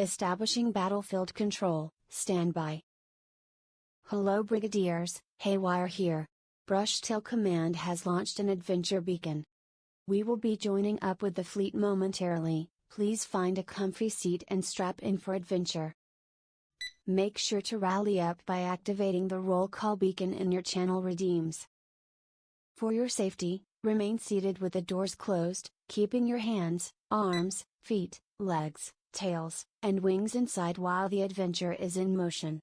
Establishing battlefield control, standby. Hello Brigadiers, Haywire here. Brushtail Command has launched an adventure beacon. We will be joining up with the fleet momentarily, please find a comfy seat and strap in for adventure. Make sure to rally up by activating the roll call beacon in your channel redeems. For your safety, remain seated with the doors closed, keeping your hands, arms, feet, legs, tails, and wings inside while the adventure is in motion.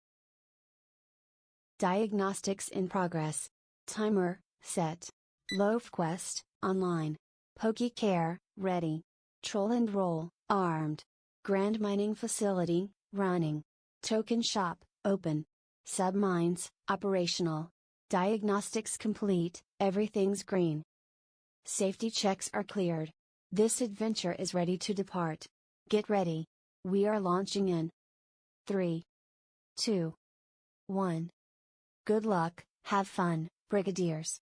Diagnostics in progress. Timer, set. LoveQuest, online. PokeCare, ready. Troll and Roll, armed. Grand Mining Facility, running. Token Shop, open. Submines, operational. Diagnostics complete, everything's green. Safety checks are cleared. This adventure is ready to depart. Get ready. We are launching in 3, 2, 1. Good luck, have fun, Brigadiers.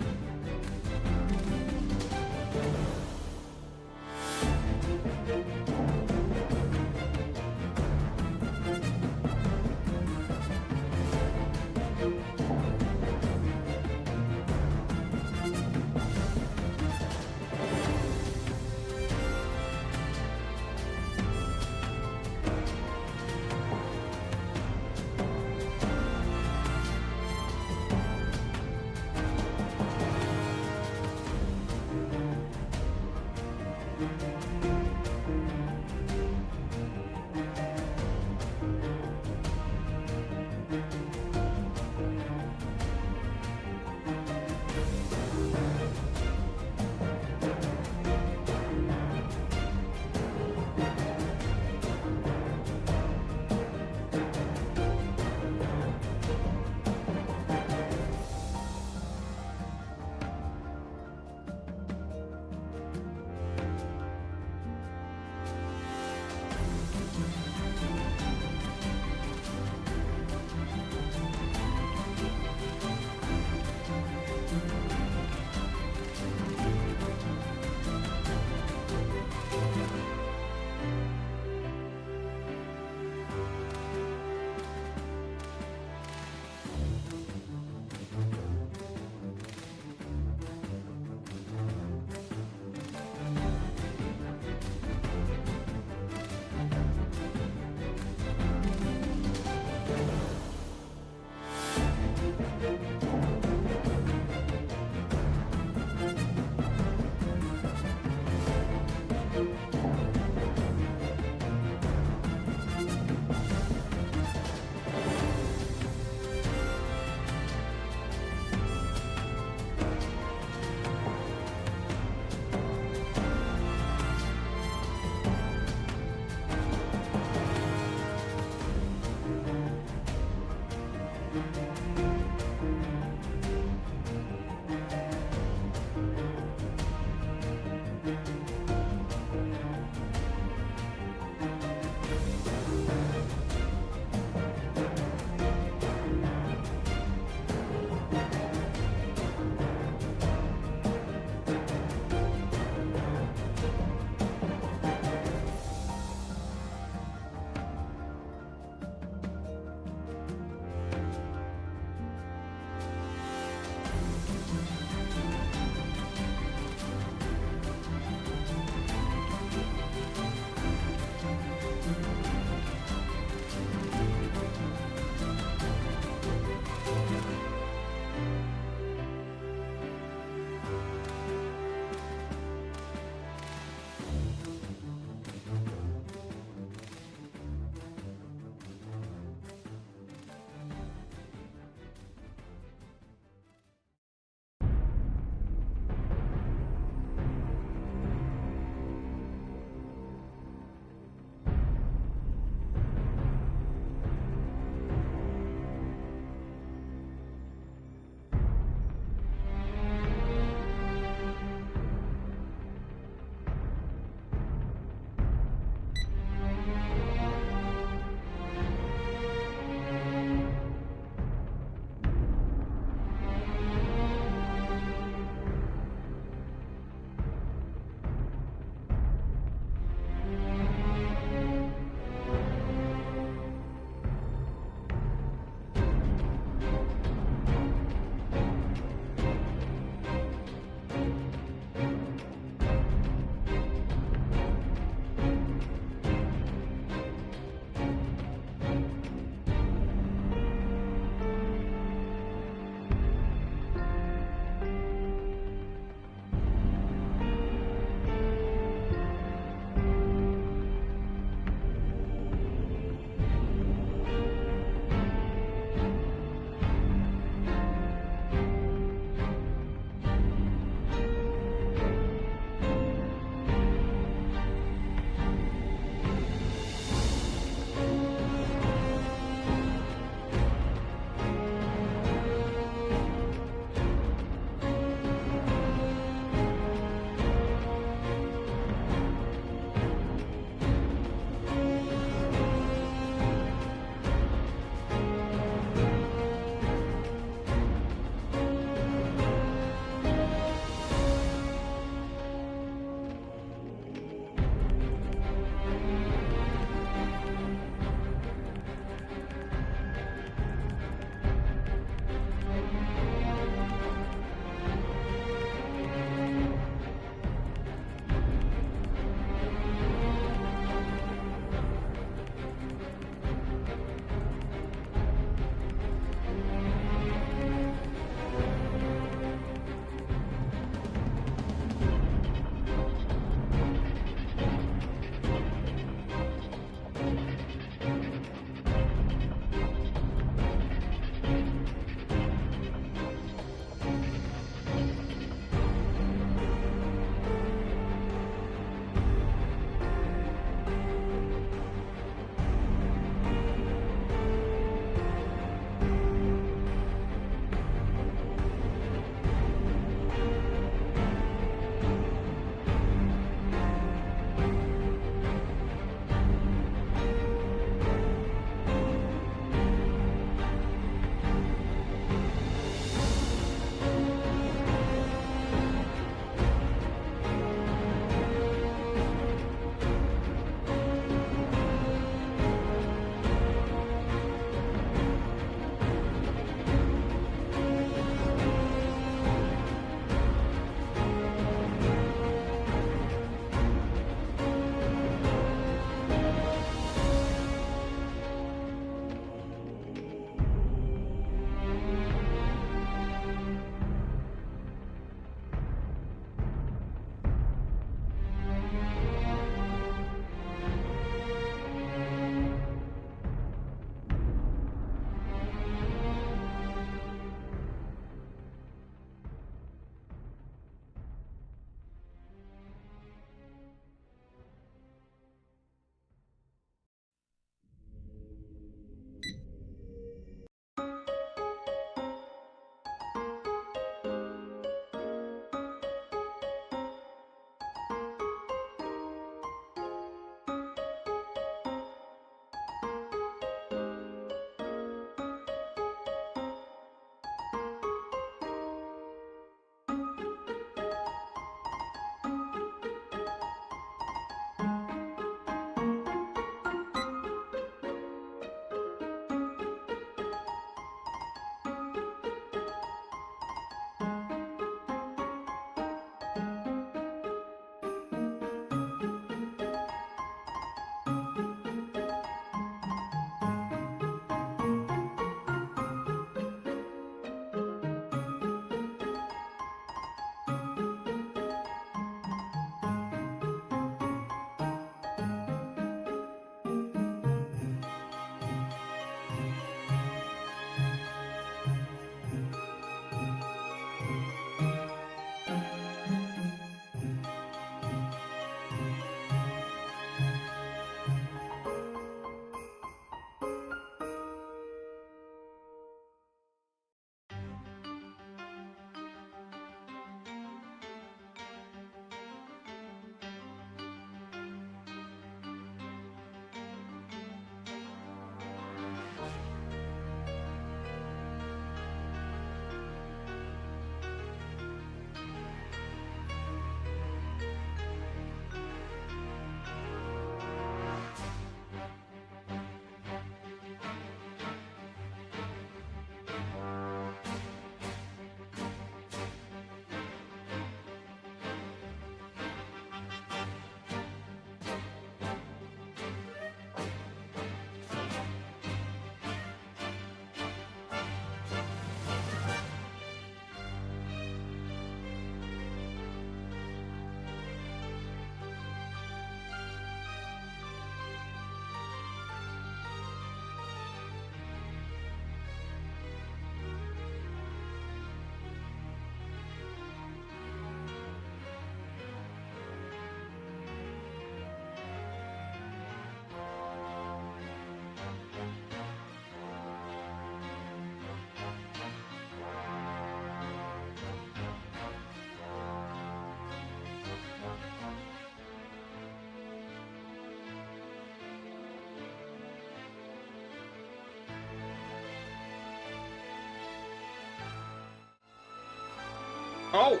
Oh,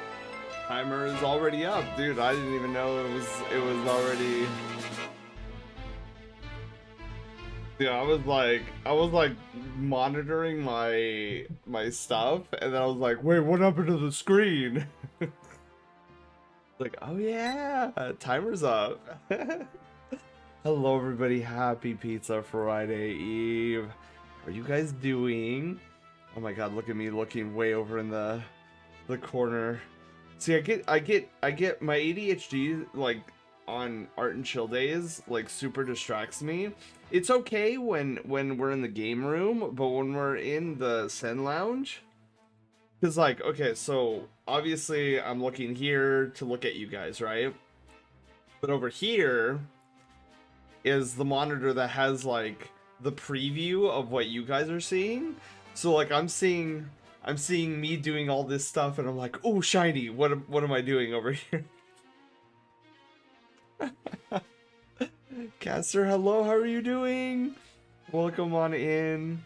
timer is already up, dude. I didn't even know it was already. Yeah, I was like monitoring my stuff, and then I was like, wait, what happened to the screen? Like, oh yeah, timer's up. Hello, everybody. Happy Pizza Friday Eve. How are you guys doing? Oh my God, look at me looking way over in the corner. See, I get my ADHD like on art and chill days like super distracts me. It's okay when we're in the game room, but when we're in the Zen Lounge, because like okay, so obviously I'm looking here to look at you guys, right? But over here is the monitor that has like the preview of what you guys are seeing. So like I'm seeing me doing all this stuff and I'm like, "Oh, shiny. What am I doing over here?" Caster, hello. How are you doing? Welcome on in.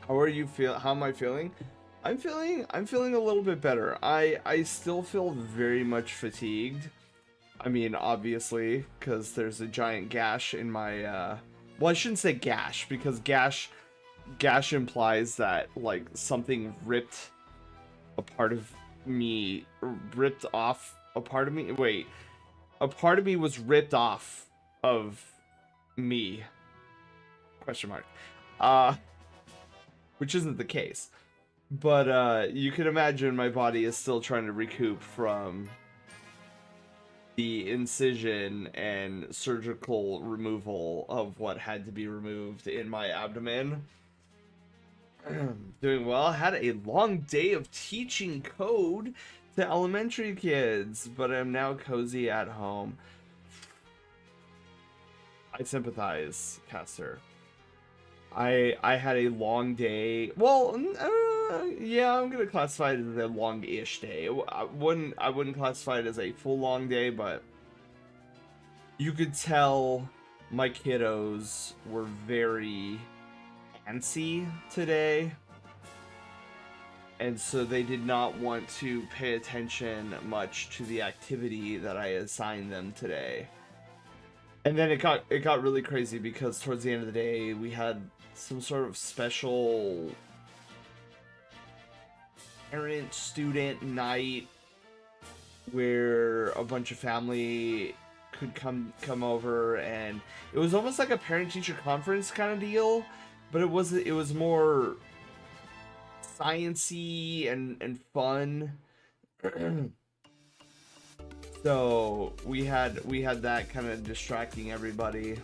How are you feel? How am I feeling? I'm feeling a little bit better. I still feel very much fatigued. I mean, obviously, because there's a giant gash in my, well, I shouldn't say gash, because gash implies that, like, something ripped a part of me, ripped off a part of me. Wait, a part of me was ripped off of me, question mark. Uh, which isn't the case. But, you can imagine my body is still trying to recoup from the incision and surgical removal of what had to be removed in my abdomen. Doing well. Had a long day of teaching code to elementary kids, but I'm now cozy at home. I sympathize, Caster. I had a long day. Well, yeah, I'm gonna classify it as a long-ish day. I wouldn't classify it as a full long day, but you could tell my kiddos were very antsy today, and so they did not want to pay attention much to the activity that I assigned them today. And then it got really crazy because towards the end of the day we had some sort of special parent student night where a bunch of family could come over, and it was almost like a parent teacher conference kind of deal, but it was more sciency and fun. So we had that kind of distracting everybody.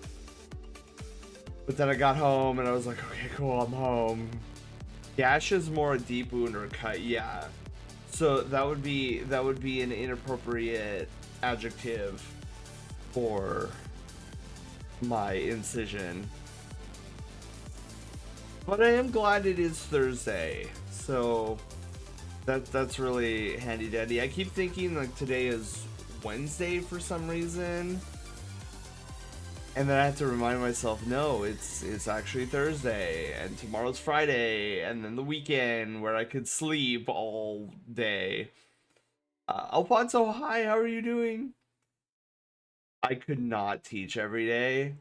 But then I got home and I was like, okay, cool, I'm home. Gash is more a deep wound or a cut, yeah. So that would be an inappropriate adjective for my incision. But I am glad it is Thursday, so that's really handy dandy. I keep thinking like today is Wednesday for some reason, and then I have to remind myself, no, it's actually Thursday, and tomorrow's Friday, and then the weekend where I could sleep all day. Alfonso, hi, how are you doing? I could not teach every day.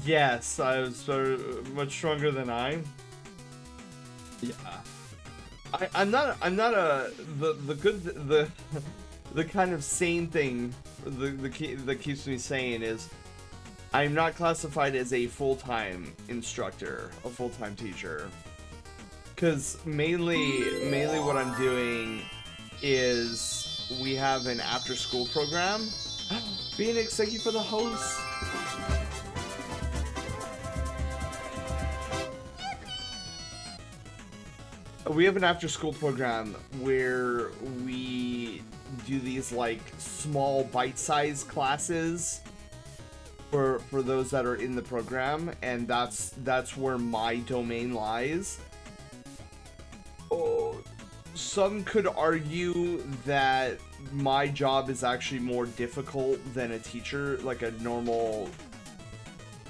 Yes, I was so much stronger than I. Yeah. I'm not a the good the the kind of sane thing that keeps me sane is I'm not classified as a full-time instructor, a full-time teacher. Cause mainly what I'm doing is we have an after-school program. Phoenix, thank you for the host. We have an after-school program where we do these like small bite-sized classes for those that are in the program, and that's where my domain lies. Oh, some could argue that my job is actually more difficult than a teacher, like a normal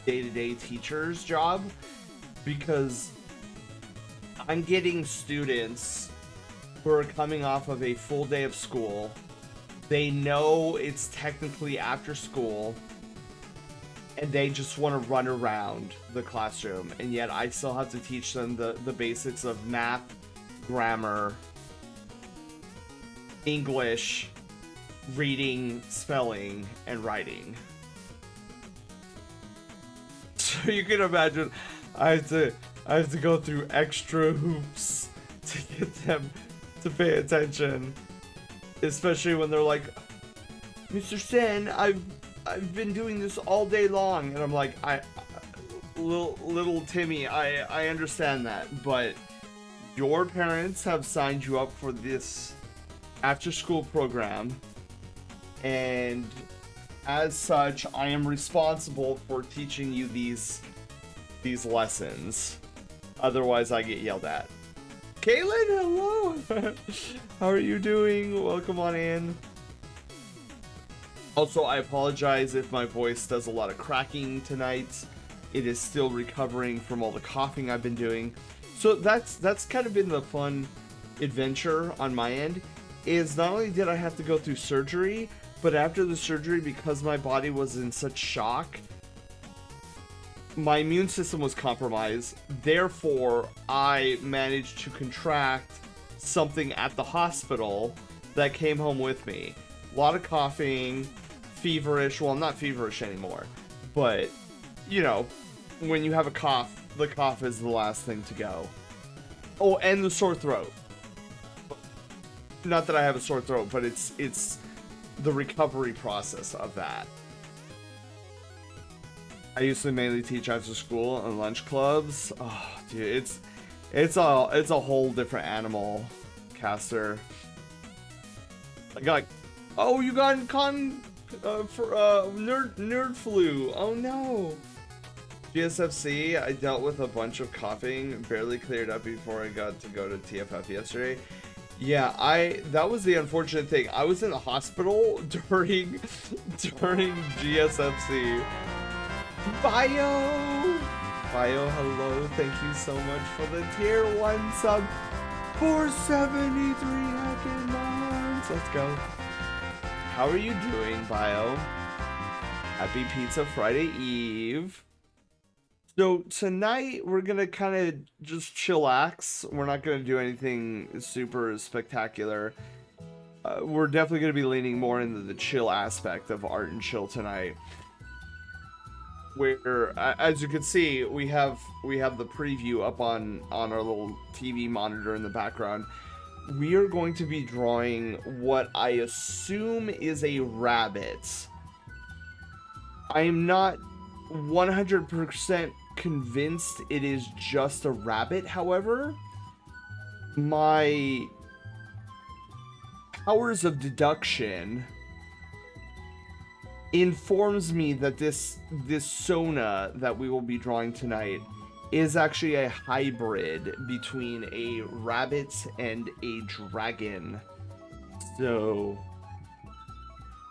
day-to-day teacher's job, because I'm getting students who are coming off of a full day of school. They know it's technically after school, and they just want to run around the classroom, and yet I still have to teach them the basics of math, grammar, English, reading, spelling, and writing. So you can imagine I have to go through extra hoops to get them to pay attention, especially when they're like, "Mr. Sen, I've been doing this all day long," and I'm like, little Timmy, I understand that, but your parents have signed you up for this after school program, and as such, I am responsible for teaching you these lessons. Otherwise, I get yelled at. Kaylin, hello! How are you doing? Welcome on in. Also, I apologize if my voice does a lot of cracking tonight. It is still recovering from all the coughing I've been doing. So that's kind of been the fun adventure on my end, is not only did I have to go through surgery, but after the surgery, because my body was in such shock, my immune system was compromised. Therefore, I managed to contract something at the hospital that came home with me. A lot of coughing, feverish. Well, I'm not feverish anymore, but you know, when you have a cough, the cough is the last thing to go. Oh, and the sore throat. Not that I have a sore throat, but it's the recovery process of that. I used to mainly teach after school and lunch clubs. Oh, dude, it's a whole different animal, Caster. Like, oh, you got nerd flu. Oh no. GSFC, I dealt with a bunch of coughing, barely cleared up before I got to go to TFF yesterday. Yeah, that was the unfortunate thing. I was in the hospital during GSFC. Bio, hello. Thank you so much for the tier 1 sub. 473 heckin' months. Let's go. How are you doing, Bio? Happy Pizza Friday Eve. So tonight we're gonna kind of just chillax. We're not gonna do anything super spectacular. We're definitely gonna be leaning more into the chill aspect of Art and Chill tonight. Where, as you can see, we have the preview up on our little TV monitor in the background. We are going to be drawing what I assume is a rabbit. I am not 100% convinced it is just a rabbit, however. My powers of deduction informs me that this Sona that we will be drawing tonight is actually a hybrid between a rabbit and a dragon. So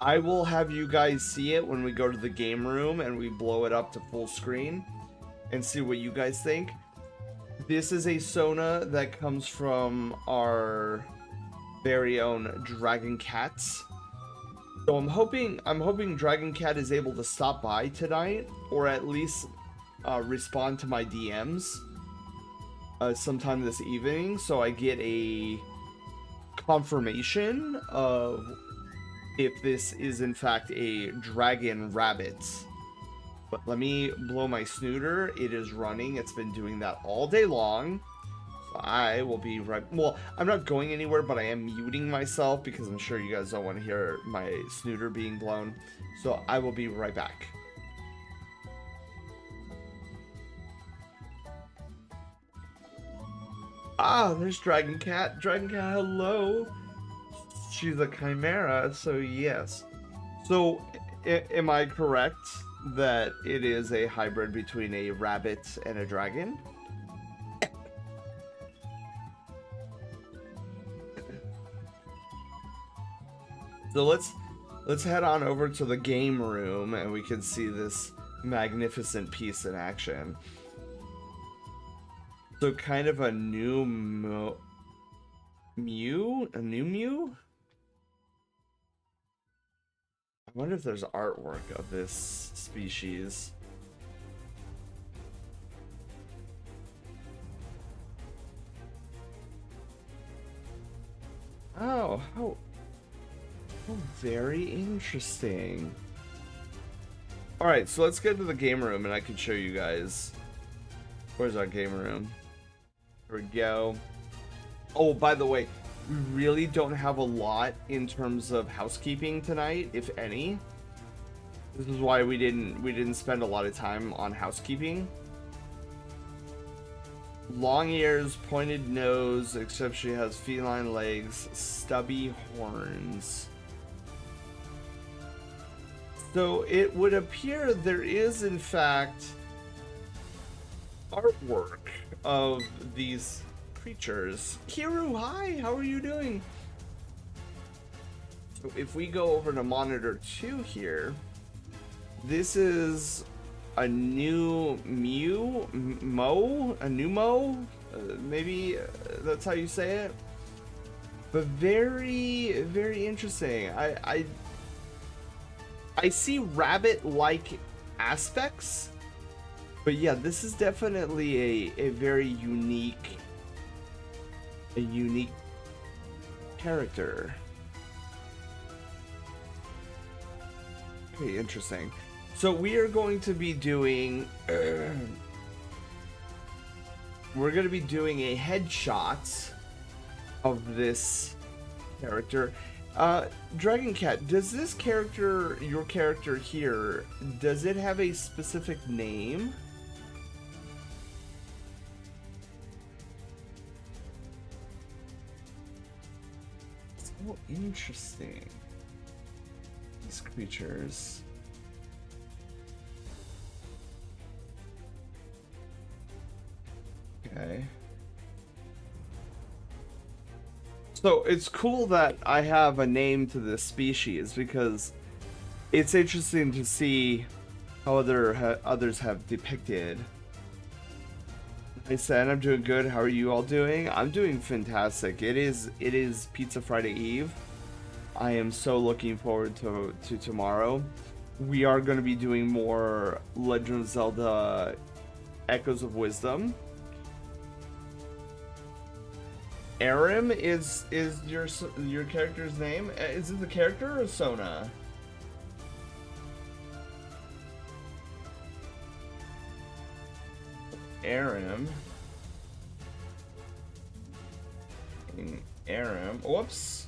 I will have you guys see it when we go to the game room and we blow it up to full screen and see what you guys think. This is a Sona that comes from our very own Dragon Cats. So I'm hoping Dragon Cat is able to stop by tonight, or at least respond to my DMs sometime this evening, so I get a confirmation of if this is in fact a dragon rabbit. But let me blow my snooter. It is running. It's been doing that all day long. So I will be right... Well, I'm not going anywhere, but I am muting myself because I'm sure you guys don't want to hear my snooter being blown. So I will be right back. Ah, there's Dragon Cat. Dragon Cat, hello. She's a chimera, so yes. So, am I correct that it is a hybrid between a rabbit and a dragon? So let's head on over to the game room and we can see this magnificent piece in action. So kind of a new Mew? A new Mew? I wonder if there's artwork of this species. Oh, how very interesting. Alright, so let's get to the game room and I can show you guys. Where's our game room? Here we go. Oh, by the way, we really don't have a lot in terms of housekeeping tonight, if any. This is why we didn't spend a lot of time on housekeeping. Long ears, pointed nose, except she has feline legs, stubby horns. So it would appear there is, in fact, artwork of these creatures. Kiru, hi, how are you doing? So if we go over to monitor 2 here, this is a new Mew, a new Mo, maybe that's how you say it. But very, very interesting. I see rabbit-like aspects, but yeah, this is definitely a very unique character. Very interesting. So we are going to be doing a headshot of this character. Dragon Cat, does this character, your character here, does it have a specific name? So interesting. These creatures. Okay. So it's cool that I have a name to this species because it's interesting to see how others have depicted. I said I'm doing good. How are you all doing? I'm doing fantastic. It is Pizza Friday Eve. I am so looking forward to tomorrow. We are going to be doing more Legend of Zelda Echoes of Wisdom. Arim is your character's name? Is it the character or Sona? Arim. Arim. Whoops.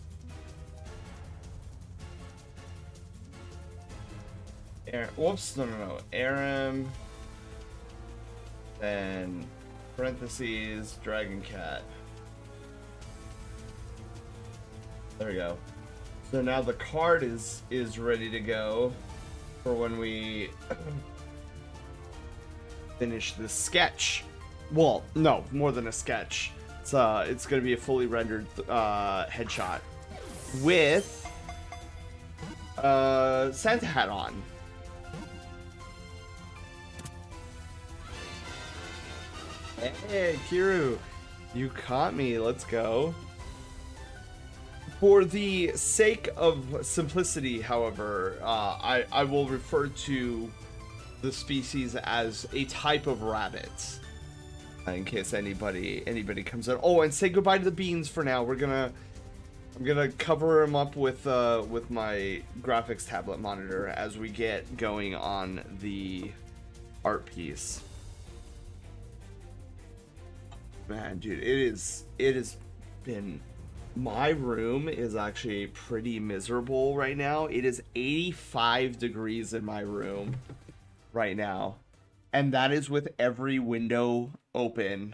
Whoops. No. Arim. Then parentheses Dragon Cat. There we go. So now the card is ready to go for when we finish this sketch. Well, no, more than a sketch. It's gonna be a fully rendered headshot with Santa hat on. Hey, Kiru, you caught me. Let's go. For the sake of simplicity, however, I will refer to the species as a type of rabbit, in case anybody comes in. Oh, and say goodbye to the beans for now. I'm gonna cover them up with my graphics tablet monitor as we get going on the art piece. Man, dude, it has been. My room is actually pretty miserable right now. It is 85 degrees in my room right now. And that is with every window open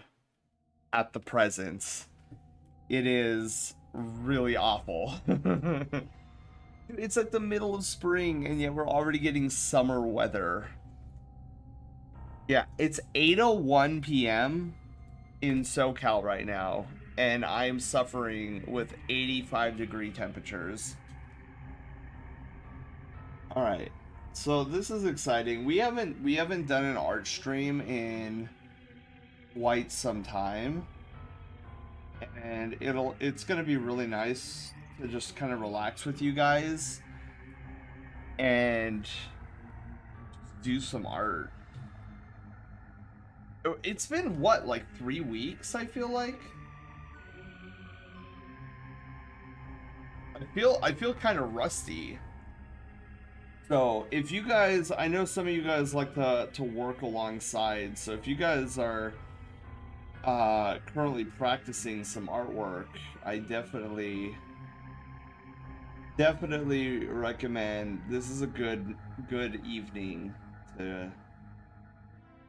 at the present. It is really awful. It's like the middle of spring and yet we're already getting summer weather. Yeah, it's 8:01 p.m. in SoCal right now. And I am suffering with 85 degree temperatures. All right, so this is exciting. We haven't done an art stream in quite some time. and it's gonna be really nice to just kind of relax with you guys and do some art. It's been what, like 3 weeks, I feel like. I feel kind of rusty. So if you guys, I know some of you guys like to work alongside, so if you guys are currently practicing some artwork, I definitely recommend. This is a good evening to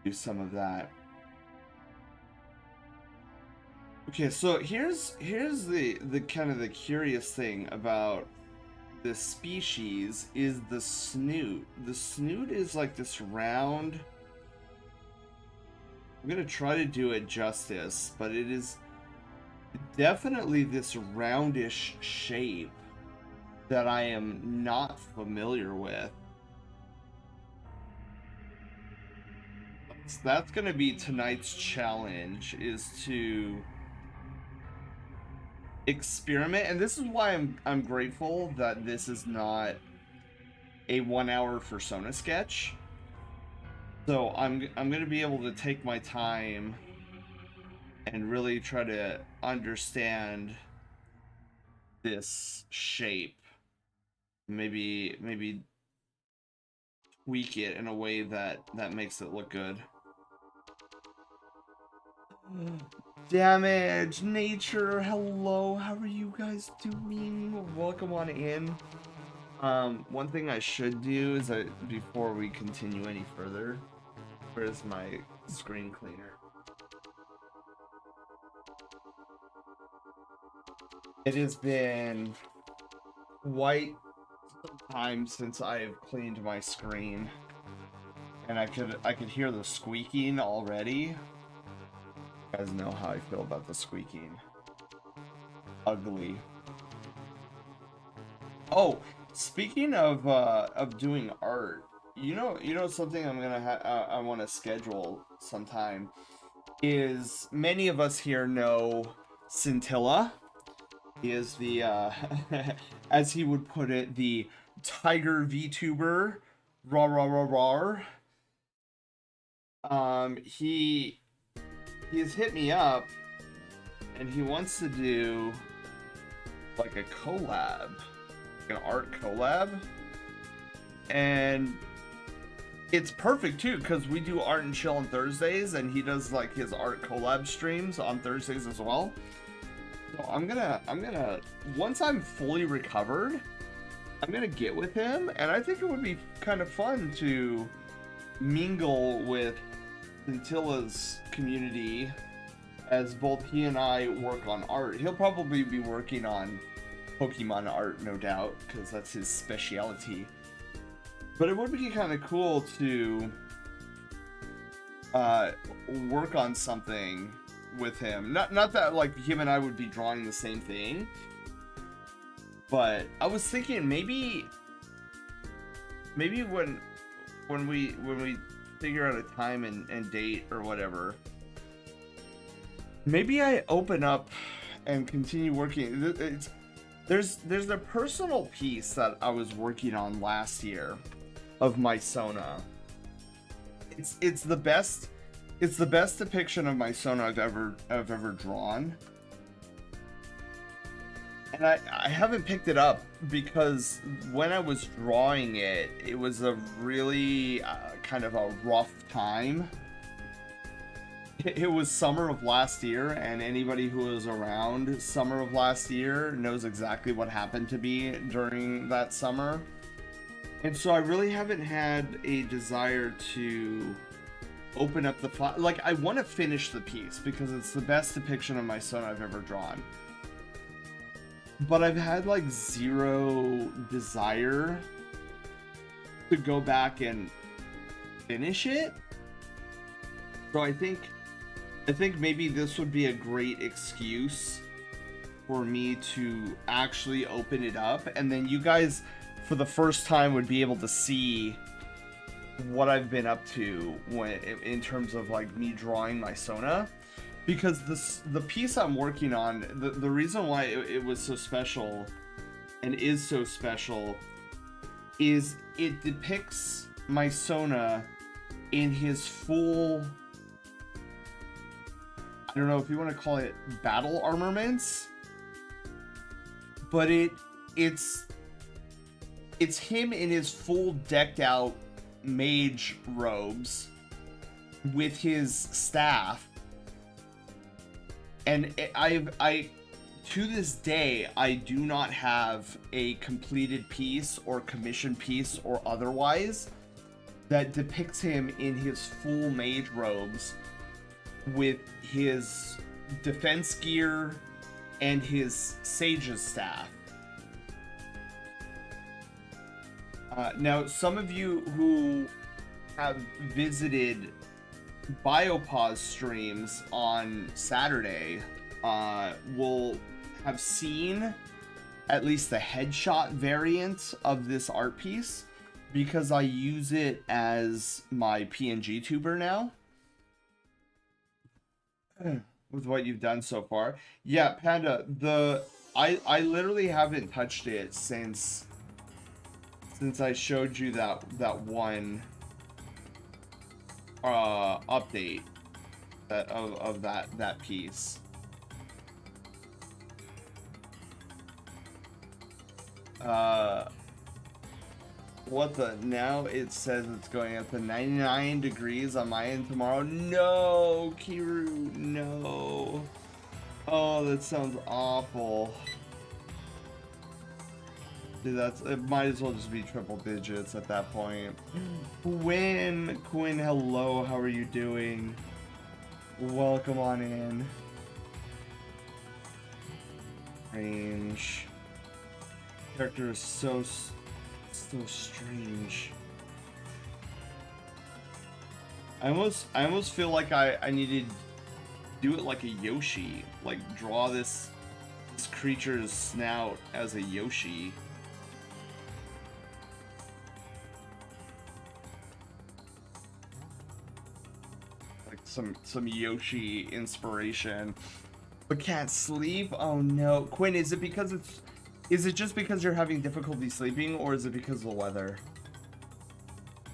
do some of that. Okay, so here's the kind of the curious thing about this species is the snoot. The snoot is like this round. I'm gonna try to do it justice, but it is definitely this roundish shape that I am not familiar with. That's gonna be tonight's challenge, is to experiment, and this is why I'm grateful that this is not a 1 hour persona sketch. So I'm gonna be able to take my time and really try to understand this shape. Maybe tweak it in a way that makes it look good. Damage, nature, hello, how are you guys doing? Welcome on in. One thing I should do is before we continue any further, where's my screen cleaner? It has been quite some time since I've cleaned my screen, and I could hear the squeaking already. You guys know how I feel about the squeaking. Ugly. Oh, speaking of doing art, you know something I'm gonna I want to schedule sometime is, many of us here know Scintilla. He is the as he would put it, the Tiger VTuber. Rah rah rah rah. He has hit me up, and he wants to do like a collab, like an art collab, and it's perfect too because we do art and chill on Thursdays, and he does like his art collab streams on Thursdays as well. So I'm gonna once I'm fully recovered, I'm gonna get with him, and I think it would be kind of fun to mingle with Scintilla's community as both he and I work on art. He'll probably be working on Pokemon art, no doubt, because that's his specialty. But it would be kind of cool to work on something with him. Not that like him and I would be drawing the same thing, but I was thinking maybe when we figure out a time and date or whatever, maybe I open up and continue working. There's a personal piece that I was working on last year of my Sona. It's the best depiction of my Sona I've ever drawn. And I haven't picked it up because when I was drawing it, it was a really kind of a rough time. It was summer of last year, and anybody who was around summer of last year knows exactly what happened to me during that summer. And so I really haven't had a desire to open up the file. Like, I want to finish the piece because it's the best depiction of my Sona I've ever drawn. But I've had like zero desire to go back and finish it. So I think maybe this would be a great excuse for me to actually open it up, and then you guys for the first time would be able to see what I've been up to when in terms of like me drawing my Sona. because the piece I'm working on, the reason why it was so special and is so special is it depicts my Sona in his full, I don't know if you want to call it battle armaments, but it's him in his full decked out mage robes with his staff. And I to this day, I do not have a completed piece or commissioned piece or otherwise that depicts him in his full mage robes with his defense gear and his sage's staff. Now, some of you who have visited Biopause streams on Saturday will have seen at least the headshot variant of this art piece, because I use it as my PNG tuber now. With what you've done so far. Yeah, Panda, I literally haven't touched it since I showed you that one update of that piece. What the, now it says it's going up to 99 degrees on my end tomorrow. No, Kiru, no. Oh, that sounds awful. Dude, it might as well just be triple digits at that point. Quinn, hello, how are you doing? Welcome on in. Range. Character is so strange. I almost feel like I need to do it like a Yoshi, like draw this creature's snout as a Yoshi. Like some Yoshi inspiration. But can't sleep? Oh no. Quinn, is it just because you're having difficulty sleeping, or is it because of the weather?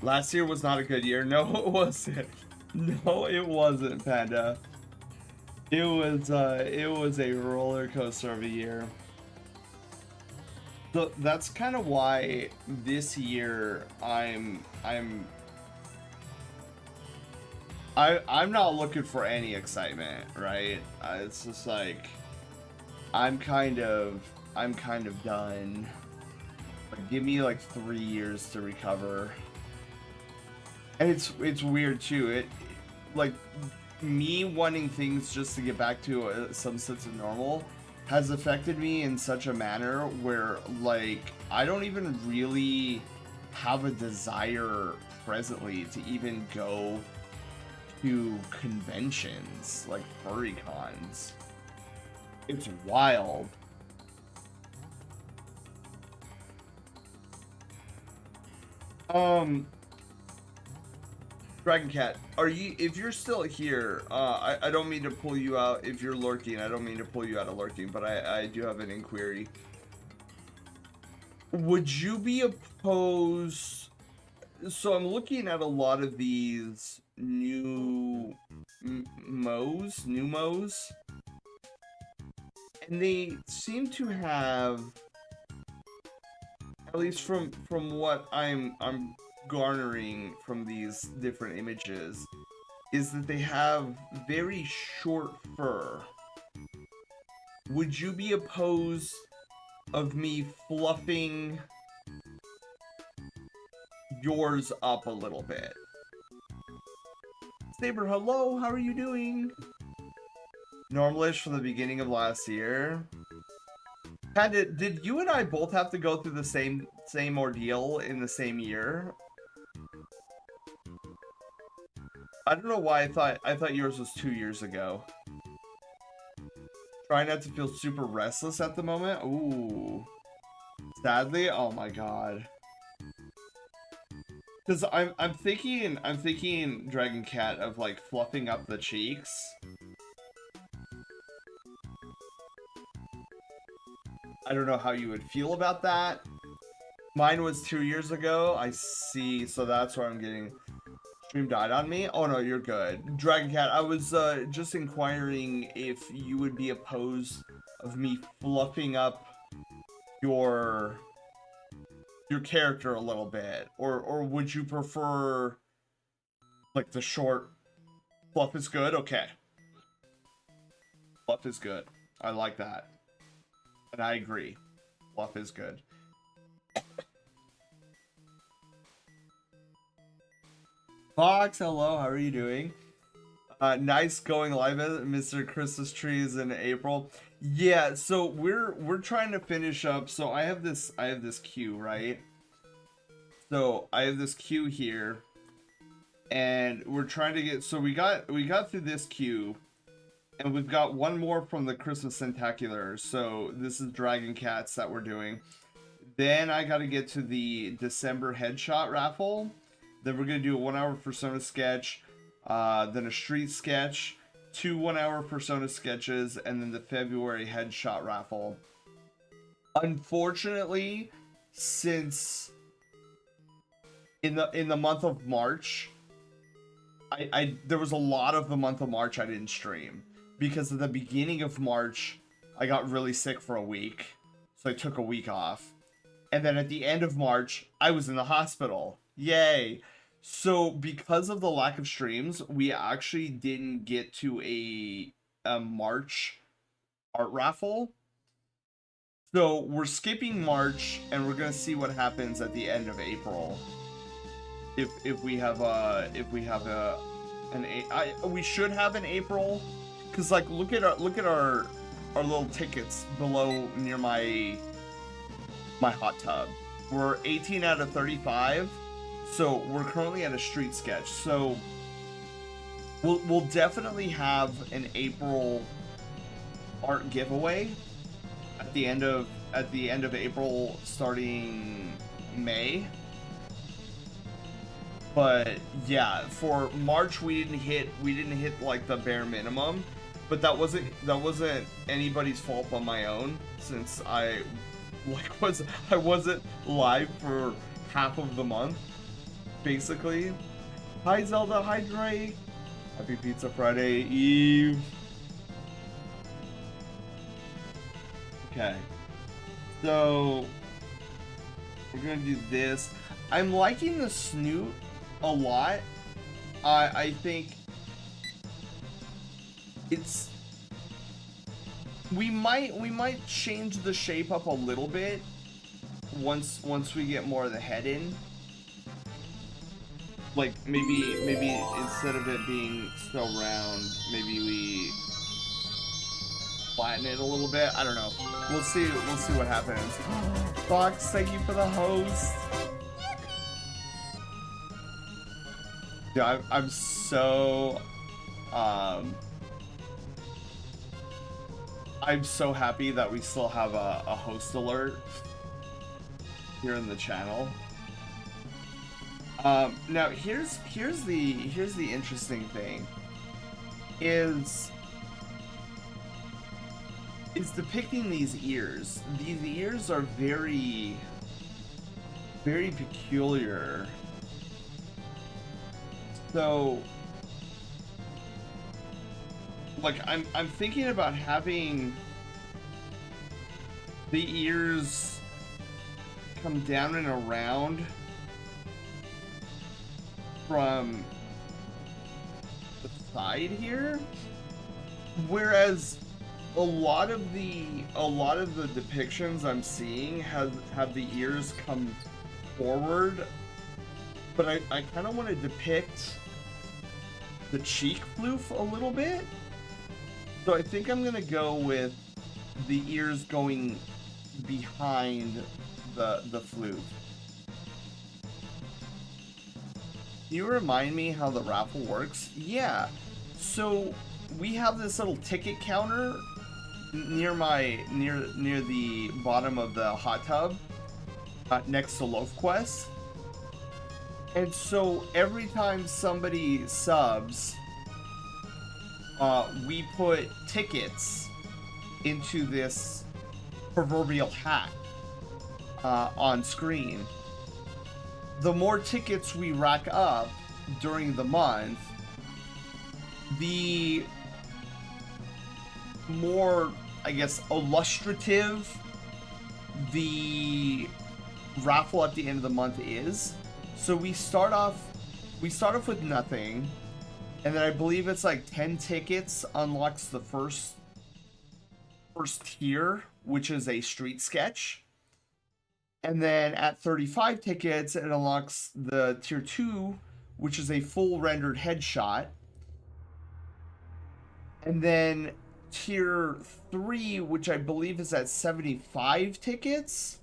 Last year was not a good year. No, it wasn't. No, it wasn't, Panda. It was a roller coaster of a year. So that's kind of why this year I'm not looking for any excitement, right? It's just like I'm kind of done. Like, give me like 3 years to recover. And it's weird too. It like me wanting things just to get back to some sense of normal has affected me in such a manner where, like, I don't even really have a desire presently to even go to conventions like furry cons. It's wild. Dragon Cat, if you're still here, I don't mean to pull you out if you're lurking. I don't mean to pull you out of lurking, but I do have an inquiry. Would you be opposed? So I'm looking at a lot of these new mows, and they seem to have, at least from what I'm garnering from these different images, is that they have very short fur. Would you be opposed of me fluffing yours up a little bit? Saber, hello, how are you doing? Normalish from the beginning of last year. Pat, did you and I both have to go through the same ordeal in the same year? I don't know why I thought yours was 2 years ago. Try not to feel super restless at the moment. Ooh. Sadly, oh my god. Because I'm thinking Dragon Cat of like fluffing up the cheeks. I don't know how you would feel about that. Mine was 2 years ago. I see. So that's where I'm getting... Stream died on me? Oh no, you're good. Dragon Cat, I was just inquiring if you would be opposed of me fluffing up your character a little bit, or would you prefer like the short fluff is good? Okay. Fluff is good. I like that. And I agree. Fluff is good. Fox, hello, how are you doing? Nice going live, Mr. Christmas Trees in April. Yeah, so we're trying to finish up. So I have this queue, right? So I have this queue here, and we're trying to get. So we got through this queue, and we've got one more from the Christmas Centacular. So this is Dragon Cats that we're doing. Then I got to get to the December headshot raffle. Then we're gonna do a 1 hour persona sketch, then a street sketch, 2 1 hour persona sketches, and then the February headshot raffle. Unfortunately, since in the month of March, there was a lot of the month of March I didn't stream because at the beginning of March I got really sick for a week, so I took a week off, and then at the end of March I was in the hospital. Yay! So because of the lack of streams, we actually didn't get to a March art raffle. So we're skipping March, and we're gonna see what happens at the end of April. If we have we should have an April, cause like look at our little tickets below near my hot tub. We're 18 out of 35. So we're currently at a street sketch. So we'll definitely have an April art giveaway at the end of April, starting May. But yeah, for March we didn't hit like the bare minimum, but that wasn't anybody's fault but my own, since I wasn't live for half of the month. Basically. Hi Zelda, hi Drake. Happy Pizza Friday Eve. Okay. So we're gonna do this. I'm liking the snoot a lot. I think it's we might change the shape up a little bit once we get more of the head in. Like maybe instead of it being so round, maybe we flatten it a little bit. I don't know. We'll see what happens. Fox, thank you for the host. Yeah, I'm so happy that we still have a host alert here in the channel. Now here's the interesting thing is depicting these ears. These ears are very, very peculiar. So like I'm thinking about having the ears come down and around from the side here, whereas a lot of the depictions I'm seeing have the ears come forward, but I kind of want to depict the cheek floof a little bit, so I think I'm gonna go with the ears going behind the floof. Can you remind me how the raffle works? Yeah, so we have this little ticket counter near the bottom of the hot tub, next to Loaf Quest. And so every time somebody subs, we put tickets into this proverbial hat on screen. The more tickets we rack up during the month, the more, I guess, illustrative the raffle at the end of the month is. So we start off with nothing, and then I believe it's like 10 tickets unlocks the first tier, which is a street sketch. And then at 35 tickets, it unlocks the tier 2, which is a full rendered headshot. And then tier 3, which I believe is at 75 tickets,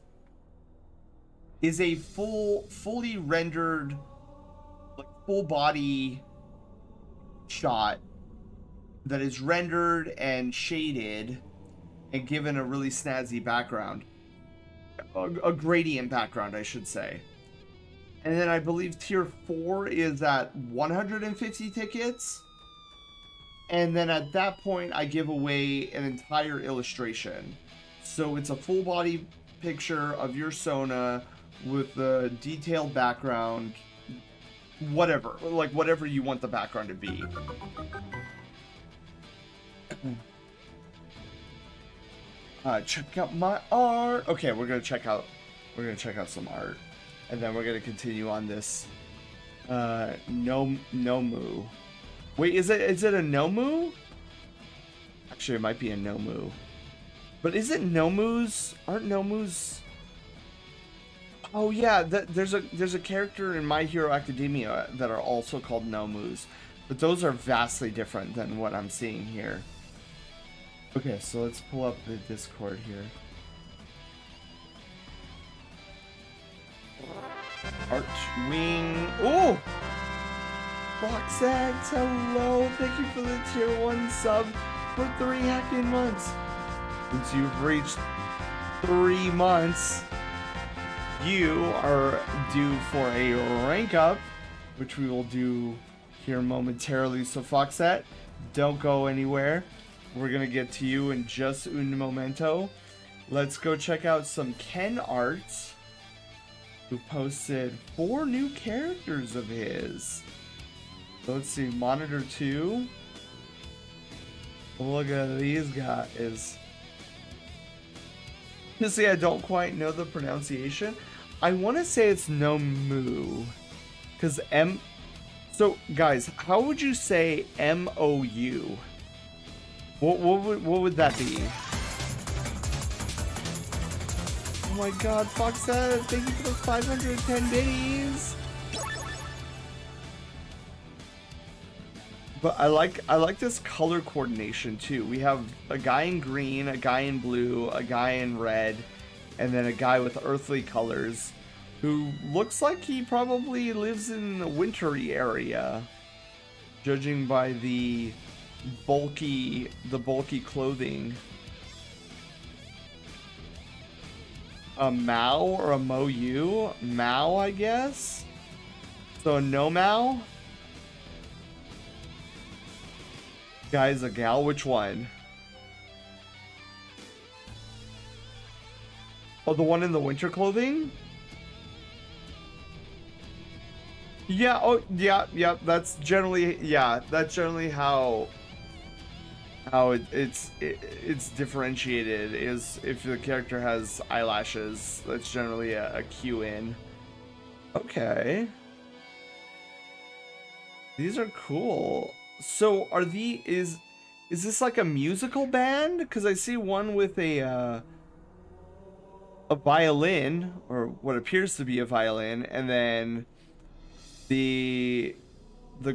is a fully rendered, like, full body shot that is rendered and shaded and given a really snazzy background. A gradient background, I should say. And then I believe tier 4 is at 150 tickets. And then at that point, I give away an entire illustration. So it's a full body picture of your Sona with a detailed background, whatever you want the background to be. Check out my art. Okay, we're gonna check out some art, and then we're gonna continue on this. Nomu. Wait, is it a Nomu? Actually, it might be a Nomu. But is it Nomus? Aren't Nomus? Oh yeah, there's a character in My Hero Academia that are also called Nomus, but those are vastly different than what I'm seeing here. Okay, so let's pull up the Discord here. Archwing. Oh! Foxax, hello! Thank you for the tier 1 sub for 3 hacking months. Since you've reached 3 months, you are due for a rank up, which we will do here momentarily. So Foxat, don't go anywhere. We're gonna get to you in just un momento. Let's go check out some Ken Arts, who posted 4 new characters of his. So let's see, Monitor 2. Look at these guys. You see, I don't quite know the pronunciation. I want to say it's Nomu, because M. So guys, how would you say MOU? What would that be? Oh my God, Foxette, thank you for the 510 days. But I like this color coordination too. We have a guy in green, a guy in blue, a guy in red, and then a guy with earthly colors who looks like he probably lives in a wintry area, judging by the bulky clothing. A Mao or a Mo-Yu? Mao, I guess? So a no Mao? Guy's a gal? Which one? Oh, the one in the winter clothing? Yeah, oh, yeah, that's generally how it's differentiated, is if the character has eyelashes. That's generally a Q in. Okay. These are cool. So is this like a musical band? Because I see one with a violin, or what appears to be a violin, and then the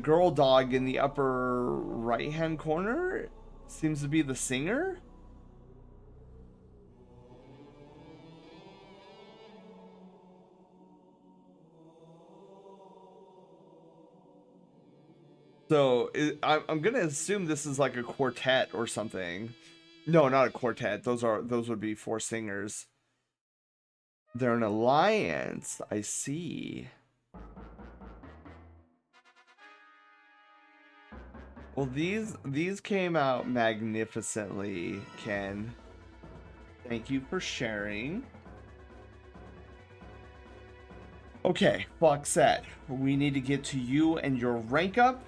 girl dog in the upper right hand corner seems to be the singer. So I'm gonna assume this is like a quartet or something. No, not a quartet. Those would be 4 singers. They're an alliance. I see. Well, these came out magnificently, Ken. Thank you for sharing. Okay, Foxette, we need to get to you and your rank up.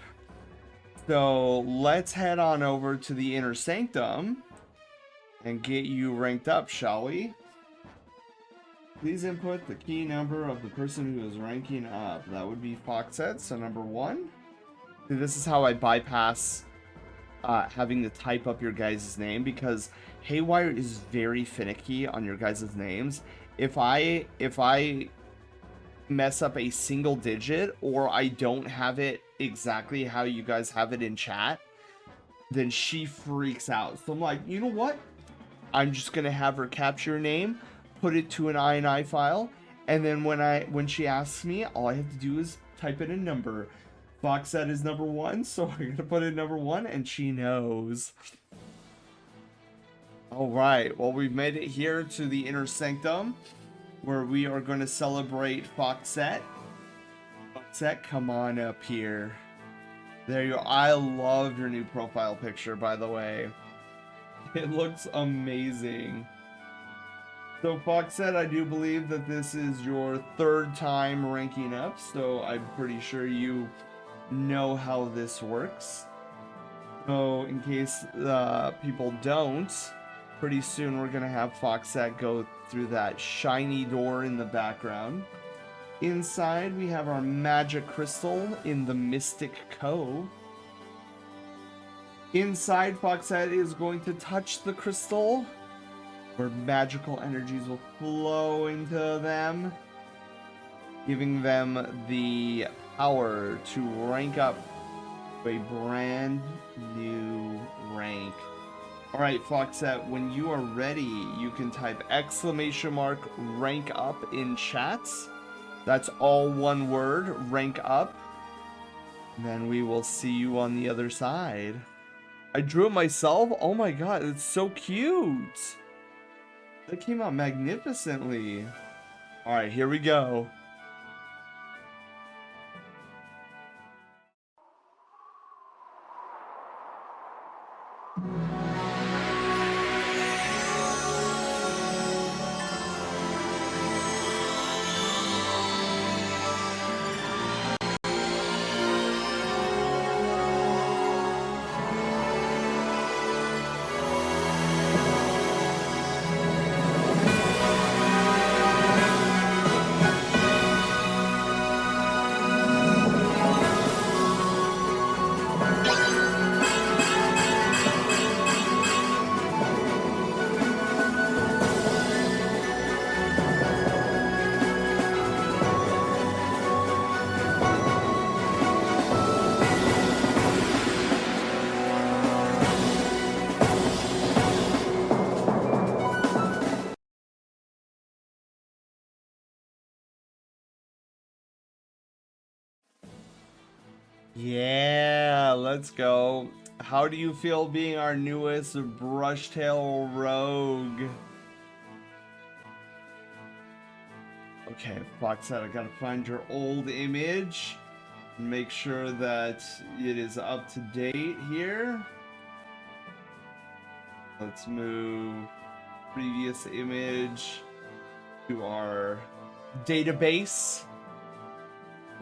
So let's head on over to the Inner Sanctum and get you ranked up, shall we? Please input the key number of the person who is ranking up. That would be Foxette, so number 1. See, this is how I bypass having to type up your guys' name, because Haywire is very finicky on your guys' names. If I mess up a single digit, or I don't have it exactly how you guys have it in chat, then she freaks out. So I'm like, you know what? I'm just gonna have her capture your name, put it to an INI file, and then when she asks me, all I have to do is type in a number. Foxette is number 1, so I'm gonna put in number 1, and she knows. Alright, well, we've made it here to the Inner Sanctum, where we are going to celebrate Foxette. Foxette, come on up here. There you are. I love your new profile picture, by the way. It looks amazing. So Foxette, I do believe that this is your 3rd time ranking up, so I'm pretty sure you know how this works. So in case people don't, pretty soon we're gonna have Foxette go through that shiny door in the background. Inside we have our magic crystal in the Mystic Cove. Inside, Foxette is going to touch the crystal, where magical energies will flow into them, giving them the power to rank up to a brand new rank. Alright, Foxette, when you are ready, you can type !rank up in chats. That's all one word, rank up. And then we will see you on the other side. I drew it myself? Oh my god, it's so cute! That came out magnificently. Alright, here we go. Yeah, let's go. How do you feel being our newest Brushtail Rogue? Okay, Foxette, I gotta find your old image and make sure that it is up to date here. Let's move previous image to our database.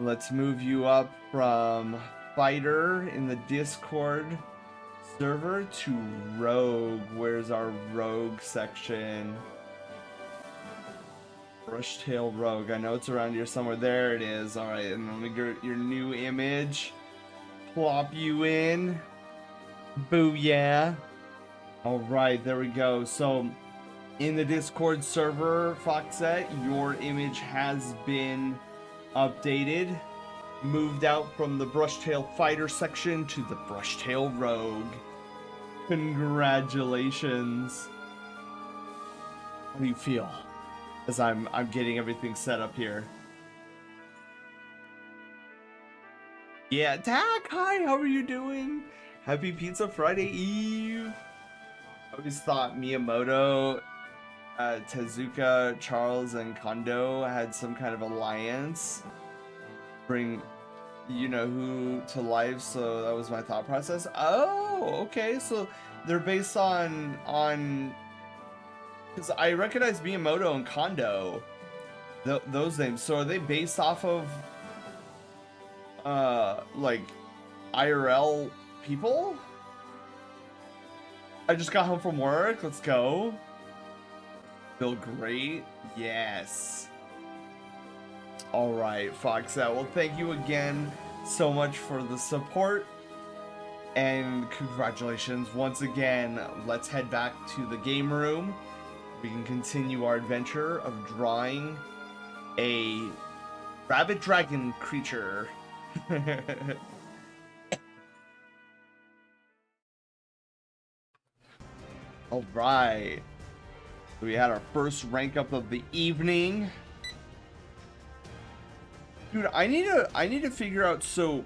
Let's move you up from fighter in the Discord server to rogue. Where's our rogue section? Brushtail Rogue. I know it's around here somewhere. There it is. Alright, and let me get your new image. Plop you in. Booyah. Alright, there we go. So, in the Discord server, Foxette, your image has been updated. Moved out from the Brushtail Fighter section to the Brushtail Rogue. Congratulations. How do you feel? As I'm getting everything set up here. Yeah, Tack, hi, how are you doing? Happy Pizza Friday Eve. I always thought Miyamoto, Tezuka, Charles, and Kondo had some kind of alliance. Bring you know who to life, so that was my thought process. Oh, okay, so they're based on Because I recognize Miyamoto and Kondo, those names. So are they based off of, like, IRL people? I just got home from work. Let's go. Feel great. Yes. All right, Foxette. Well, thank you again so much for the support. And congratulations once again. Let's head back to the game room. We can continue our adventure of drawing a rabbit dragon creature. All right. We had our first rank up of the evening. Dude, I need to figure out, so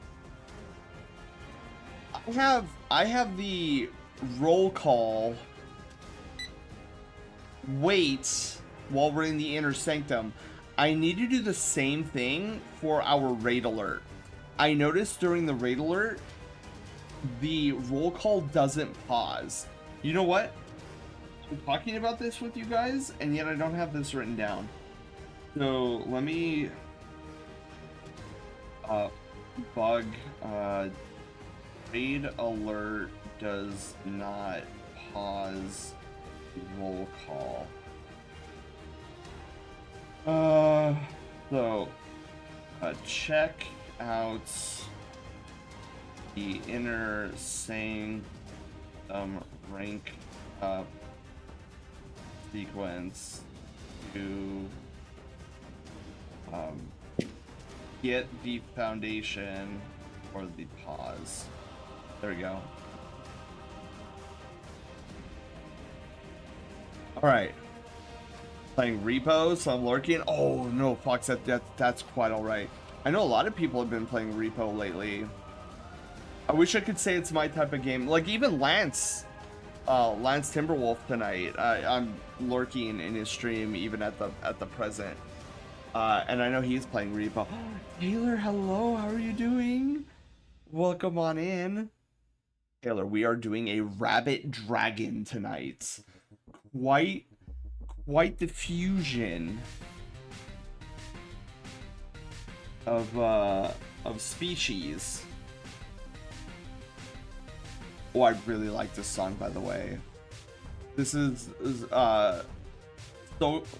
I have the roll call wait while we're in the inner sanctum. I need to do the same thing for our raid alert. I noticed during the raid alert the roll call doesn't pause. You know what? I'm talking about this with you guys and yet I don't have this written down. So let me bug raid alert does not pause roll call. So check out the inner sanctum rank up sequence to get the foundation or the pause. There we go. All right. Playing Repo, so I'm lurking. Oh no, Fox, that's quite all right. I know a lot of people have been playing Repo lately. I wish I could say it's my type of game. Like even Lance Timberwolf tonight. I'm lurking in his stream even at the present. And I know he's playing Repo. Taylor, hello, how are you doing? Welcome on in. Taylor, we are doing a rabbit dragon tonight. Quite the fusion of species. Oh, I really like this song, by the way. This is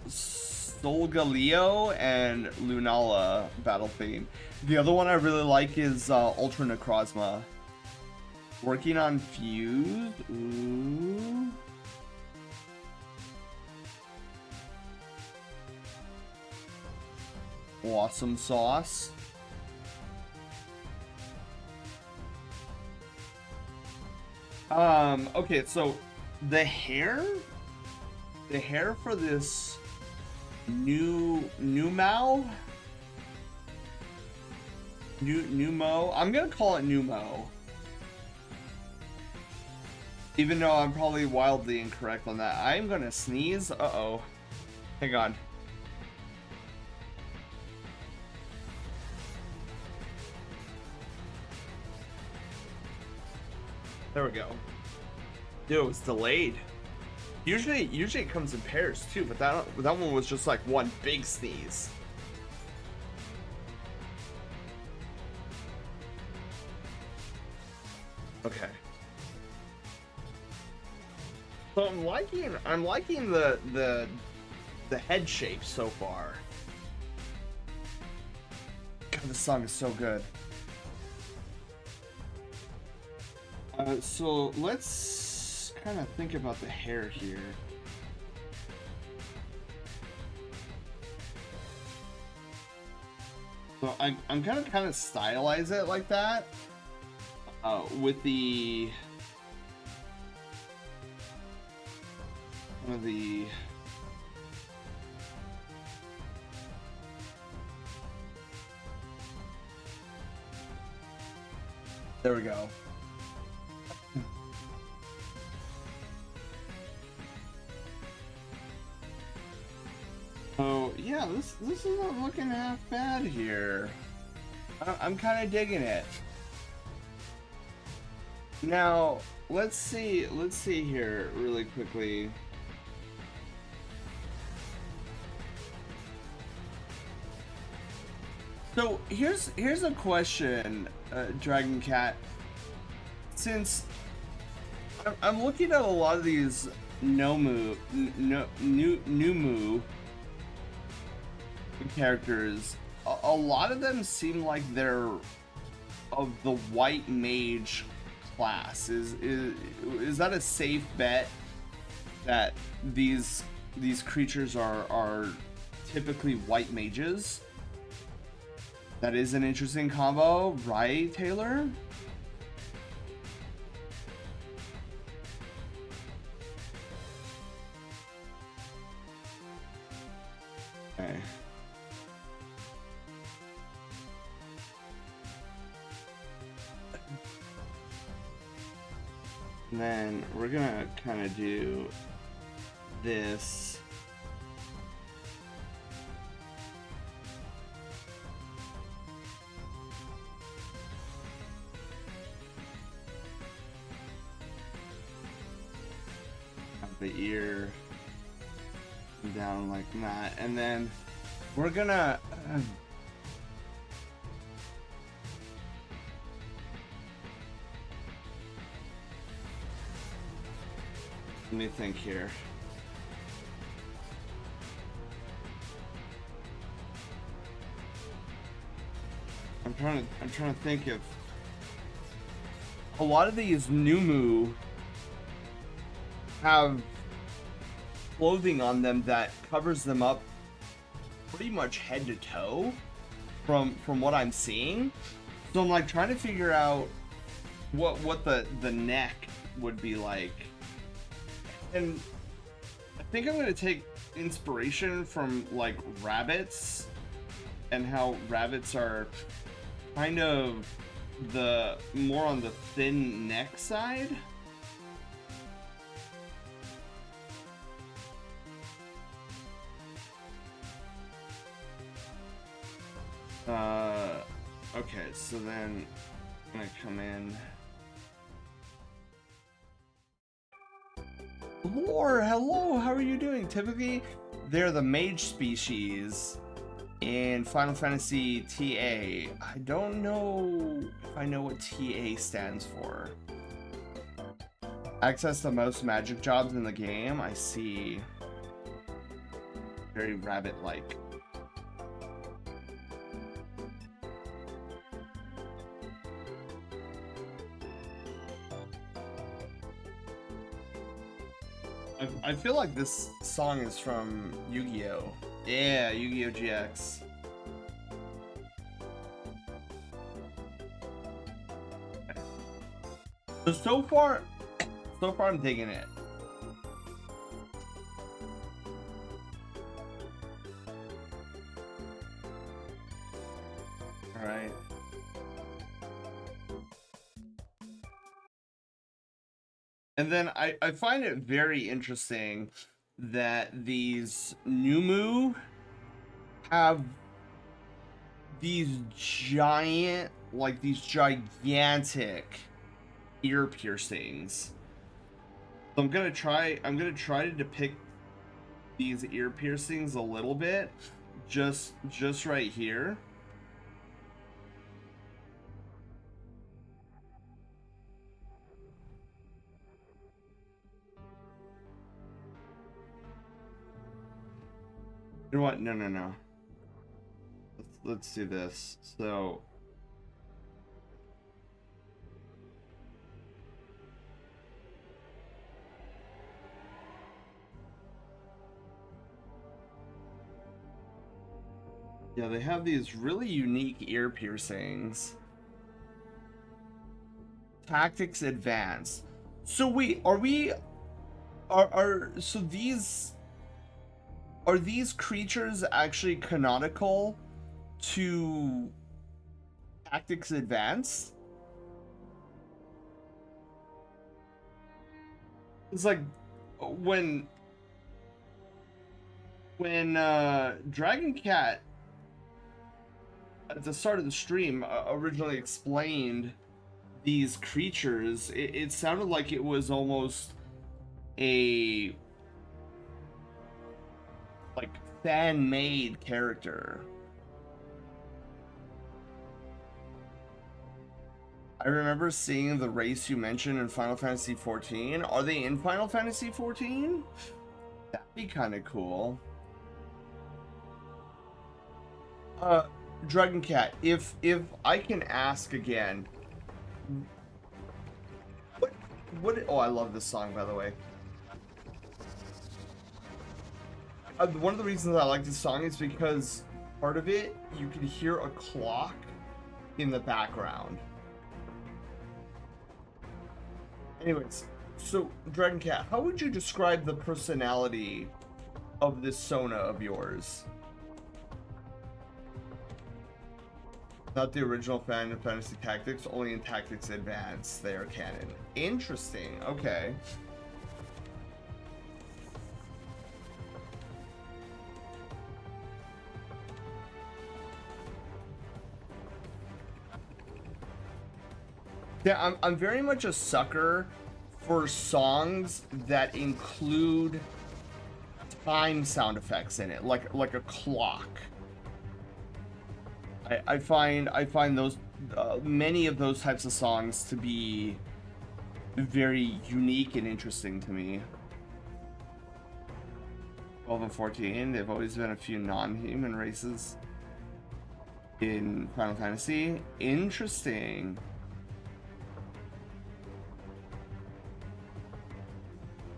Solgaleo and Lunala battle theme. The other one I really like is Ultra Necrozma. Working on Fuse. Ooh. Awesome sauce. Okay, so the hair for this Numao, I'm gonna call it Numo, even though I'm probably wildly incorrect on that. I'm gonna sneeze. Uh-oh, hang on. There we go. Dude, it was delayed. Usually it comes in pairs too, but that one was just like one big sneeze. Okay. So I'm liking the head shape so far. God, this song is so good. So let's kind of think about the hair here. So I'm gonna kind of stylize it like that, with the one of the there we go. So yeah, this isn't looking half bad here. I'm kind of digging it. Now let's see here really quickly. So here's a question, Dragon Cat. Since I'm looking at a lot of these Numu characters, a lot of them seem like they're of the white mage class. Is that a safe bet that these creatures are typically white mages? That is an interesting combo, right, Taylor? Okay. And then we're gonna kind of do this. Have the ear down like that, and then we're gonna let me think here. I'm trying to think if a lot of these Numu have clothing on them that covers them up pretty much head to toe from what I'm seeing. So I'm like trying to figure out what the neck would be like. And I think I'm gonna take inspiration from like rabbits and how rabbits are kind of the more on the thin neck side. Okay, so then I'm gonna come in. Lore, hello, how are you doing? Typically, they're the mage species in Final Fantasy TA. I don't know if I know what TA stands for. Access to most magic jobs in the game. I see. Very rabbit-like. I feel like this song is from Yu-Gi-Oh! Yeah, Yu-Gi-Oh! GX. So far I'm digging it. All right. And then I find it very interesting that these Numu have these giant, like these gigantic ear piercings. So I'm gonna try to depict these ear piercings a little bit, just right here. You know what? No. Let's do this. So yeah, they have these really unique ear piercings. Tactics advanced. So wait, so these are these creatures actually canonical to Tactics Advanced? It's like when Dragon Cat at the start of the stream originally explained these creatures, it sounded like it was almost a like fan-made character. I remember seeing the race you mentioned in Final Fantasy XIV. Are they in Final Fantasy XIV? That'd be kind of cool. Dragon Cat, if I can ask again, what? Oh, I love this song, by the way. One of the reasons I like this song is because part of it, you can hear a clock in the background. Anyways, so Dragon Cat, how would you describe the personality of this Sona of yours? Not the original Final Fantasy Tactics, only in Tactics Advance they are canon. Interesting, okay. Yeah, I'm very much a sucker for songs that include time sound effects in it, like a clock. I find those many of those types of songs to be very unique and interesting to me. 12 and 14, they've always been a few non-human races in Final Fantasy. Interesting.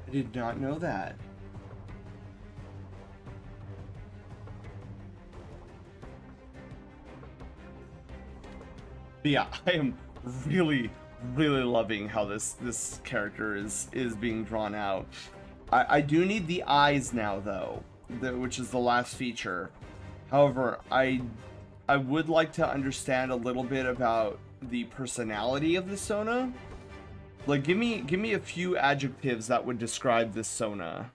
I did not know that. But yeah, I am really loving how this character is being drawn out. I do need the eyes now though, which is the last feature. However, I would like to understand a little bit about the personality of the Sona. Like, give me a few adjectives that would describe this Sona.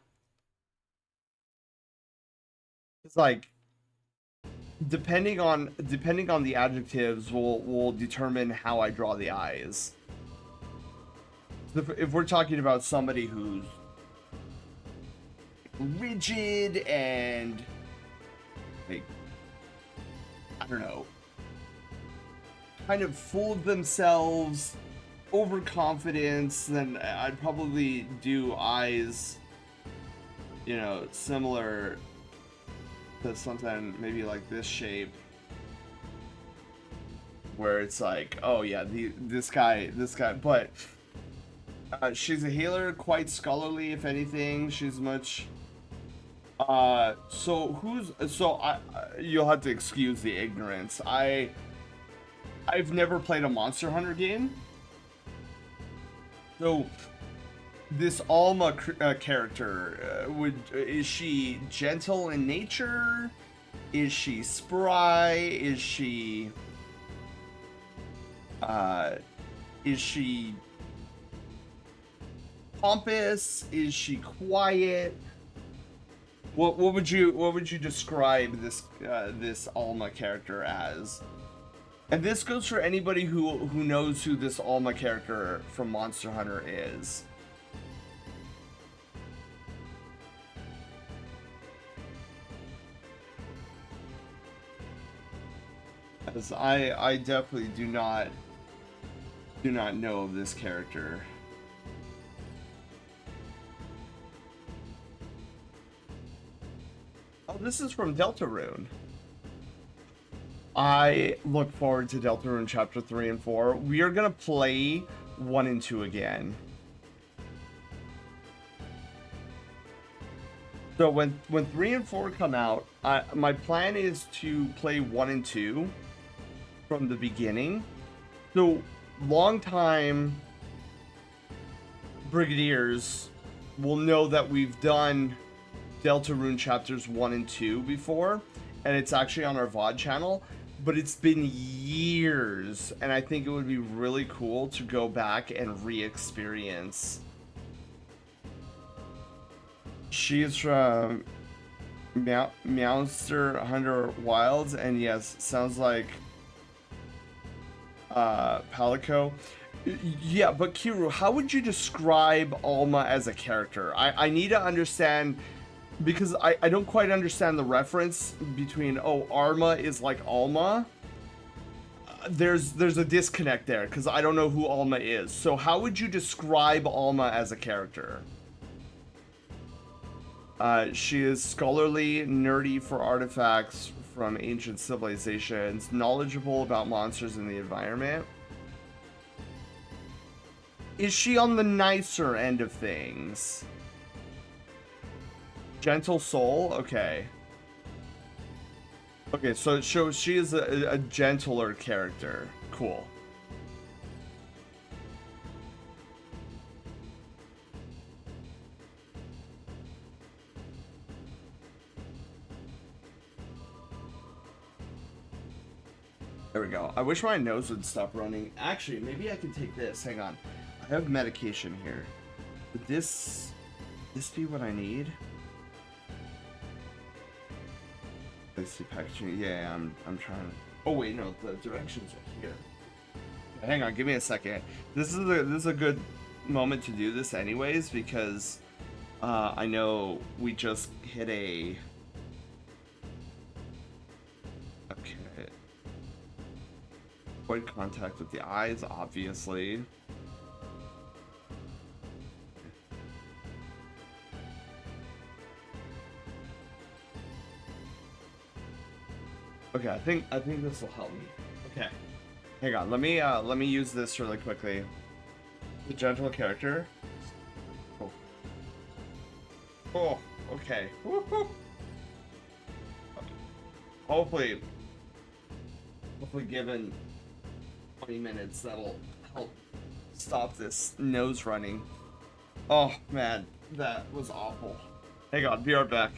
It's like, depending on the adjectives will determine how I draw the eyes. If we're talking about somebody who's rigid and like, I don't know, kind of full of themselves, overconfidence, then I'd probably do eyes, you know, similar to something maybe like this shape, where it's like, oh yeah, this guy, but she's a healer, quite scholarly, if anything. She's much you'll have to excuse the ignorance. I've never played a Monster Hunter game. So, this Alma character, is she gentle in nature? Is she spry? Is she pompous? Is she quiet? What would you describe this Alma character as? And this goes for anybody who knows who this Alma character from Monster Hunter is. As I definitely do not know of this character. Oh, this is from Deltarune. I look forward to Deltarune Chapter 3 and 4. We are gonna play 1 and 2 again. So when 3 and 4 come out, my plan is to play 1 and 2 from the beginning. So long time Brigadiers will know that we've done Deltarune Chapters 1 and 2 before, and it's actually on our VOD channel. But it's been years, and I think it would be really cool to go back and re-experience. She is from Monster Hunter Wilds, and yes, sounds like Palico. Yeah, but Kiru, how would you describe Alma as a character? I need to understand, because I don't quite understand the reference between, oh, Arma is like Alma. there's a disconnect there because I don't know who Alma is. So how would you describe Alma as a character? She is scholarly, nerdy for artifacts from ancient civilizations, knowledgeable about monsters in the environment. Is she on the nicer end of things? Gentle soul? Okay. Okay, so she is a gentler character. Cool. There we go. I wish my nose would stop running. Actually, maybe I can take this. Hang on. I have medication here. Would this be what I need? Let's see packaging. Yeah, I'm trying. Oh wait, no, the directions are here. Hang on, give me a second. This is a good moment to do this anyways because I know we just hit a. Okay. Avoid contact with the eyes, obviously. Okay, I think this will help me. Okay, hang on. Let me use this really quickly. The gentle character. Oh. Oh. Okay. Woo-hoo. Hopefully, given 20 minutes, that'll help stop this nose running. Oh man, that was awful. Hang on, be right back.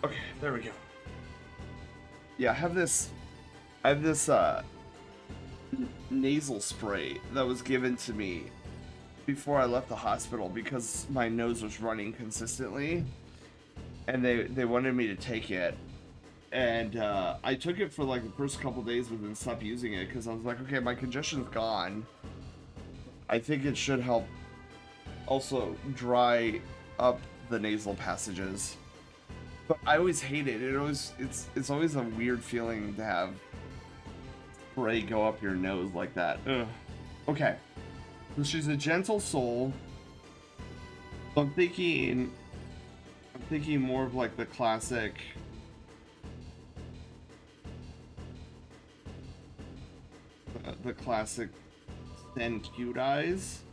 Okay, there we go. Yeah, I have this nasal spray that was given to me before I left the hospital because my nose was running consistently, and they wanted me to take it, and I took it for like the first couple days but then stopped using it because I was like, okay, my congestion's gone. I think it should help also dry up the nasal passages. But I always hate it. It's always a weird feeling to have spray go up your nose like that. Ugh. Okay. So she's a gentle soul. I'm thinking more of like the classic Sen cute eyes.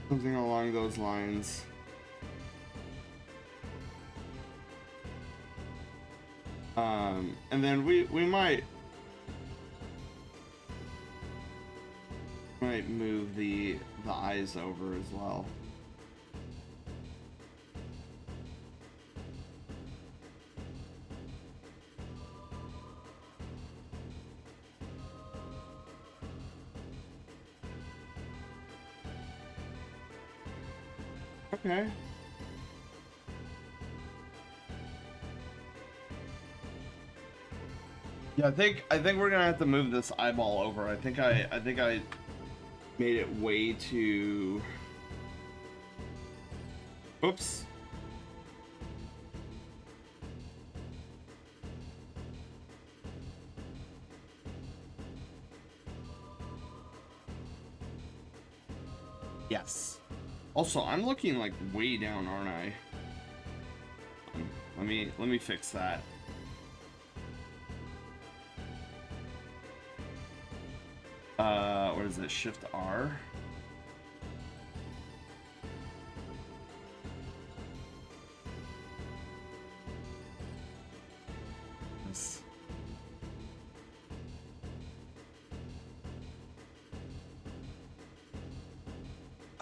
Something along those lines. And then we might move the eyes over as well. Okay. Yeah, I think we're gonna have to move this eyeball over. I think I made it way too. Oops. Yes. Also, I'm looking like way down, aren't I? Let me fix that. What is it? Shift R. Yes.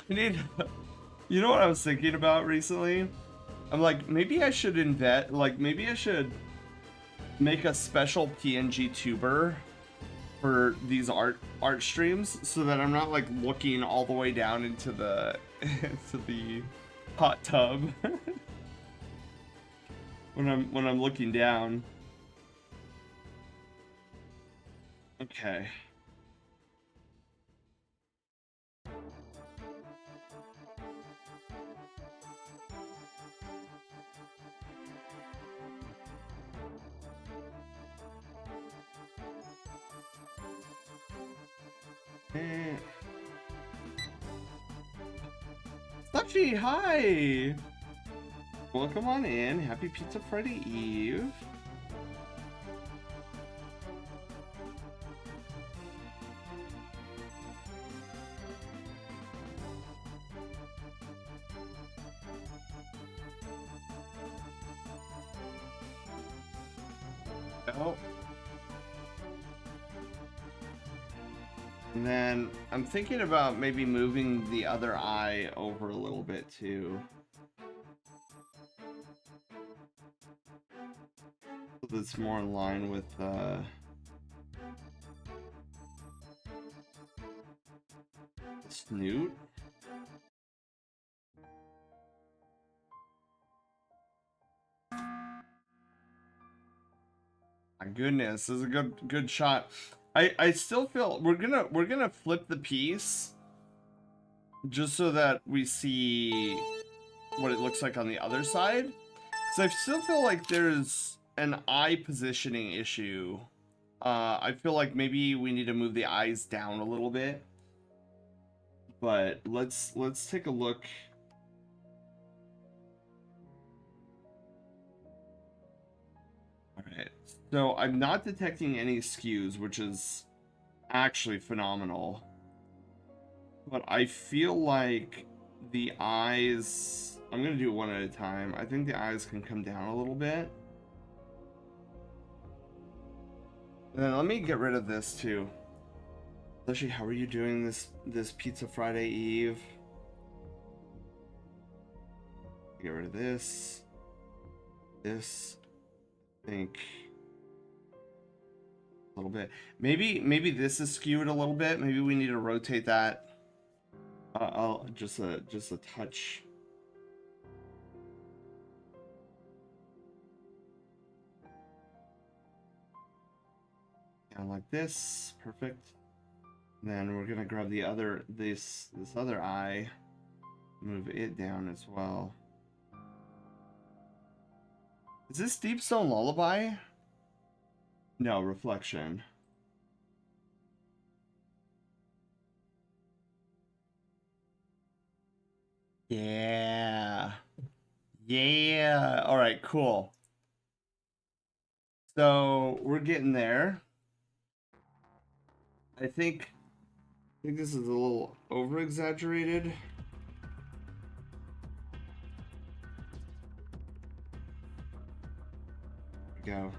I need. You know what I was thinking about recently? I'm like, maybe I should maybe I should make a special PNG tuber for these art streams so that I'm not like looking all the way down into the into the hot tub. when I'm looking down. Okay. Sachi, hi! Welcome on in. Happy Pizza Friday Eve. Oh. And then I'm thinking about maybe moving the other eye over a little bit too. So that's more in line with snoot. My goodness, this is a good shot. I still feel we're gonna flip the piece just so that we see what it looks like on the other side. So I still feel like there's an eye positioning issue. I feel like maybe we need to move the eyes down a little bit. But let's take a look. All right. So I'm not detecting any skews, which is actually phenomenal. But I feel like the eyes, I'm gonna do it one at a time. I think the eyes can come down a little bit. And then let me get rid of this too. Leshy, how are you doing this Pizza Friday Eve? Get rid of this. This. I think a little bit. Maybe this is skewed a little bit. Maybe we need to rotate that. I'll just a touch. Kind of like this. Perfect. And then we're gonna grab the other this other eye, move it down as well. Is this Deep Stone Lullaby? No, Reflection. Yeah. Yeah. All right, cool. So we're getting there. I think this is a little over exaggerated. Go.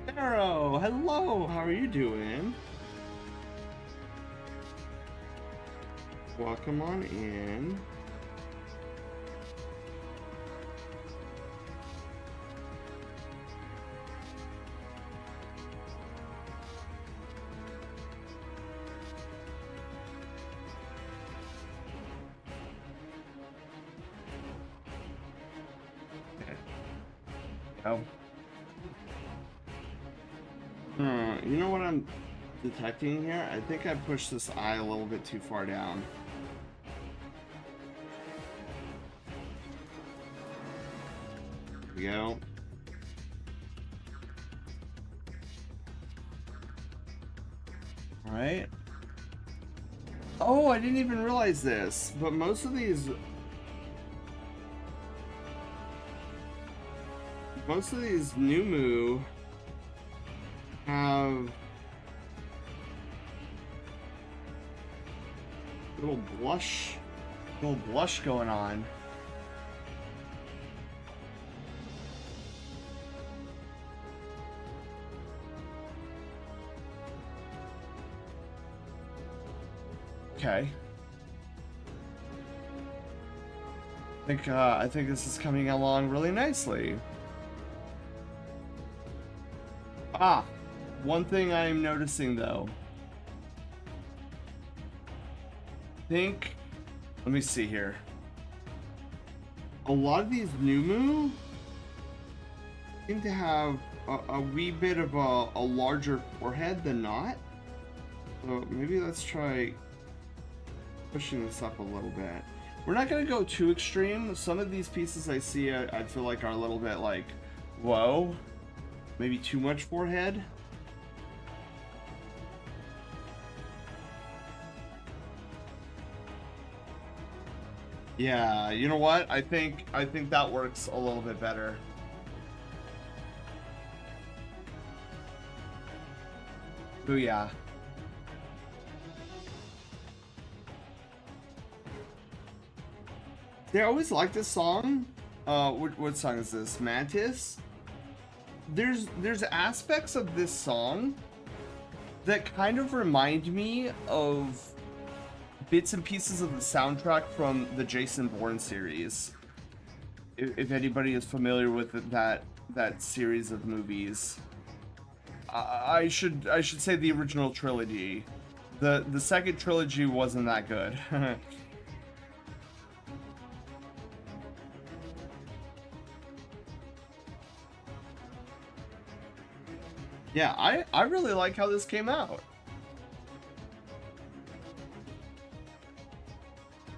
Darrow, hello, how are you doing? Welcome on in. Oh. You know what I'm detecting here? I think I pushed this eye a little bit too far down. There we go. All right. Oh, I didn't even realize this, but most of these Numu have little blush going on. Okay. I think this is coming along really nicely. Ah, one thing I'm noticing though. Let me see here. A lot of these Numu seem to have a wee bit of a larger forehead than not. So maybe let's try pushing this up a little bit. We're not going to go too extreme. Some of these pieces I see, I feel like are a little bit like, whoa, maybe too much forehead. Yeah, you know what? I think that works a little bit better. Booyah. I always like this song. What song is this? Mantis? There's aspects of this song that kind of remind me of bits and pieces of the soundtrack from the Jason Bourne series. If anybody is familiar with that series of movies. I should say the original trilogy. The second trilogy wasn't that good. Yeah, I really like how this came out.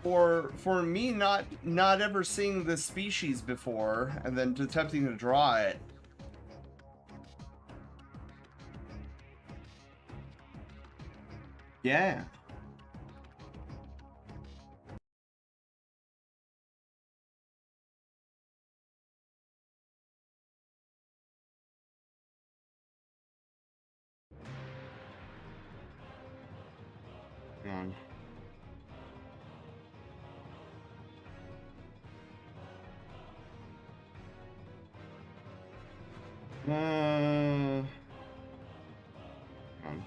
For me not ever seeing this species before and then attempting to draw it. Yeah. Hang on. Hang on.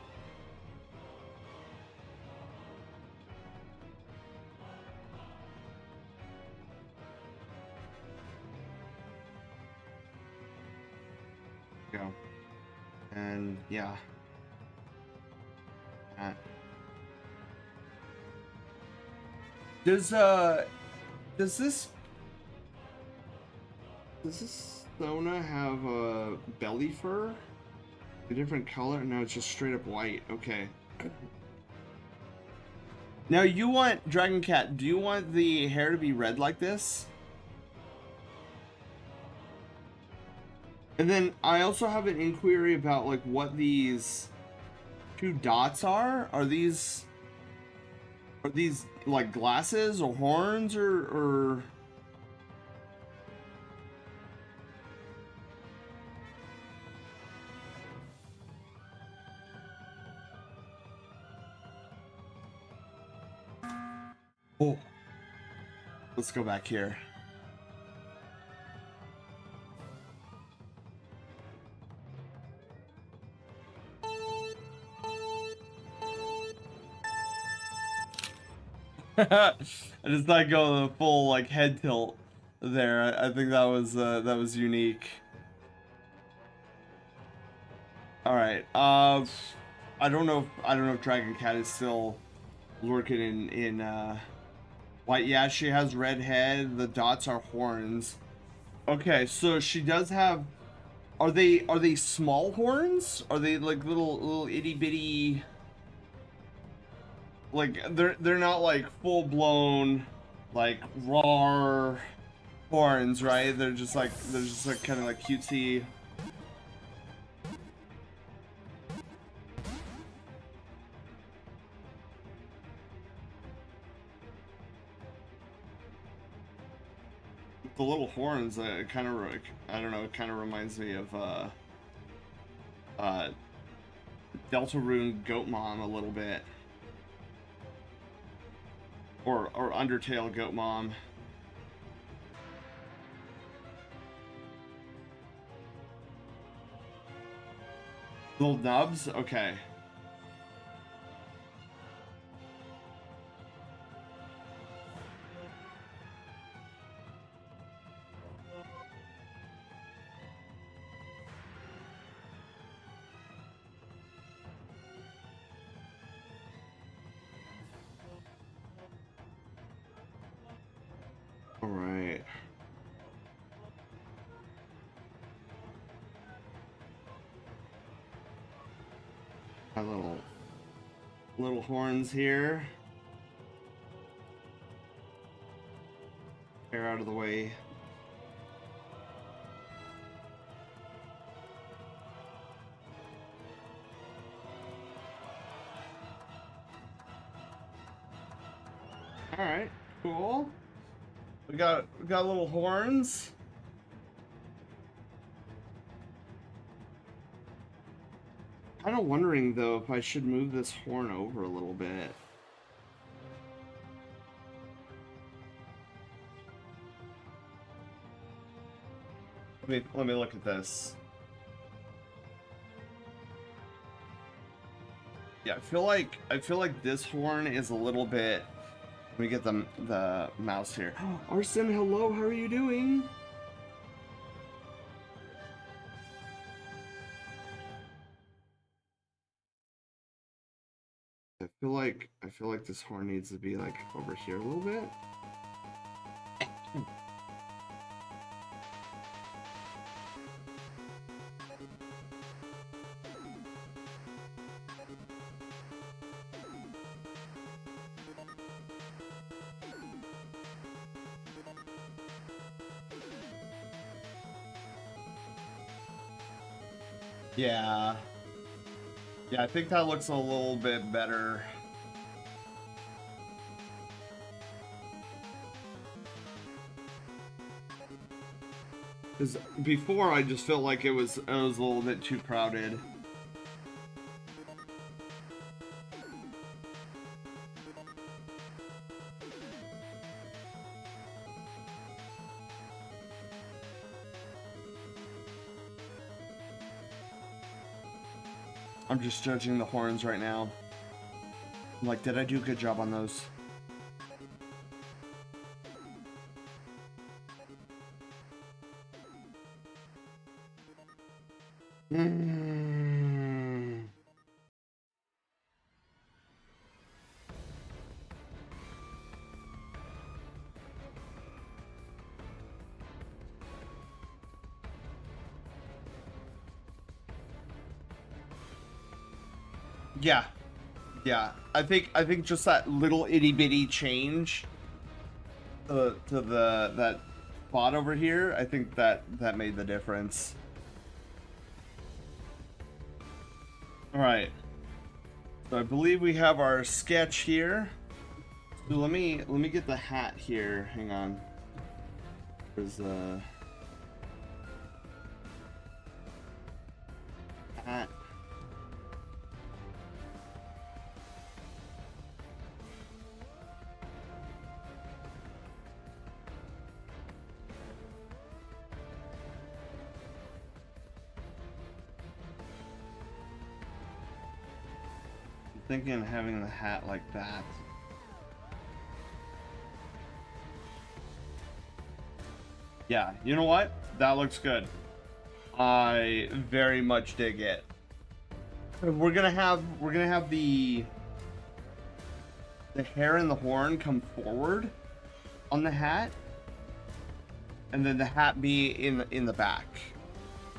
Go. And yeah. Does this Sona have a belly fur? A different color? No, it's just straight up white. Okay. Now you want Dragon Cat, do you want the hair to be red like this? And then I also have an inquiry about like what these two dots are. Are these like glasses or horns or Oh, let's go back here. I just not go the full like head tilt there. I think that was unique. All right. I don't know if Dragon Cat is still lurking in white. Yeah, she has red head. The dots are horns. Okay, so she does have. Are they small horns? Are they like little itty bitty? Like they're not like full blown, like raw horns, right? They're just like kind of like cutesy. The little horns, kind of, I don't know, it kind of reminds me of Deltarune Goat Mom a little bit, or Undertale Goat Mom. Little nubs, okay. My little horns here. Hair out of the way. All right, cool. We got little horns. Kind of wondering though if I should move this horn over a little bit. Let me look at this. Yeah, I feel like this horn is a little bit. Let me get the mouse here. Arson, hello, how are you doing? I feel like this horn needs to be like over here a little bit. Yeah. Yeah, I think that looks a little bit better. Because before I just felt like it was a little bit too crowded. I'm just judging the horns right now. I'm like, did I do a good job on those? Yeah. Yeah. I think just that little itty bitty change to that spot over here, I think that made the difference. All right. So I believe we have our sketch here. So let me get the hat here. Hang on. There's hat. Thinking of having the hat like that. Yeah, you know what? That looks good. I very much dig it. We're gonna have the hair and the horn come forward on the hat, and then the hat be in the back.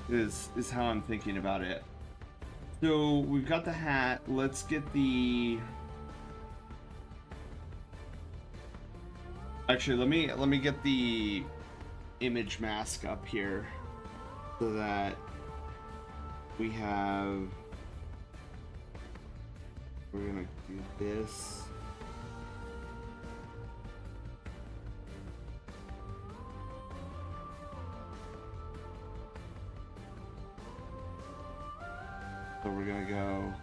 Is how I'm thinking about it. So we've got the hat. Let's get the. Actually, let me get the image mask up here so that we have. We're gonna do this. So we're gonna go.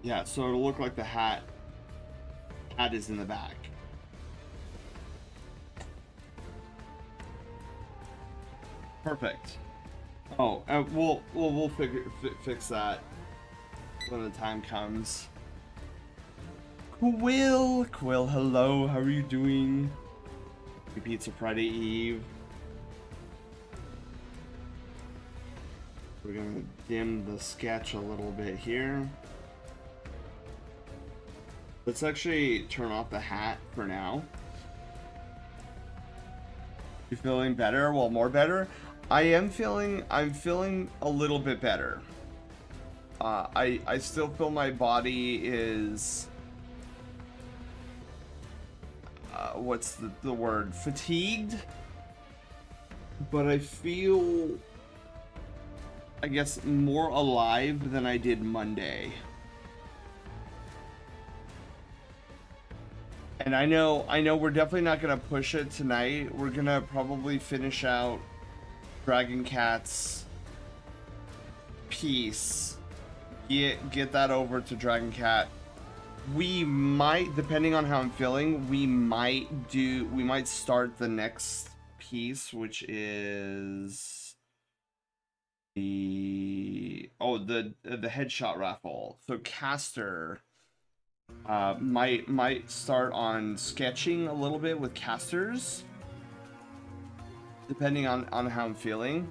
Yeah, so it'll look like the hat is in the back. Perfect. Oh, we'll fix that when the time comes. Quill, hello, how are you doing? Happy Pizza Friday Eve. We're gonna dim the sketch a little bit here. Let's actually turn off the hat for now. You feeling better? Well, more better? I'm feeling a little bit better. I still feel my body is, what's the word? Fatigued. But I feel, I guess, more alive than I did Monday. And I know we're definitely not gonna push it tonight. We're gonna probably finish out Dragon Cat's piece. Get that over to Dragon Cat. We might, depending on how I'm feeling, we might start the next piece, which is the headshot raffle. So Caster might start on sketching a little bit with casters, depending on how I'm feeling,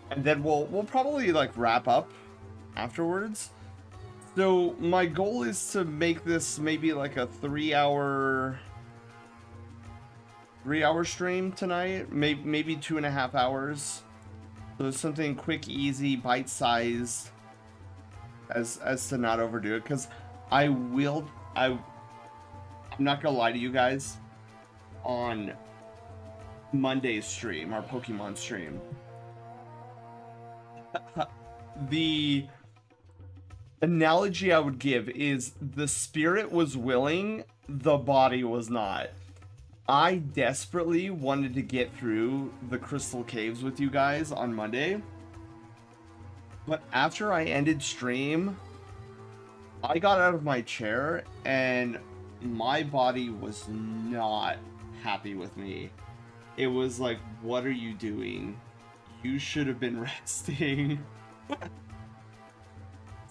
and then we'll probably like wrap up afterwards. So my goal is to make this maybe like a 3-hour stream tonight, maybe 2.5 hours. So something quick, easy, bite-sized, as to not overdo it, because I'm not gonna lie to you guys, on Monday's stream, our Pokemon stream, the analogy I would give is the spirit was willing, the body was not. I desperately wanted to get through the Crystal Caves with you guys on Monday, but after I ended stream, I got out of my chair and my body was not happy with me. It was like, what are you doing? You should have been resting.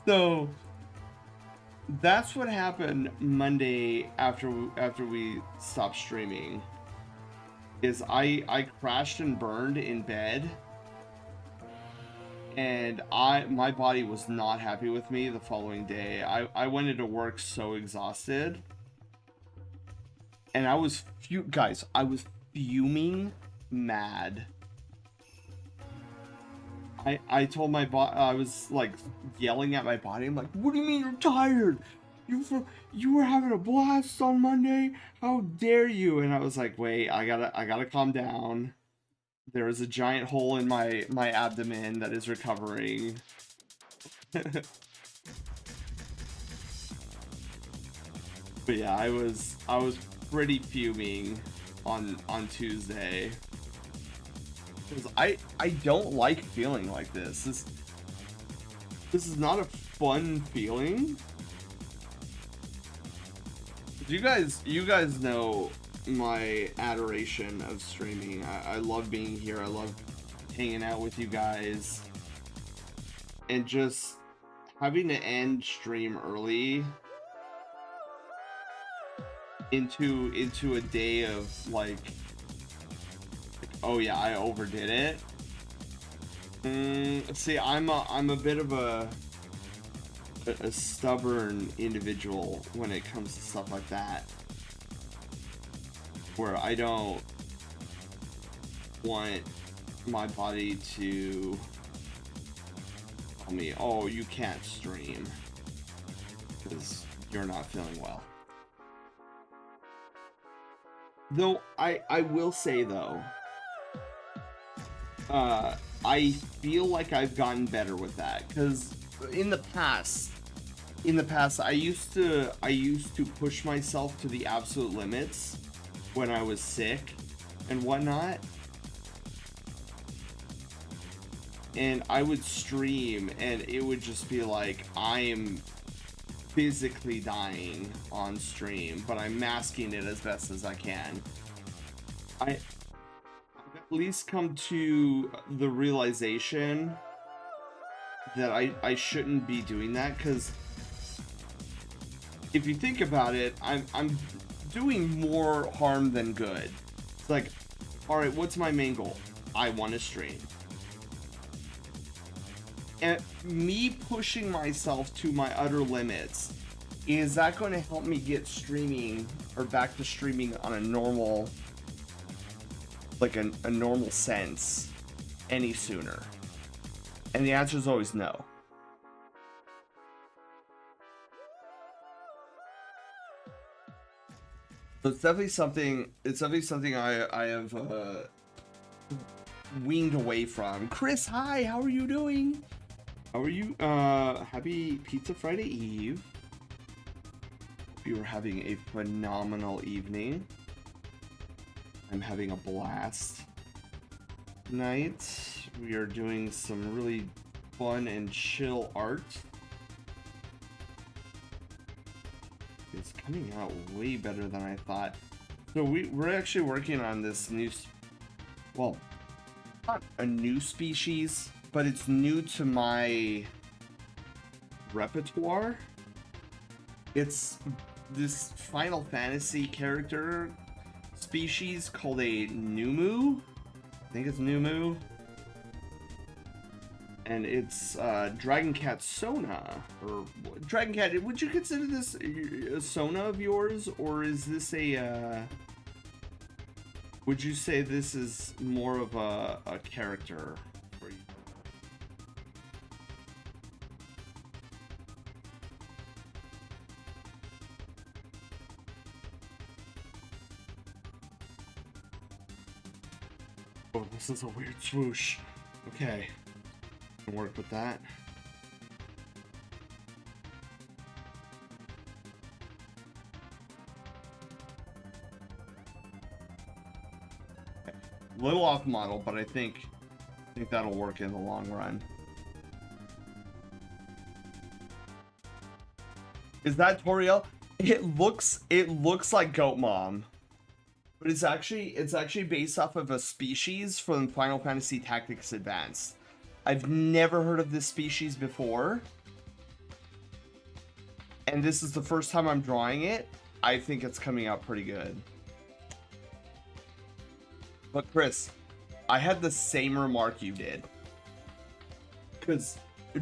So that's what happened Monday after we stopped streaming. Is I crashed and burned in bed, and my body was not happy with me the following day. I went into work so exhausted, and I was fuming mad. I told my body, I was like yelling at my body. I'm like, what do you mean you're tired? You were having a blast on Monday. How dare you? And I was like, wait, I gotta calm down. There is a giant hole in my abdomen that is recovering. But yeah, I was pretty fuming on Tuesday. Because I don't like feeling like this. This is not a fun feeling. You guys know my adoration of streaming. I love being here. I love hanging out with you guys. And just having to end stream early into a day of like, oh yeah, I overdid it. See, I'm a bit of a stubborn individual when it comes to stuff like that, where I don't want my body to tell me, oh, you can't stream because you're not feeling well. Though I will say though, I feel like I've gotten better with that, because in the past I used to push myself to the absolute limits when I was sick and whatnot, and I would stream and it would just be like I am physically dying on stream, but I'm masking it as best as I can. I've at least come to the realization that I shouldn't be doing that, because if you think about it, I'm doing more harm than good. It's like, alright, what's my main goal? I want to stream. And me pushing myself to my utter limits, is that going to help me get streaming or back to streaming on a normal like a normal sense any sooner? And the answer is always no. So it's definitely something. It's definitely something I have weaned away from. Chris, hi. How are you doing? How are you? Happy Pizza Friday Eve. Hope you are having a phenomenal evening. I'm having a blast tonight. We are doing some really fun and chill art. It's coming out way better than I thought. So we're actually working on this new, well, not a new species, but it's new to my repertoire. It's this Final Fantasy character species called a Numu. I think it's Numu. And it's Dragon Cat Sona, or Dragon Cat. Would you consider this a Sona of yours, or is this a? Would you say this is more of a character for you? Oh, this is a weird swoosh. Okay. Work with that. Little off model, but I think that'll work in the long run. Is that Toriel? It looks like Goat Mom, but it's actually based off of a species from Final Fantasy Tactics Advanced. I've never heard of this species before, and this is the first time I'm drawing it. I think it's coming out pretty good. But Chris, I had the same remark you did, because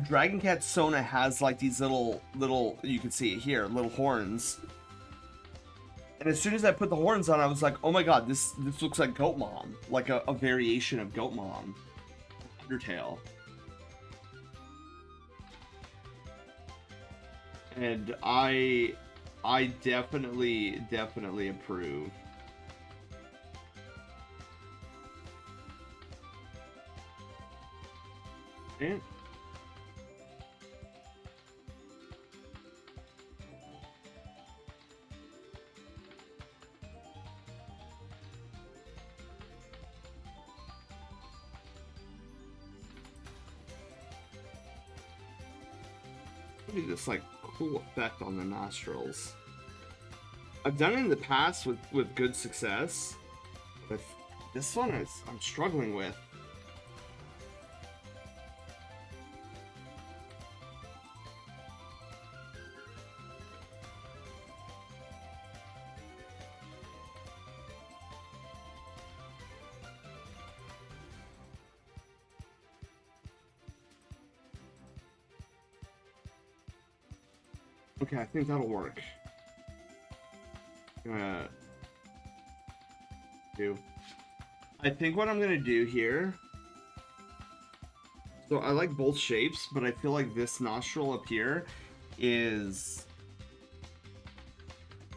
Dragon Cat Sona has like these little, you can see it here, little horns. And as soon as I put the horns on, I was like, oh my god, this looks like Goat Mom, like a variation of Goat Mom. Undertale. And I definitely approve. And this like cool effect on the nostrils. I've done it in the past with good success, but this one I'm struggling with. Okay, I think that'll work. I think what I'm gonna do here. So I like both shapes, but I feel like this nostril up here is.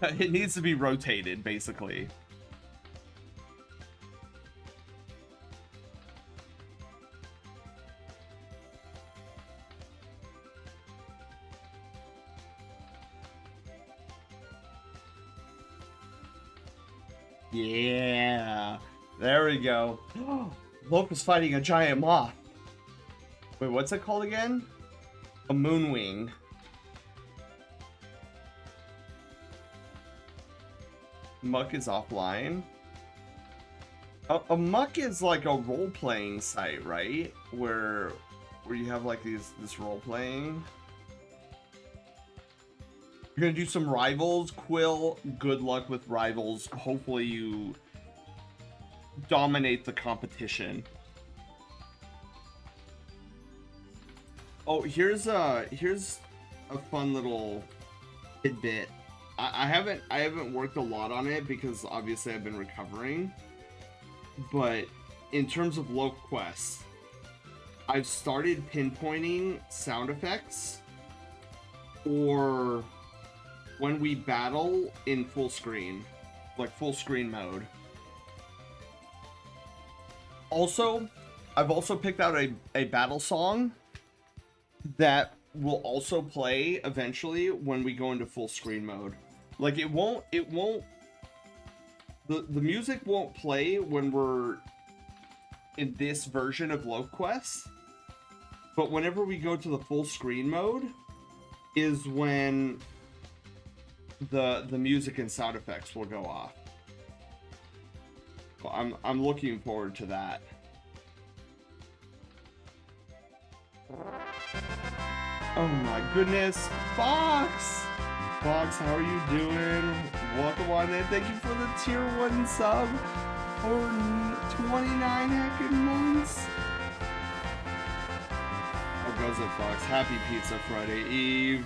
It needs to be rotated, basically. Yeah, there we go. Locust fighting a giant moth. Wait, what's it called again? A moonwing. Muck is offline. A Muck is like a role-playing site, right? Where you have like this role-playing. You're gonna do some rivals, Quill. Good luck with rivals. Hopefully you dominate the competition. Oh, here's a fun little tidbit. I haven't worked a lot on it because obviously I've been recovering. but in terms of Loaf Quest, I've started pinpointing sound effects or when we battle in full screen, like full screen mode. Also, I've also picked out a battle song that will also play eventually when we go into full screen mode. Like it won't the music won't play when we're in this version of Loaf Quest, but whenever we go to the full screen mode is when the music and sound effects will go off. Well, I'm looking forward to that. Oh my goodness, Fox! Fox, how are you doing? Welcome on in. Thank you for the tier 1 sub for 29 heckin' months. How goes it, Fox? Happy Pizza Friday Eve.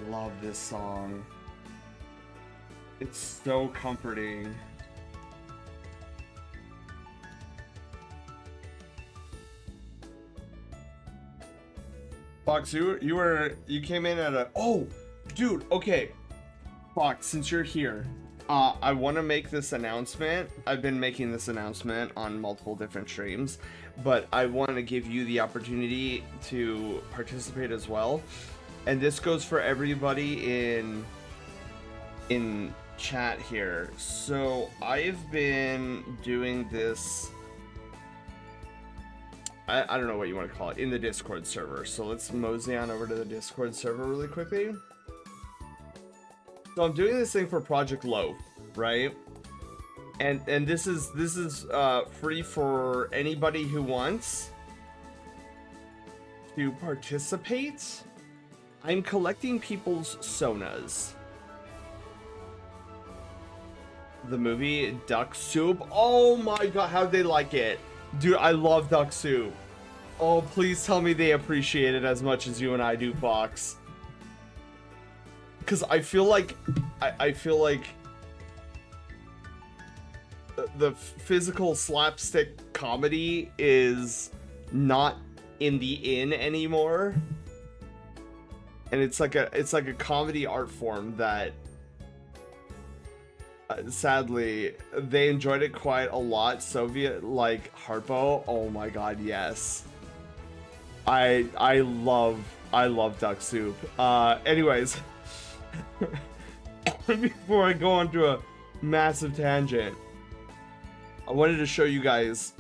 Love this song. It's so comforting. Fox, you came in at a, oh, dude, okay. Fox, since you're here, I want to make this announcement. I've been making this announcement on multiple different streams, but I want to give you the opportunity to participate as well. And this goes for everybody in chat here. So I've been doing this, I don't know what you want to call it, in the Discord server. So let's mosey on over to the Discord server really quickly. So I'm doing this thing for Project Loaf, right? And this is free for anybody who wants to participate. I'm collecting people's Sonas. The movie Duck Soup. Oh my god, how'd they like it? Dude, I love Duck Soup. Oh, please tell me they appreciate it as much as you and I do, Fox. Because I feel like the physical slapstick comedy is not in the in anymore. And it's like a comedy art form that sadly they enjoyed it quite a lot. Soviet like Harpo. Oh my god, yes. I love Duck Soup. Anyways, before I go on to a massive tangent, I wanted to show you guys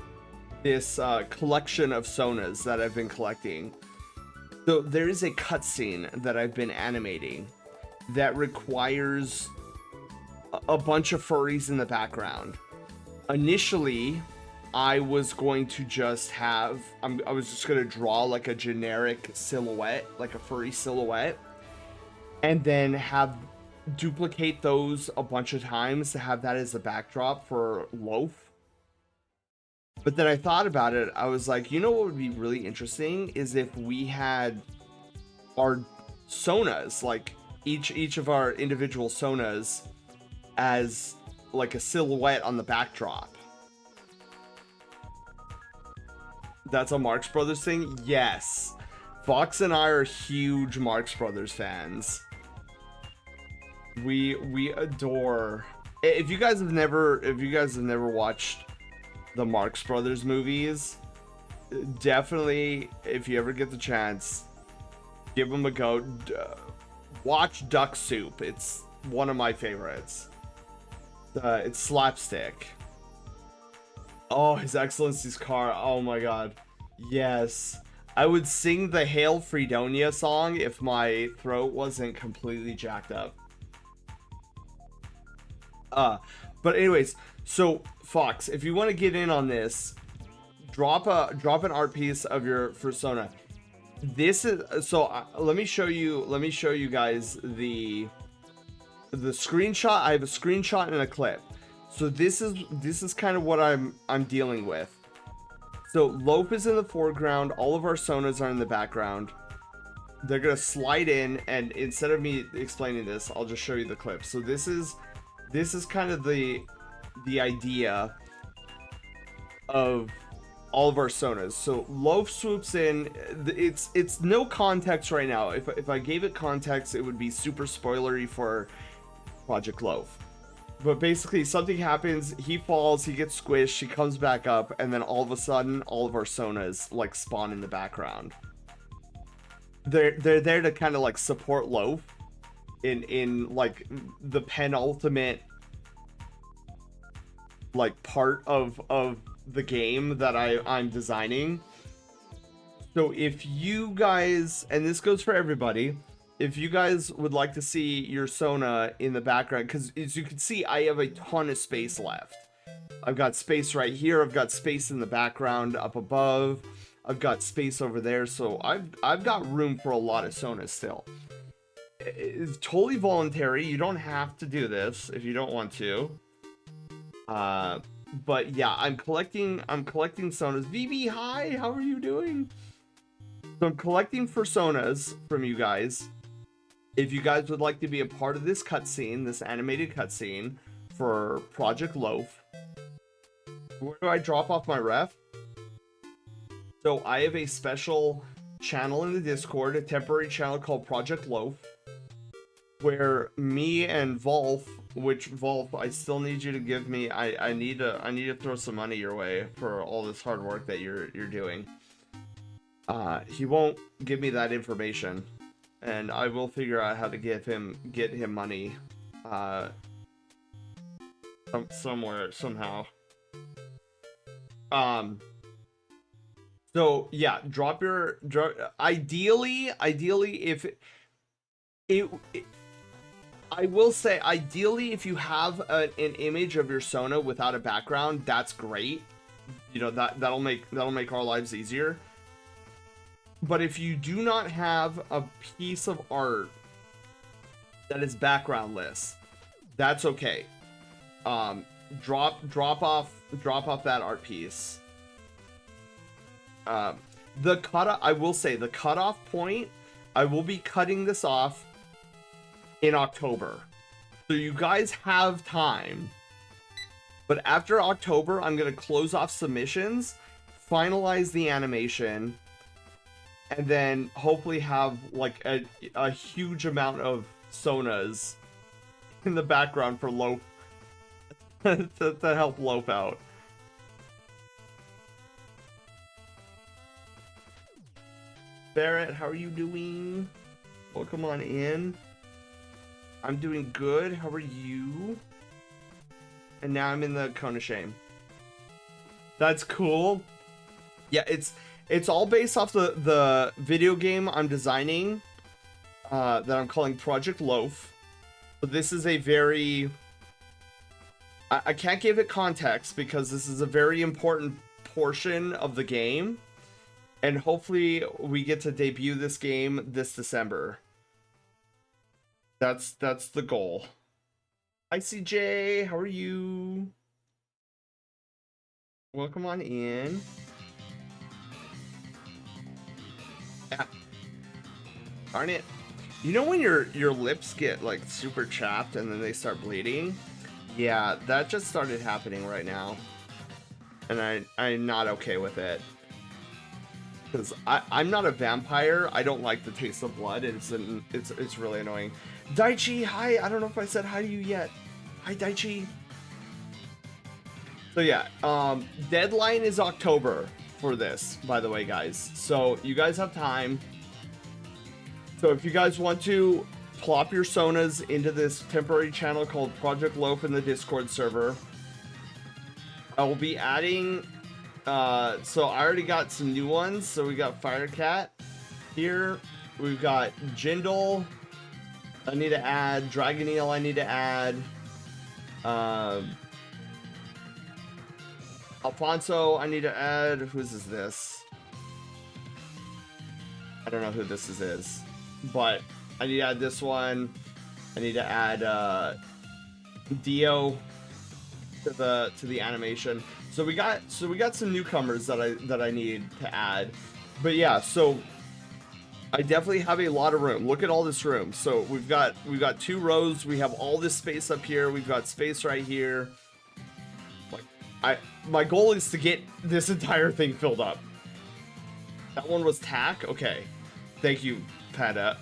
this collection of Sonas that I've been collecting. So there is a cutscene that I've been animating that requires a bunch of furries in the background. Initially, I was going to just have, I was just going to draw like a generic silhouette, like a furry silhouette, and then have duplicate those a bunch of times to have that as the backdrop for Loaf. But then I thought about it. I was like, you know what would be really interesting is if we had our Sonas, like each of our individual Sonas as like a silhouette on the backdrop. That's a Marx Brothers thing? Yes. Fox and I are huge Marx Brothers fans. We adore. If you guys have never watched the Marx Brothers movies, definitely, if you ever get the chance, give them a go. Watch Duck Soup. It's one of my favorites. It's slapstick. Oh, His Excellency's car. Oh my god. Yes. I would sing the Hail Fredonia song if my throat wasn't completely jacked up. But anyways, so Fox, if you want to get in on this, drop an art piece of your persona. This is so. Let me show you guys the screenshot. I have a screenshot and a clip. So this is kind of what I'm dealing with. So Loaf is in the foreground. All of our Sonas are in the background. they're gonna slide in, and instead of me explaining this, I'll just show you the clip. So this is kind of the idea of all of our Sonas. So Loaf swoops in. It's no context right now. If I gave it context, it would be super spoilery for Project Loaf. But basically, something happens, he falls, he gets squished, he comes back up, and then all of a sudden, all of our Sonas, like, spawn in the background. They're there to kind of, like, support Loaf in like, the penultimate, like, part of the game that I'm designing. So if you guys, and this goes for everybody, if you guys would like to see your Sona in the background, because as you can see, I have a ton of space left. I've got space right here. I've got space in the background up above. I've got space over there. So I've got room for a lot of Sonas still. It's totally voluntary. You don't have to do this if you don't want to. But yeah, I'm collecting Sonas. VB, hi, how are you doing? So I'm collecting for Sonas from you guys. If you guys would like to be a part of this cutscene, this animated cutscene for Project Loaf, where do I drop off my ref? So I have a special channel in the Discord, a temporary channel called Project Loaf, where me and Volf, which Volf, I still need you to give me. I need to throw some money your way for all this hard work that you're doing. He won't give me that information, and I will figure out how to get him money somewhere, somehow. So yeah, drop ideally if I will say, ideally, if you have an image of your Sona without a background, that's great. You know, that'll make our lives easier. But if you do not have a piece of art that is backgroundless, that's okay. Drop off that art piece. I will say the cutoff point, I will be cutting this off in October. So you guys have time. But after October, I'm going to close off submissions, finalize the animation, and then hopefully have like a huge amount of Sonas in the background for Loaf to help Loaf out. Barrett, how are you doing? Welcome on in. I'm doing good. How are you? And now I'm in the Cone of Shame. That's cool. Yeah, it's all based off the video game I'm designing that I'm calling Project Loaf. But this is a very... I can't give it context because this is a very important portion of the game. And hopefully we get to debut this game this December. That's the goal. Hi CJ, how are you? Welcome on in. Yeah. Darn it. You know when your lips get like super chapped and then they start bleeding? Yeah, that just started happening right now. And I'm not okay with it. Because I'm not a vampire. I don't like the taste of blood. It's really annoying. Daichi, hi. I don't know if I said hi to you yet. Hi, Daichi. So yeah, deadline is October for this, by the way, guys. So you guys have time. So if you guys want to plop your Sonas into this temporary channel called Project Loaf in the Discord server, I will be adding... so I already got some new ones. So we got Firecat here. We've got Jindal. I need to add Dragoneel. I need to add Alfonso. I need to add. Whose is this? I don't know who this is, but I need to add this one. I need to add Dio to the animation. So we got some newcomers that I need to add. But yeah, so I definitely have a lot of room. Look at all this room. So we've got 2 rows. We have all this space up here. We've got space right here. Like my goal is to get this entire thing filled up. That one was tack. Okay, thank you, Panda.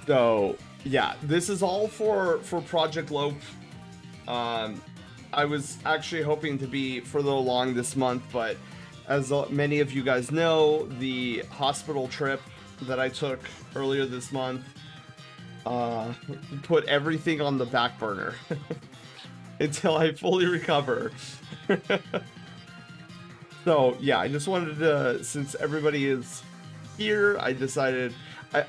So yeah, this is all for Project Loaf. I was actually hoping to be further along this month, but as many of you guys know, the hospital trip that I took earlier this month put everything on the back burner until I fully recover. So yeah, I just wanted to, since everybody is here, I decided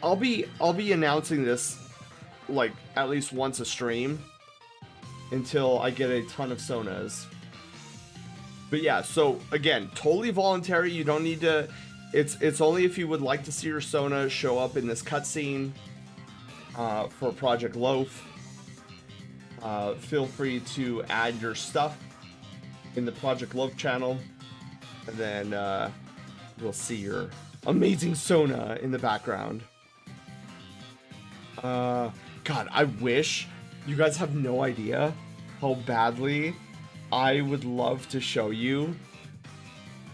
I'll be announcing this like at least once a stream until I get a ton of Sonas. But yeah, so again, totally voluntary. You don't need to. It's only if you would like to see your Sona show up in this cutscene for Project Loaf. Feel free to add your stuff in the Project Loaf channel, and then we'll see your amazing Sona in the background. God, I wish you guys have no idea how badly I would love to show you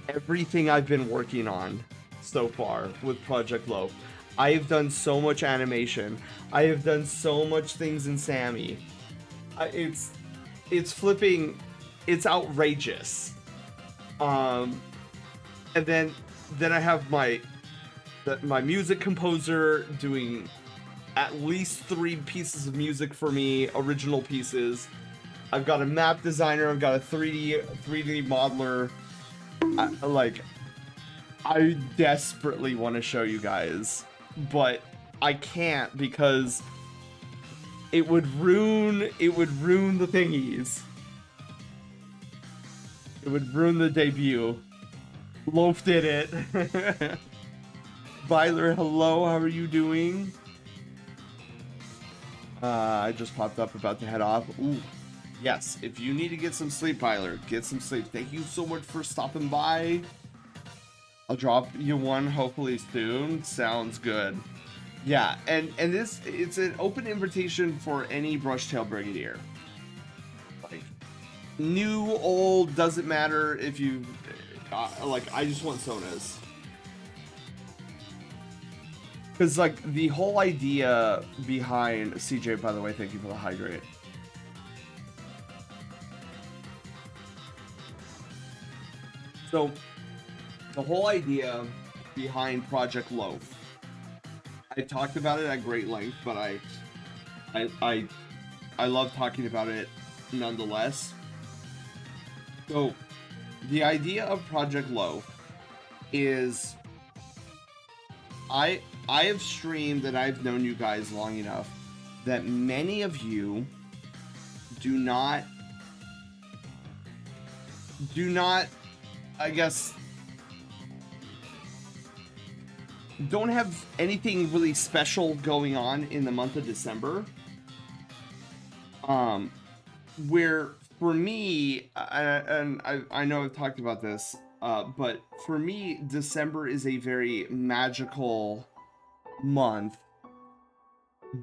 everything I've been working on so far with Project Loaf. I have done so much animation. I have done so much things in Sammy. It's flipping. It's outrageous. And then I have my music composer doing at least 3 pieces of music for me, original pieces. I've got a map designer. I've got a 3D modeler. I desperately want to show you guys, but I can't because it would ruin the thingies. It would ruin the debut. Loaf did it. Byler, hello. How are you doing? I just popped up, about to head off. Ooh. Yes, if you need to get some sleep, Byler, get some sleep. Thank you so much for stopping by. I'll drop you one hopefully soon. Sounds good. Yeah, and this, it's an open invitation for any Brushtail Brigadier. Like, new, old, doesn't matter if you, like, I just want Sonas. Because, like, the whole idea behind, CJ, by the way, thank you for the hydrate. So, the whole idea behind Project Loaf, I talked about it at great length, but I love talking about it nonetheless. So, the idea of Project Loaf is, I have streamed and I've known you guys long enough that many of you do not, I guess, don't have anything really special going on in the month of December. Where for me, and I know I've talked about this, but for me, December is a very magical month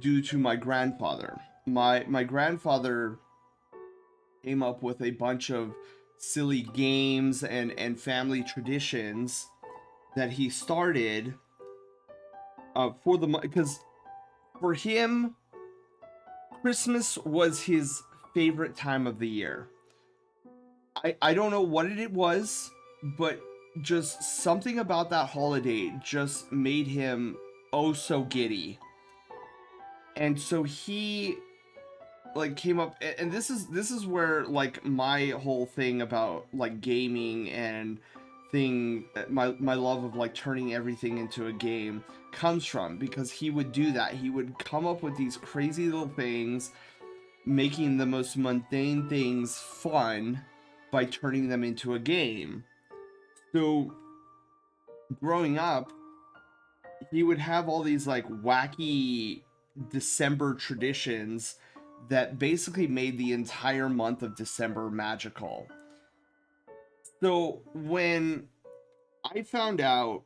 due to my grandfather. My grandfather came up with a bunch of silly games and family traditions that he started for the, because for him, Christmas was his favorite time of the year. I don't know what it was, but just something about that holiday just made him oh so giddy. And so he like came up, and this is where like my whole thing about like gaming and my love of like turning everything into a game comes from, because he would do that. He would come up with these crazy little things, making the most mundane things fun by turning them into a game. So growing up, he would have all these like wacky December traditions that basically made the entire month of December magical. So when I found out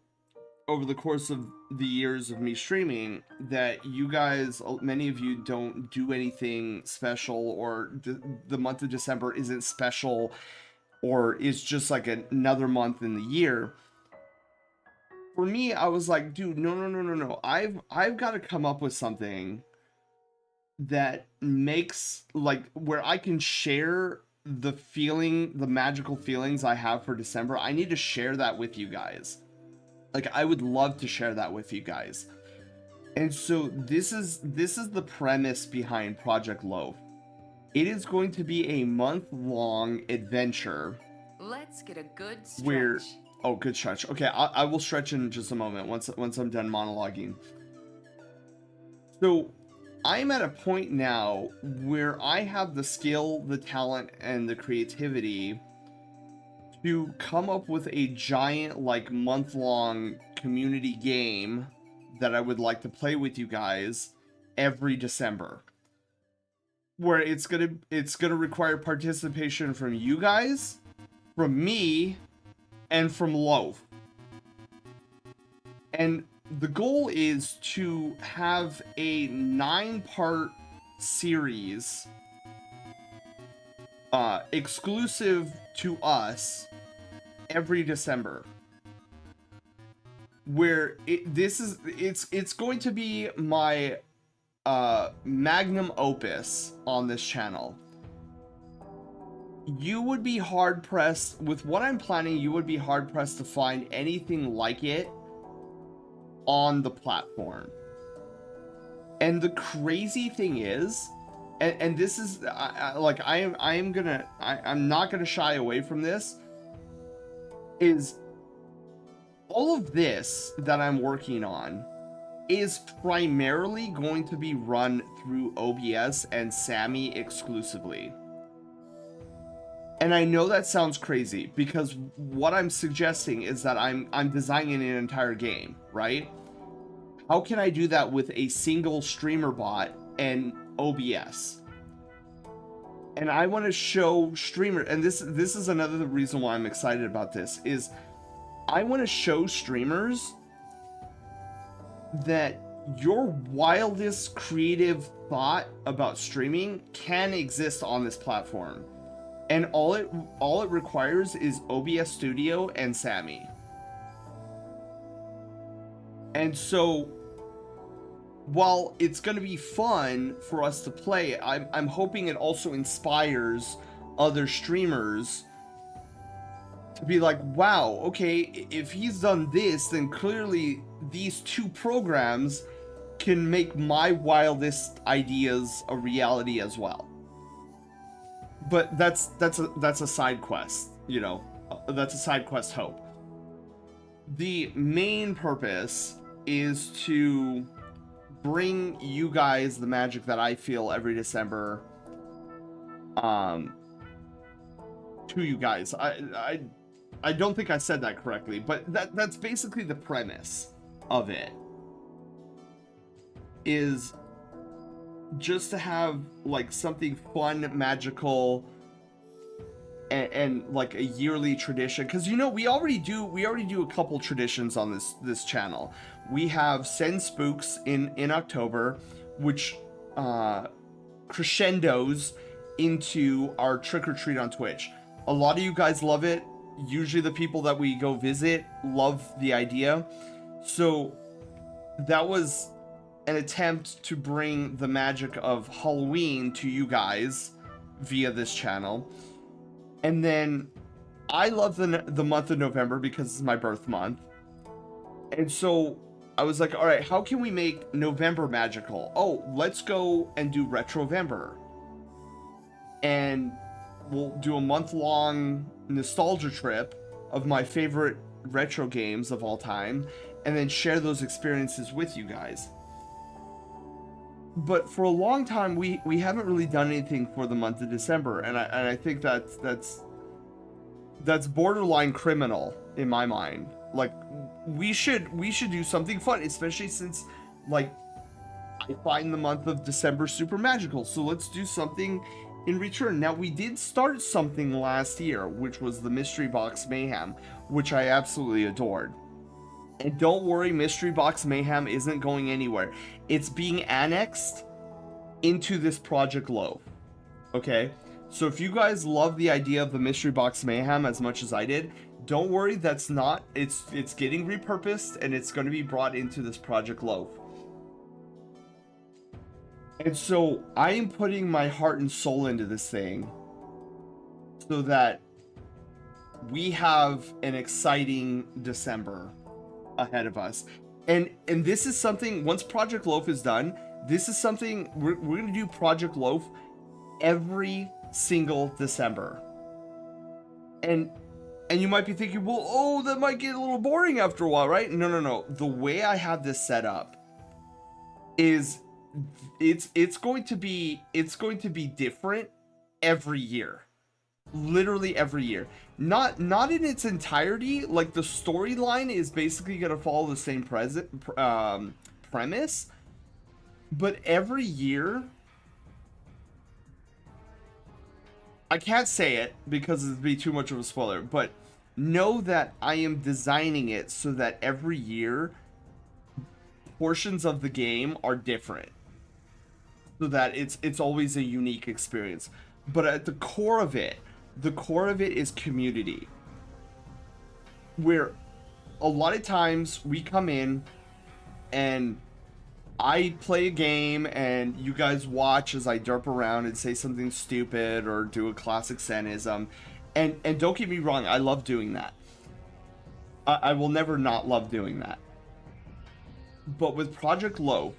over the course of the years of me streaming that you guys, many of you, don't do anything special, or the month of December isn't special, or is just like another month in the year. For me, I was like, dude, no, no, no, no, no. I've got to come up with something that makes, like, where I can share the feeling, the magical feelings I have for December. I need to share that with you guys. Like, I would love to share that with you guys. And so this is the premise behind Project Loaf. It is going to be a month-long adventure. Let's get a good stretch. Where, oh, good stretch. Okay, I will stretch in just a moment once I'm done monologuing. So I'm at a point now where I have the skill, the talent, and the creativity to come up with a giant, like, month-long community game that I would like to play with you guys every December. Where it's gonna require participation from you guys, from me, and from Loaf. And the goal is to have a 9-part series exclusive to us every December, where it's going to be my magnum opus on this channel. You would be hard pressed with what I'm planning. You would be hard pressed to find anything like it on the platform. And the crazy thing is, and this is I'm not gonna shy away from this, is all of this that I'm working on is primarily going to be run through OBS and Sammy exclusively. And I know that sounds crazy, because what I'm suggesting is that I'm designing an entire game, right? How can I do that with a single streamer bot and OBS? And I want to show streamer, and this is another reason why I'm excited about this, is I want to show streamers that your wildest creative thought about streaming can exist on this platform. And all it requires is OBS Studio and Sammy. And so, while it's going to be fun for us to play, I'm hoping it also inspires other streamers to be like, wow, okay, if he's done this, then clearly these two programs can make my wildest ideas a reality as well. But that's a side quest, you know. That's a side quest hope. The main purpose is to bring you guys the magic that I feel every December to you guys. I don't think I said that correctly, but that's basically the premise of it. Is just to have like something fun, magical, and like a yearly tradition, because you know we already do a couple traditions on this channel. We have Send Spooks in October, which crescendos into our trick or treat on Twitch. A lot of you guys love it. Usually the people that we go visit love the idea. So that was an attempt to bring the magic of Halloween to you guys via this channel. And then I love the month of November because it's my birth month. And so I was like, all right, how can we make November magical? Oh, let's go and do Retrovember. And we'll do a month-long nostalgia trip of my favorite retro games of all time, and then share those experiences with you guys. But for a long time, we haven't really done anything for the month of December, and I think that's borderline criminal in my mind. Like, we should do something fun, especially since, like, I find the month of December super magical. So let's do something in return. Now, we did start something last year, which was the Mystery Box Mayhem, which I absolutely adored. And don't worry, Mystery Box Mayhem isn't going anywhere. It's being annexed into this Project Loaf. Okay? So if you guys love the idea of the Mystery Box Mayhem as much as I did, don't worry, that's not, it's getting repurposed and it's going to be brought into this Project Loaf. And so I am putting my heart and soul into this thing so that we have an exciting December ahead of us. And this is something, once Project Loaf is done, this is something, we're going to do Project Loaf every single December. And you might be thinking, well, oh, that might get a little boring after a while, right? No. The way I have this set up is it's going to be different every year. Literally every year. Not in its entirety. Like, the storyline is basically going to follow the same premise, but every year, I can't say it because it'd be too much of a spoiler, but know that I am designing it so that every year portions of the game are different, so that it's always a unique experience. But at the core of it is community, where a lot of times we come in and I play a game and you guys watch as I derp around and say something stupid or do a classic Sanism. And don't get me wrong, I love doing that. I will never not love doing that. But with Project Loaf,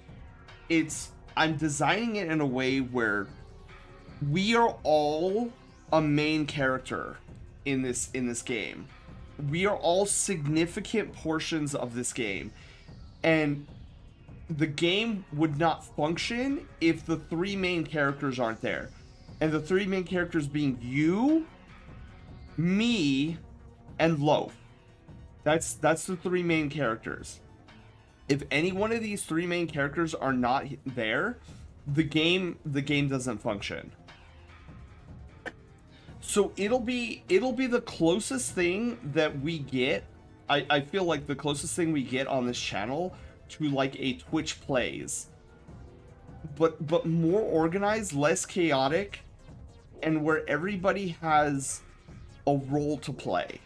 I'm designing it in a way where we are all a main character in this game. We are all significant portions of this game. And the game would not function if the three main characters aren't there. And the three main characters being you, me, and Loaf. That's the three main characters. If any one of these three main characters are not there, the game doesn't function. So it'll be the closest thing that we get. I feel like the closest thing we get on this channel to like a Twitch plays, but more organized, less chaotic, and where everybody has a role to play.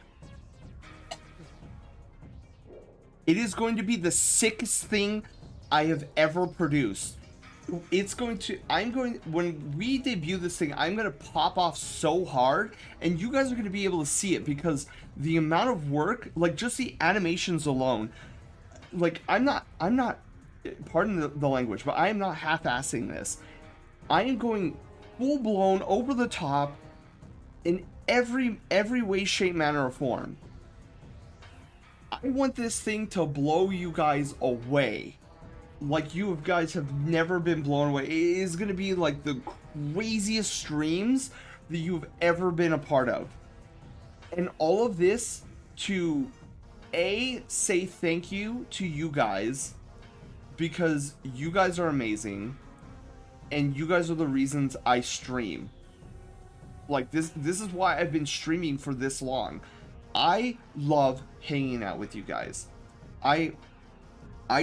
It is going to be the sickest thing I have ever produced. When we debut this thing, I'm going to pop off so hard, and you guys are going to be able to see it, because the amount of work, like just the animations alone, like I'm not, pardon the language, but I am not half-assing this. I am going full-blown, over the top, in every way, shape, manner, or form. I want this thing to blow you guys away. Like you guys have never been blown away. It is going to be like the craziest streams that you've ever been a part of. And all of this to say thank you to you guys, because you guys are amazing and you guys are the reasons I stream. Like this is why I've been streaming for this long. I love hanging out with you guys. I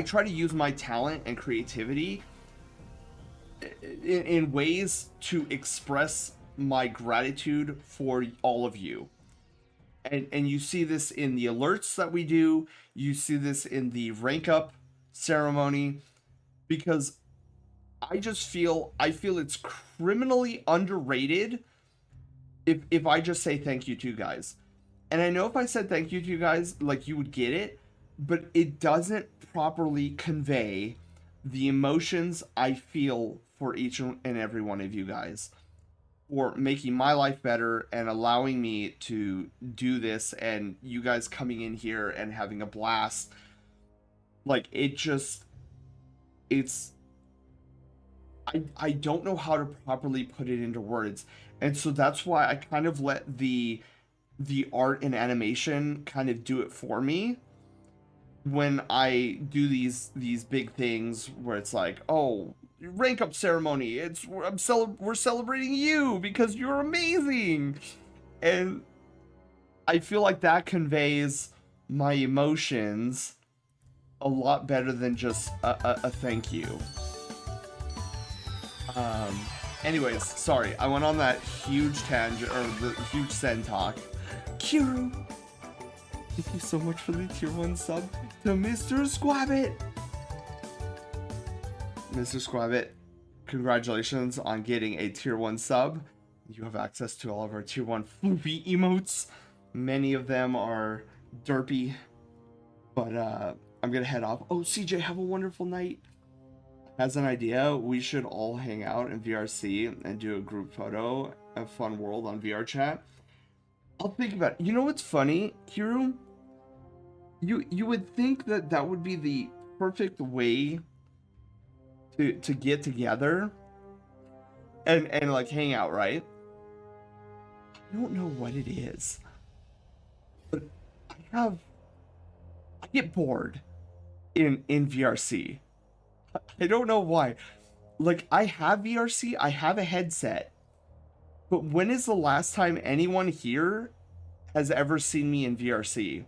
try to use my talent and creativity in ways to express my gratitude for all of you. And you see this in the alerts that we do. You see this in the rank up ceremony, because I feel it's criminally underrated if I just say thank you to you guys. And I know if I said thank you to you guys, like, you would get it, but it doesn't properly convey the emotions I feel for each and every one of you guys, for making my life better and allowing me to do this, and you guys coming in here and having a blast. Like, I don't know how to properly put it into words. And so that's why I kind of let the art and animation kind of do it for me when I do these big things where it's like, oh, rank up ceremony. We're celebrating you because you're amazing. And I feel like that conveys my emotions a lot better than just a thank you. Anyways, sorry, I went on that huge tangent, or the huge Sen talk. Kiru, thank you so much for the tier 1 sub to Mr. Squabbit. Mr. Squabbit, congratulations on getting a tier 1 sub. You have access to all of our tier 1 floopy emotes. Many of them are derpy, but I'm gonna head off. Oh, CJ, have a wonderful night. Has an idea, we should all hang out in VRC and do a group photo of Fun World on VR chat. I'll think about it. You know what's funny, Kiru? You would think that that would be the perfect way to get together and like hang out, right? I don't know what it is, but I get bored in VRC. I don't know why. Like, I have VRC, I have a headset, but when is the last time anyone here has ever seen me in VRC?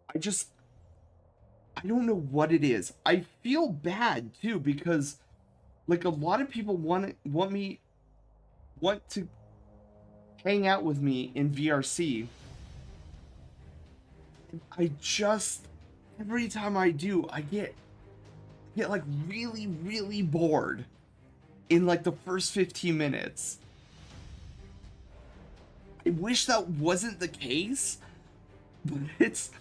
I don't know what it is. I feel bad too, because like a lot of people want to hang out with me in VRC. I just, every time I do, I get like really, really bored in like the first 15 minutes. I wish that wasn't the case, but it's,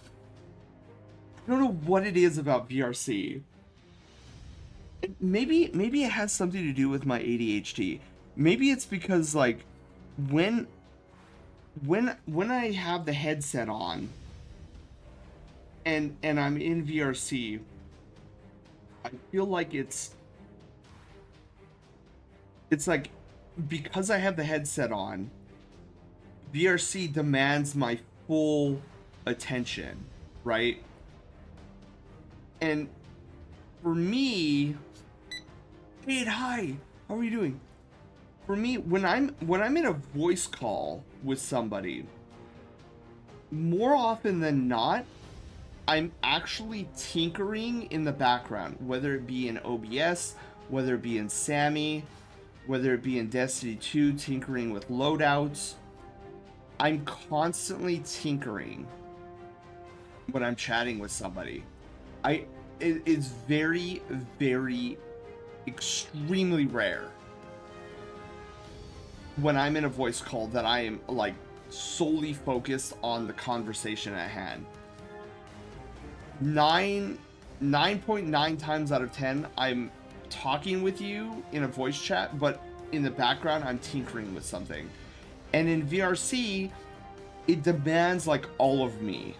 I don't know what it is about VRC. Maybe it has something to do with my ADHD. Maybe it's because like when I have the headset on and I'm in VRC, I feel like it's like, because I have the headset on, VRC demands my full attention, right? And for me, hey, hi, how are you doing? For me, when I'm in a voice call with somebody, more often than not, I'm actually tinkering in the background, whether it be in OBS, whether it be in Sammy, whether it be in Destiny 2, tinkering with loadouts. I'm constantly tinkering when I'm chatting with somebody. It's very, very, extremely rare when I'm in a voice call that I am like solely focused on the conversation at hand. 9.9 times out of 10, I'm talking with you in a voice chat, but in the background, I'm tinkering with something. And in VRC, it demands like all of me.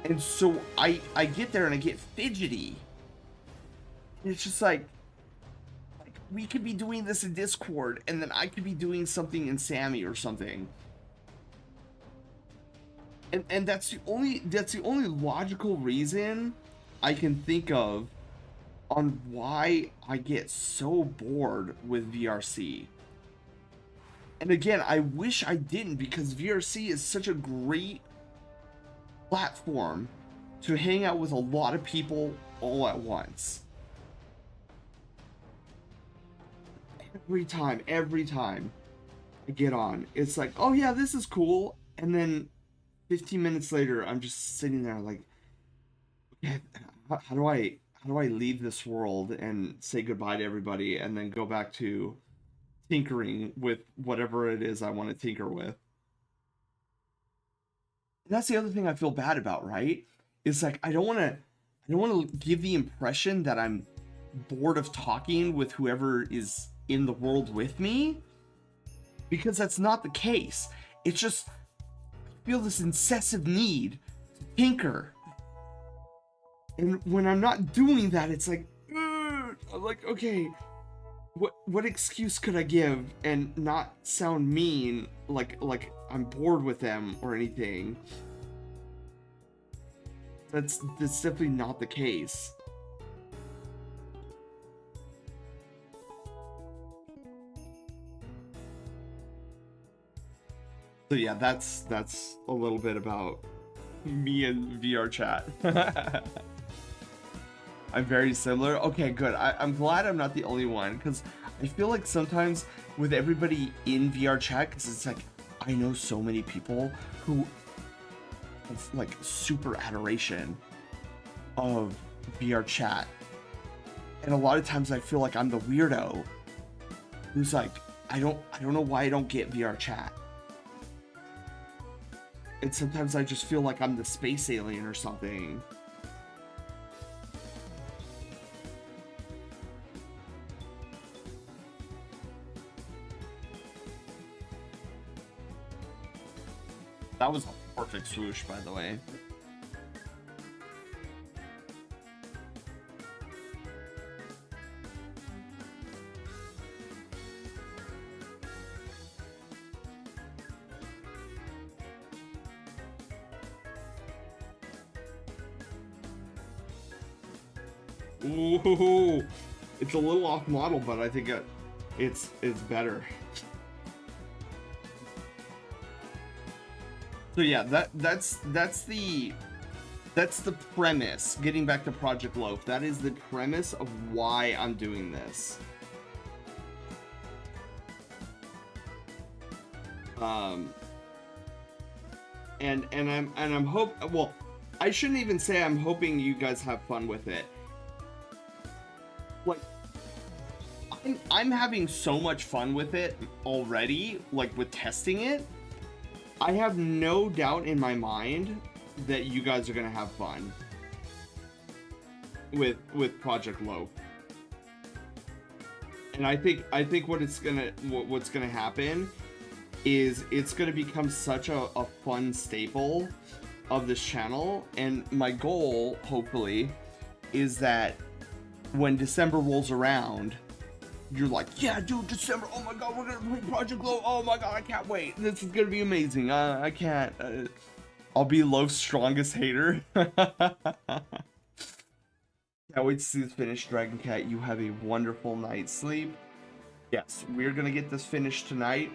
And so I get there and I get fidgety. And it's just like we could be doing this in Discord, and then I could be doing something in Sammy or something. And that's the only logical reason I can think of on why I get so bored with VRC. And again, I wish I didn't, because VRC is such a great platform to hang out with a lot of people all at once. Every time I get on, it's like, oh yeah, this is cool. And then 15 minutes later, I'm just sitting there like, okay, how do I leave this world and say goodbye to everybody and then go back to tinkering with whatever it is I want to tinker with? And that's the other thing I feel bad about, right? It's like I don't want to give the impression that I'm bored of talking with whoever is in the world with me, because that's not the case. It's just I feel this incessant need to tinker. And when I'm not doing that, it's like, I'm like, okay, what excuse could I give and not sound mean, like I'm bored with them or anything? That's definitely not the case. So yeah, that's a little bit about me and VR chat. I'm very similar. Okay, good. I'm glad I'm not the only one, because I feel like sometimes with everybody in VR chat, because it's like I know so many people who have like super adoration of VR chat, and a lot of times I feel like I'm the weirdo who's like, I don't know why I don't get VR chat. And sometimes I just feel like I'm the space alien or something. That was a perfect swoosh, by the way. Ooh, it's a little off model, but I think it's better. So yeah, that's the premise. Getting back to Project Loaf, that is the premise of why I'm doing this. And I'm well, I shouldn't even say I'm hoping you guys have fun with it. Like, I'm having so much fun with it already, like with testing it. I have no doubt in my mind that you guys are gonna have fun with Project Loaf. And I think what's gonna happen is it's gonna become such a fun staple of this channel. And my goal, hopefully, is that when December rolls around, you're like, yeah, dude, December, oh my god, we're gonna play Project Loaf, oh my god, I can't wait, this is gonna be amazing. I can't, I'll be Loaf's strongest hater. Can't wait to see this finished, Dragon Cat. You have a wonderful night's sleep. Yes, we're gonna get this finished tonight.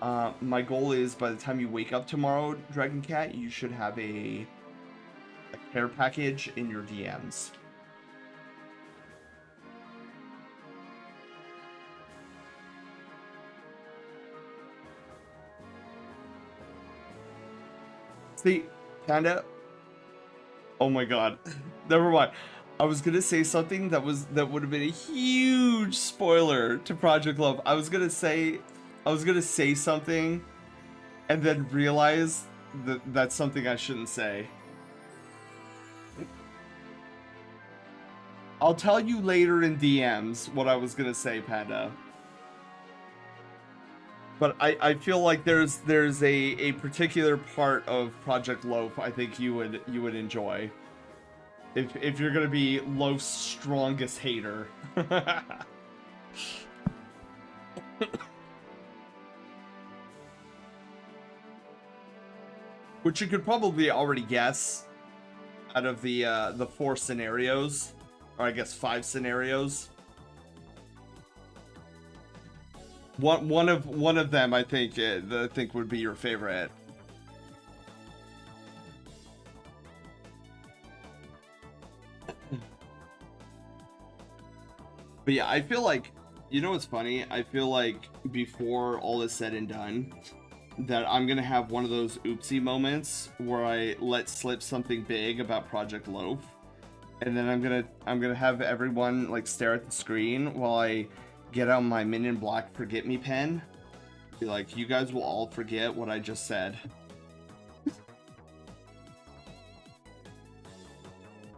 My goal is by the time you wake up tomorrow, Dragon Cat, you should have a care package in your DMs. See, Panda. Oh my god. Never mind. I was gonna say something that would have been a huge spoiler to Project Love. I was gonna say something and then realize that that's something I shouldn't say. I'll tell you later in DMs what I was gonna say, Panda. But I feel like there's a particular part of Project Loaf I think you would enjoy. If you're gonna be Loaf's strongest hater. Which you could probably already guess out of the 4 scenarios, or I guess 5 scenarios. One of them I think would be your favorite. But yeah, I feel like, you know what's funny? I feel like before all is said and done, that I'm gonna have one of those oopsie moments where I let slip something big about Project Loaf, and then I'm gonna have everyone like stare at the screen while I get out my Men in Black Forget Me pen. Be like, you guys will all forget what I just said.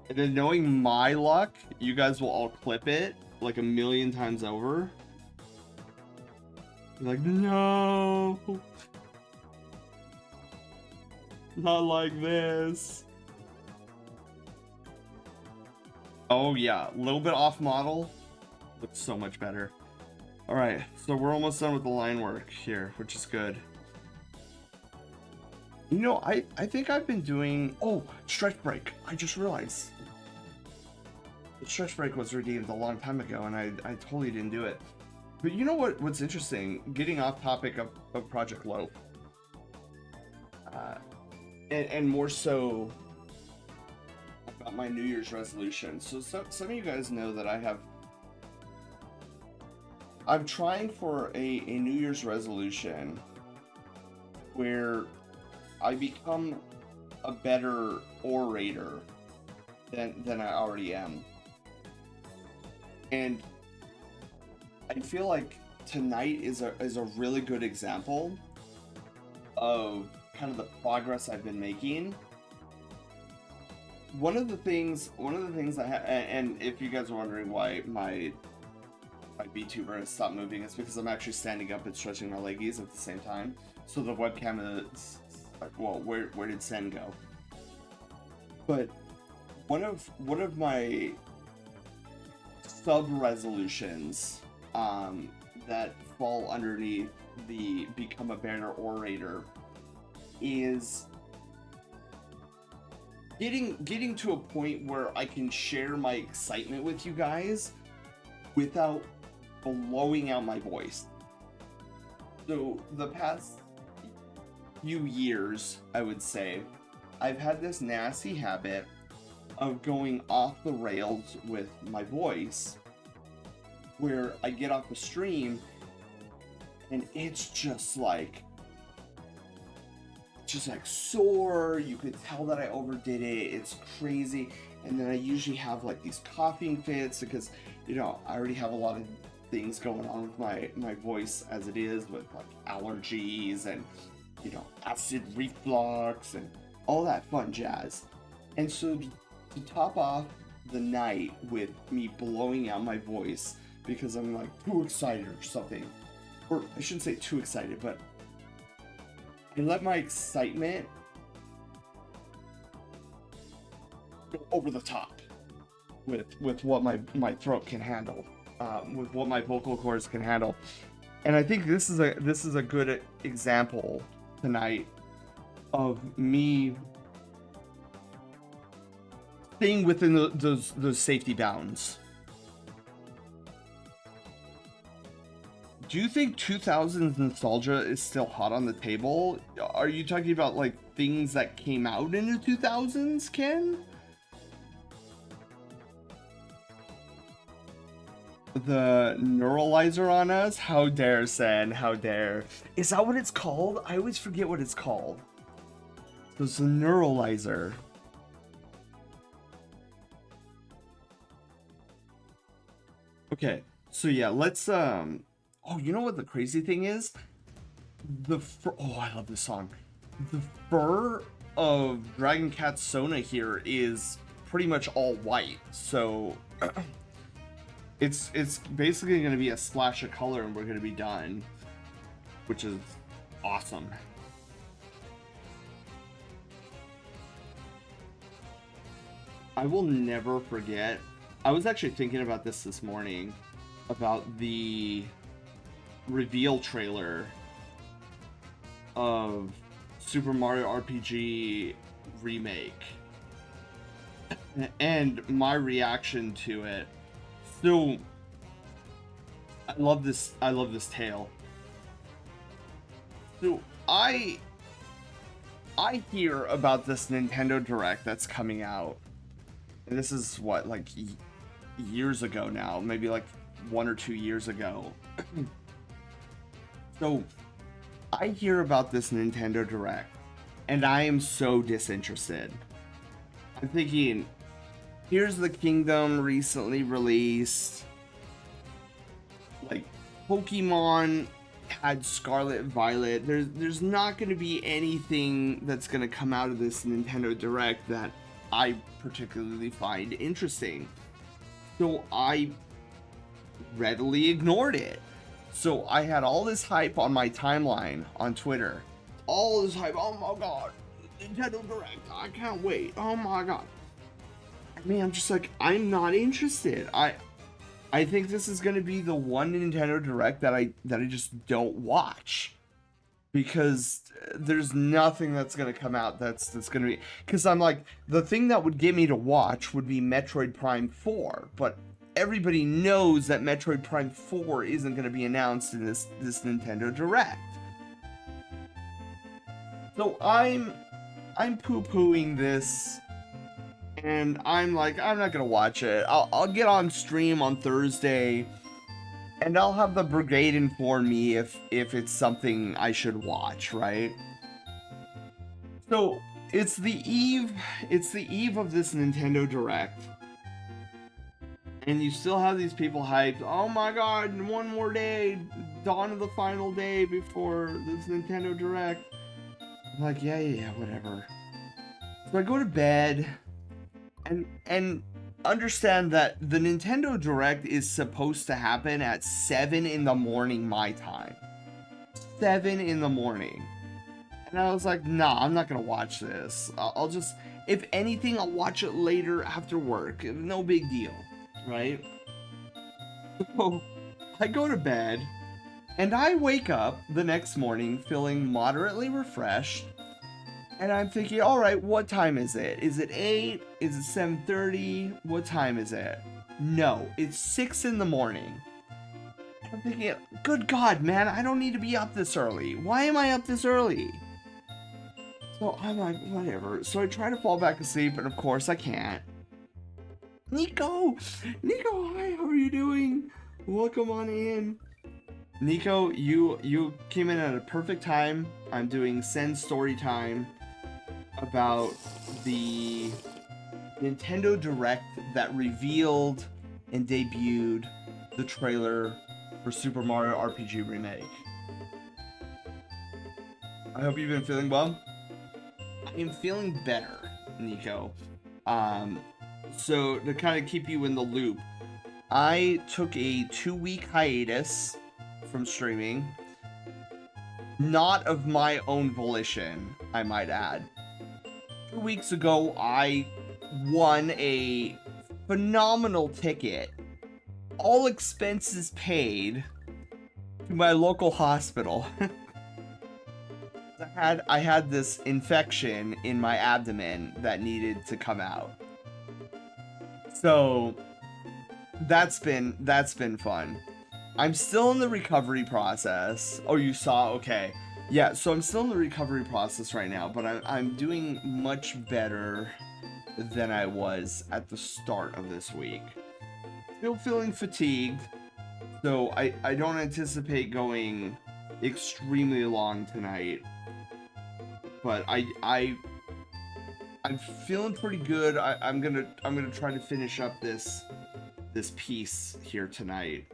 And then knowing my luck, you guys will all clip it like a million times over. Be like, no, not like this. Oh yeah, a little bit off model. Looks so much better. Alright, so we're almost done with the line work here, which is good. You know, I think I've been doing... Oh, stretch break. I just realized. The stretch break was redeemed a long time ago, and I totally didn't do it. But you know what's interesting? Getting off topic of Project Loaf. and more so about my New Year's resolution. So some of you guys know that I'm trying for a New Year's resolution where I become a better orator than I already am. And I feel like tonight is a really good example of kind of the progress I've been making. One of the things I have, and if you guys are wondering why my VTuber has stopped moving, it's because I'm actually standing up and stretching my leggies at the same time. So the webcam is like, well, where did Sen go? But one of my sub resolutions that fall underneath the become a better orator is getting to a point where I can share my excitement with you guys without blowing out my voice. So the past few years, I would say, I've had this nasty habit of going off the rails with my voice, where I get off the stream and it's just like sore. You could tell that I overdid it. It's crazy. And then I usually have like these coughing fits because, you know, I already have a lot of things going on with my voice as it is, with like allergies and, you know, acid reflux and all that fun jazz. And so to top off the night with me blowing out my voice because I'm like too excited or something, or I shouldn't say too excited, but I let my excitement go over the top with what my throat can handle, with what my vocal cords can handle. And I think this is a good example tonight of me staying within those safety bounds. Do you think 2000s nostalgia is still hot on the table? Are you talking about like things that came out in the 2000s, Ken? The neuralizer on us? How dare, Sen? How dare? Is that what it's called? I always forget what it's called. So it's a neuralizer. Okay, so yeah, let's oh, you know what the crazy thing is? Oh, I love this song. The fur of Dragon Cat Sona here is pretty much all white, so it's basically going to be a splash of color and we're going to be done, which is awesome. I will never forget. I was actually thinking about this morning, about the reveal trailer of Super Mario RPG Remake and my reaction to it. So I love this tale. So I hear about this Nintendo Direct that's coming out, and this is what, like years ago now, maybe like 1 or 2 years ago. So I hear about this Nintendo Direct and I am so disinterested. I'm thinking, here's the Kingdom recently released, like Pokemon had Scarlet Violet. There's not going to be anything that's going to come out of this Nintendo Direct that I particularly find interesting. So I readily ignored it. So I had all this hype on my timeline on Twitter. All this hype. Oh my god, Nintendo Direct. I can't wait. Oh my god. I mean, I'm just like, I'm not interested. I think this is going to be the one Nintendo Direct that I just don't watch, because there's nothing that's going to come out that's going to be, because I'm like, the thing that would get me to watch would be Metroid Prime 4, but everybody knows that Metroid Prime 4 isn't going to be announced in this Nintendo Direct. So I'm poo-pooing this, and I'm like, I'm not gonna watch it. I'll get on stream on Thursday, and I'll have the brigade inform me if it's something I should watch, right? So it's the eve of this Nintendo Direct, and you still have these people hyped. Oh my god, one more day, dawn of the final day before this Nintendo Direct. I'm like, yeah, whatever. So I go to bed, and understand that the Nintendo Direct is supposed to happen at 7 in the morning my time. 7 in the morning. And I was like, nah, I'm not gonna watch this. I'll just, if anything, I'll watch it later after work. No big deal, right? So I go to bed, and I wake up the next morning feeling moderately refreshed. And I'm thinking, all right, what time is it? Is it 8? Is it 7:30? What time is it? No, it's 6 in the morning. I'm thinking, good God, man, I don't need to be up this early. Why am I up this early? So I'm like, whatever. So I try to fall back asleep, and of course I can't. Nico, hi, how are you doing? Welcome on in. Nico, you came in at a perfect time. I'm doing Send story time about the Nintendo Direct that revealed and debuted the trailer for Super Mario RPG Remake. I hope you've been feeling well. I am feeling better, Nico. So to kind of keep you in the loop, I took a 2-week hiatus from streaming. Not of my own volition, I might add. 2 weeks ago, I won a phenomenal ticket, all expenses paid, to my local hospital. I had this infection in my abdomen that needed to come out. So that's been fun. I'm still in the recovery process. Oh, you saw? Okay. Yeah, so I'm still in the recovery process right now, but I'm doing much better than I was at the start of this week. Still feeling fatigued, so I don't anticipate going extremely long tonight. But I'm feeling pretty good. I'm gonna try to finish up this piece here tonight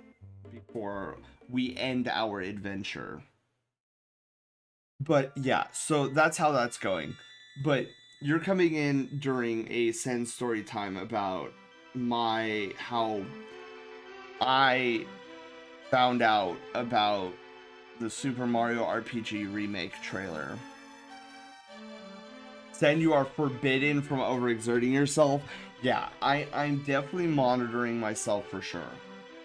before we end our adventure. But yeah, so that's how that's going. But you're coming in during a Send story time about how I found out about the Super Mario RPG Remake trailer. Send, you are forbidden from overexerting yourself. Yeah, I'm definitely monitoring myself for sure.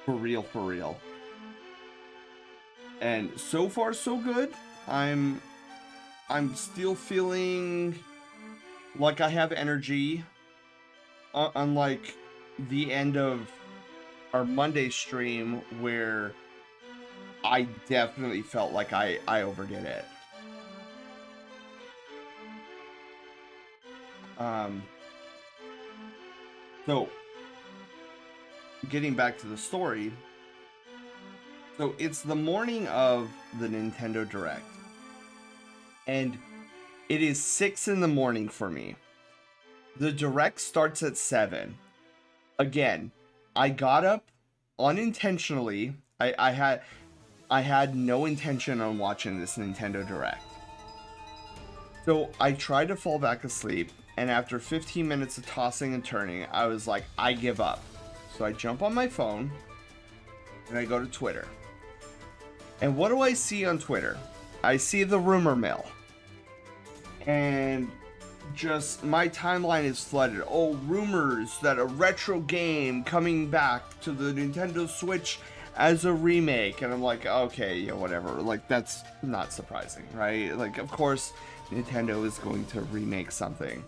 For real. And so far so good. I'm still feeling like I have energy. Unlike the end of our Monday stream where I definitely felt like I overdid it. So getting back to the story. So it's the morning of the Nintendo Direct. And it is 6 in the morning for me. The Direct starts at 7. Again, I got up unintentionally. I had no intention on watching this Nintendo Direct. So I tried to fall back asleep, and after 15 minutes of tossing and turning, I was like, I give up. So I jump on my phone, and I go to Twitter. And what do I see on Twitter? I see the rumor mill. And just my timeline is flooded. Oh, rumors that a retro game coming back to the Nintendo Switch as a remake. And I'm like, okay, yeah, whatever. Like, that's not surprising, right? Like, of course, Nintendo is going to remake something.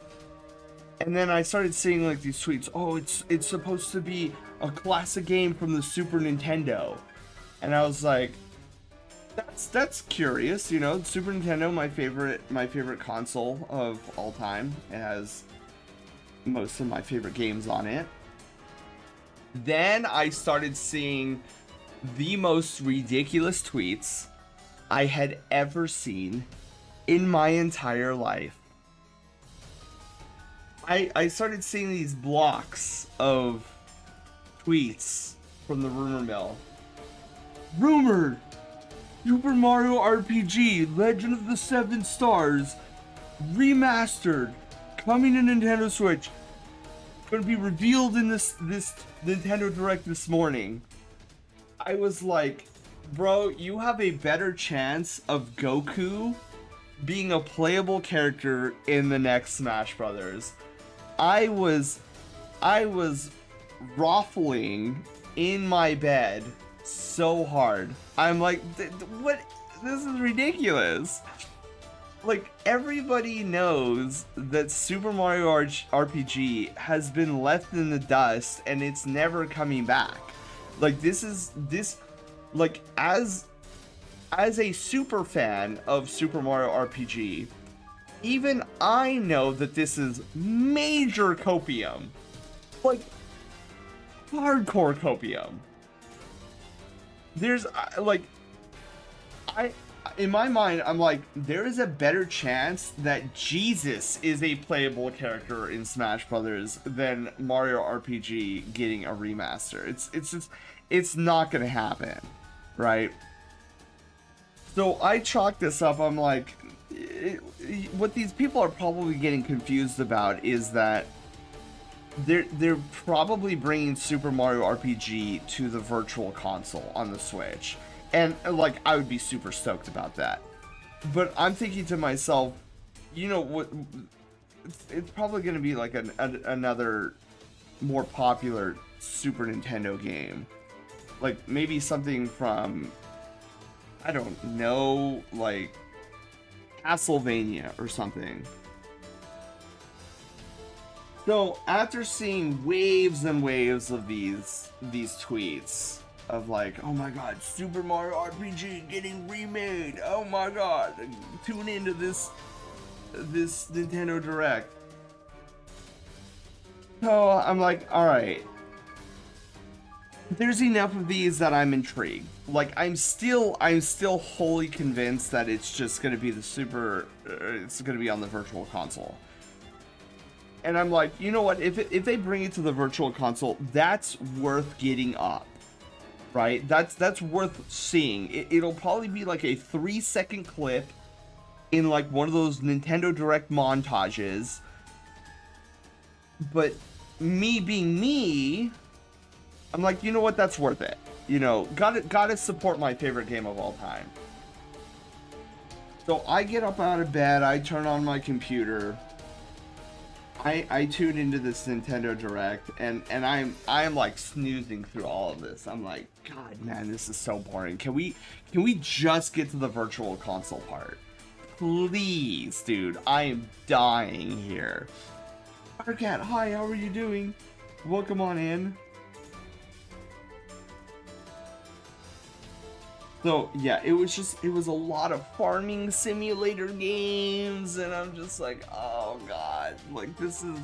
And then I started seeing like these tweets. Oh, it's supposed to be a classic game from the Super Nintendo. And I was like, That's curious, you know. Super Nintendo, my favorite console of all time. It has most of my favorite games on it. Then I started seeing the most ridiculous tweets I had ever seen in my entire life. I started seeing these blocks of tweets from the rumor mill. Rumored! Super Mario RPG Legend of the Seven Stars remastered coming to Nintendo Switch. Going to be revealed in this Nintendo Direct this morning. I was like, bro, you have a better chance of Goku being a playable character in the next Smash Brothers. I was ruffling in my bed so hard. I'm like, what? This is ridiculous. Like, everybody knows that Super Mario RPG has been left in the dust and it's never coming back. Like, like, as a super fan of Super Mario RPG, even I know that this is major copium. Like, hardcore copium. There's, like, in my mind, I'm like, there is a better chance that Jesus is a playable character in Smash Brothers than Mario RPG getting a remaster. It's not gonna happen, right? So I chalk this up. I'm like, what these people are probably getting confused about is that they're probably bringing Super Mario RPG to the Virtual Console on the Switch. And, like, I would be super stoked about that. But I'm thinking to myself, you know, what? It's probably going to be, like, another more popular Super Nintendo game. Like, maybe something from, I don't know, like, Castlevania or something. So, after seeing waves and waves of these tweets, of like, oh my god, Super Mario RPG getting remade, oh my god, tune into this Nintendo Direct. So I'm like, alright, there's enough of these that I'm intrigued. Like, I'm still wholly convinced that it's just gonna be it's gonna be on the Virtual Console. And I'm like, you know what, if they bring it to the Virtual Console, that's worth getting up. Right? That's worth seeing. It'll probably be like a 3-second clip in like one of those Nintendo Direct montages. But me being me, I'm like, you know what? That's worth it. You know, gotta support my favorite game of all time. So I get up out of bed, I turn on my computer, I tune into this Nintendo Direct, and I'm like snoozing through all of this. I'm like, God, man, this is so boring. Can we just get to the Virtual Console part? Please, dude. I am dying here. Arcat, hi, how are you doing? Welcome on in. So, yeah, it was a lot of farming simulator games, and I'm just like, oh god, like, this is,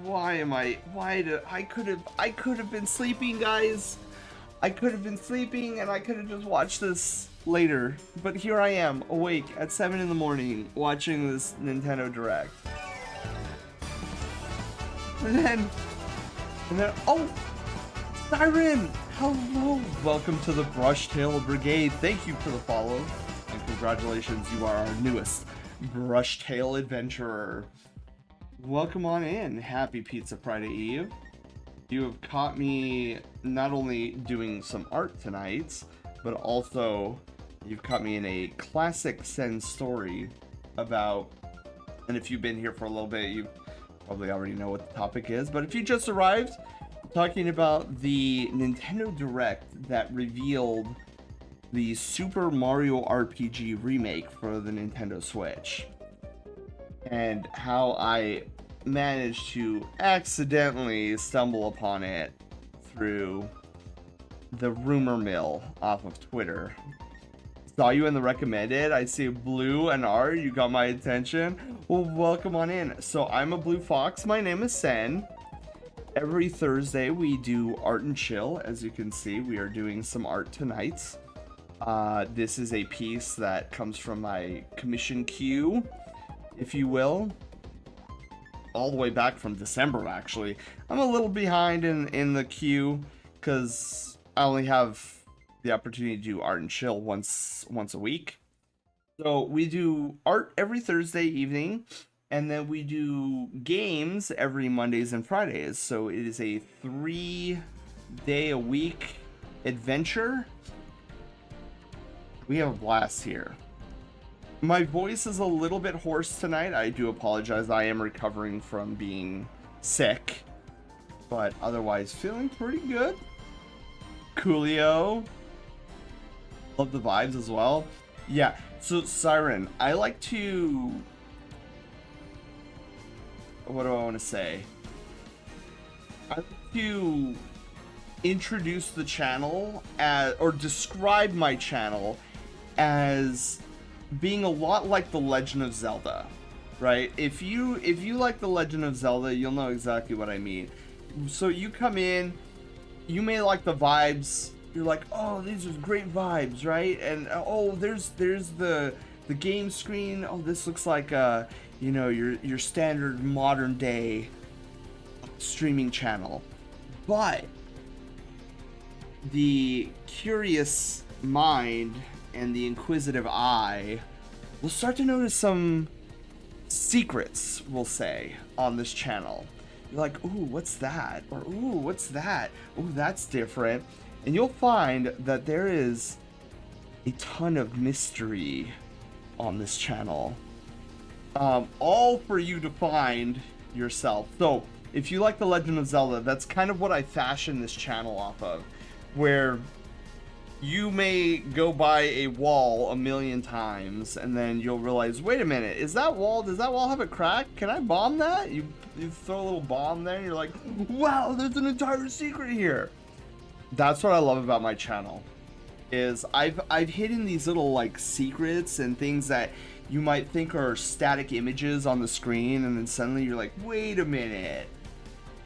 I could have been sleeping, guys. I could have been sleeping, and I could have just watched this later. But here I am, awake at 7 in the morning, watching this Nintendo Direct. And then, oh! Siren! Hello! Welcome to the Brushtail Brigade. Thank you for the follow. And congratulations, you are our newest Brushtail adventurer. Welcome on in. Happy Pizza Friday Eve. You have caught me not only doing some art tonight, but also you've caught me in a classic Sen story about, and if you've been here for a little bit, you probably already know what the topic is, but if you just arrived, talking about the Nintendo Direct that revealed the Super Mario RPG remake for the Nintendo Switch, and how I managed to accidentally stumble upon it through the rumor mill off of Twitter. Saw you in the recommended. I see Blue and R. You got my attention. Well, welcome on in. So I'm a Blue Fox. My name is Sen. Every Thursday we do art and chill. As you can see, we are doing some art tonight. This is a piece that comes from my commission queue, if you will. All the way back from December, actually. I'm a little behind in the queue because I only have the opportunity to do art and chill once a week. So we do art every Thursday evening, and then we do games every Mondays and Fridays. So it is a 3-day-a-week adventure. We have a blast here. My voice is a little bit hoarse tonight. I do apologize. I am recovering from being sick, but otherwise feeling pretty good. Coolio. Love the vibes as well. Yeah, so Siren, I like to... What do I want to say? I like to introduce the channel as, or describe my channel as being a lot like The Legend of Zelda, right? If you like The Legend of Zelda, you'll know exactly what I mean. So you come in, you may like the vibes. You're like, oh, these are great vibes, right? And oh, there's the game screen. Oh, this looks like you know, your standard modern day streaming channel. But the curious mind and the inquisitive eye will start to notice some secrets, we'll say, on this channel. You're like, ooh, what's that? Or ooh, what's that? Ooh, that's different. And you'll find that there is a ton of mystery on this channel. All for you to find yourself. So, if you like The Legend of Zelda, that's kind of what I fashioned this channel off of. Where you may go by a wall a million times, and then you'll realize, wait a minute, does that wall have a crack? Can I bomb that? You throw a little bomb there, and you're like, wow, there's an entire secret here. That's what I love about my channel, is I've hidden these little like secrets and things that you might think are static images on the screen, and then suddenly you're like, wait a minute,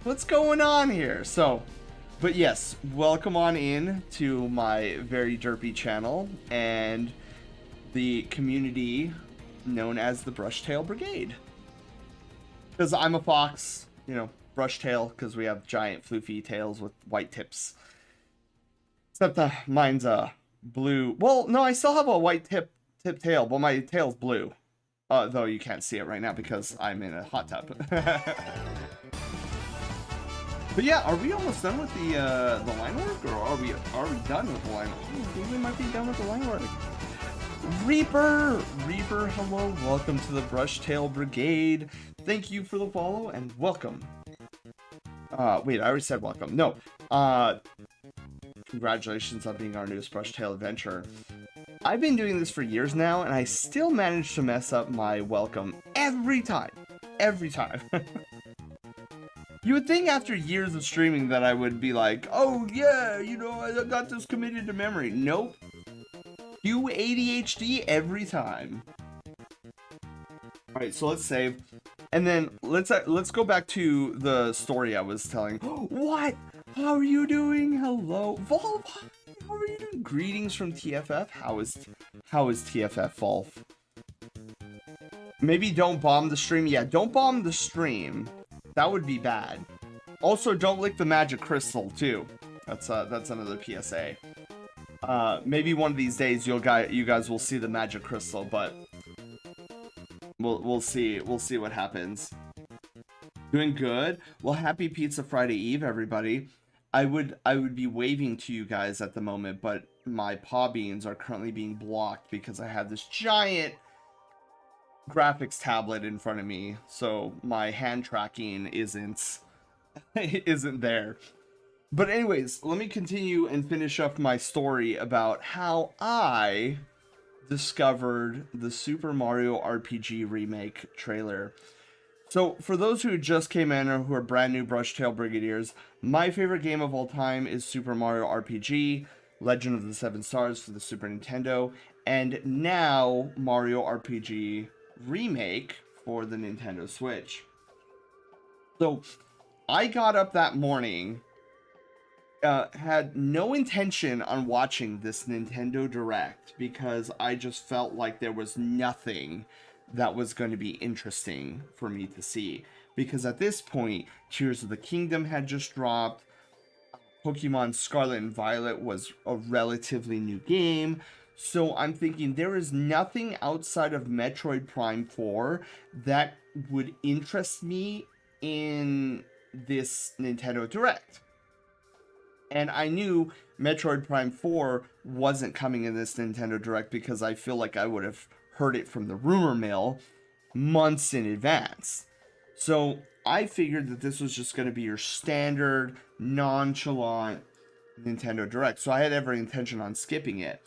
what's going on here? So, but yes, welcome on in to my very derpy channel and the community known as the Brushtail Brigade. Because I'm a fox, you know, Brushtail, because we have giant floofy tails with white tips. Except mine's blue. Well, no, I still have a white tip tail, but my tail's blue. Though you can't see it right now because I'm in a hot tub. But yeah, are we almost done with the line work, or are we done with the line work? I think we might be done with the line work. Reaper, hello, welcome to the Brushtail Brigade. Thank you for the follow and welcome. Wait, I already said welcome. No. Congratulations on being our newest Brushtail adventure. I've been doing this for years now, and I still manage to mess up my welcome every time. Every time. You would think after years of streaming that I would be like, oh yeah, you know, I got this committed to memory. Nope. You ADHD every time. Alright, so let's save. And then let's go back to the story I was telling. What? How are you doing? Hello, Volv. How are you doing? Greetings from TFF. How is TFF, Volv? Maybe don't bomb the stream. Yeah, don't bomb the stream. That would be bad. Also, don't lick the magic crystal too. That's another PSA. Maybe one of these days you guys will see the magic crystal, but we'll see what happens. Doing good. Well, happy Pizza Friday Eve, everybody. I would be waving to you guys at the moment, but my paw beans are currently being blocked because I have this giant graphics tablet in front of me, so my hand tracking isn't there. But anyways, let me continue and finish up my story about how I discovered the Super Mario RPG Remake trailer. So, for those who just came in or who are brand new Brushtail Brigadiers, my favorite game of all time is Super Mario RPG. Legend of the Seven Stars for the Super Nintendo, and now Mario RPG Remake for the Nintendo Switch. So I got up that morning, had no intention on watching this Nintendo Direct because I just felt like there was nothing that was going to be interesting for me to see. Because at this point, Tears of the Kingdom had just dropped. Pokemon Scarlet and Violet was a relatively new game. So I'm thinking there is nothing outside of Metroid Prime 4 that would interest me in this Nintendo Direct. And I knew Metroid Prime 4 wasn't coming in this Nintendo Direct because I feel like I would have heard it from the rumor mill months in advance. So I figured that this was just going to be your standard, nonchalant Nintendo Direct. So I had every intention on skipping it.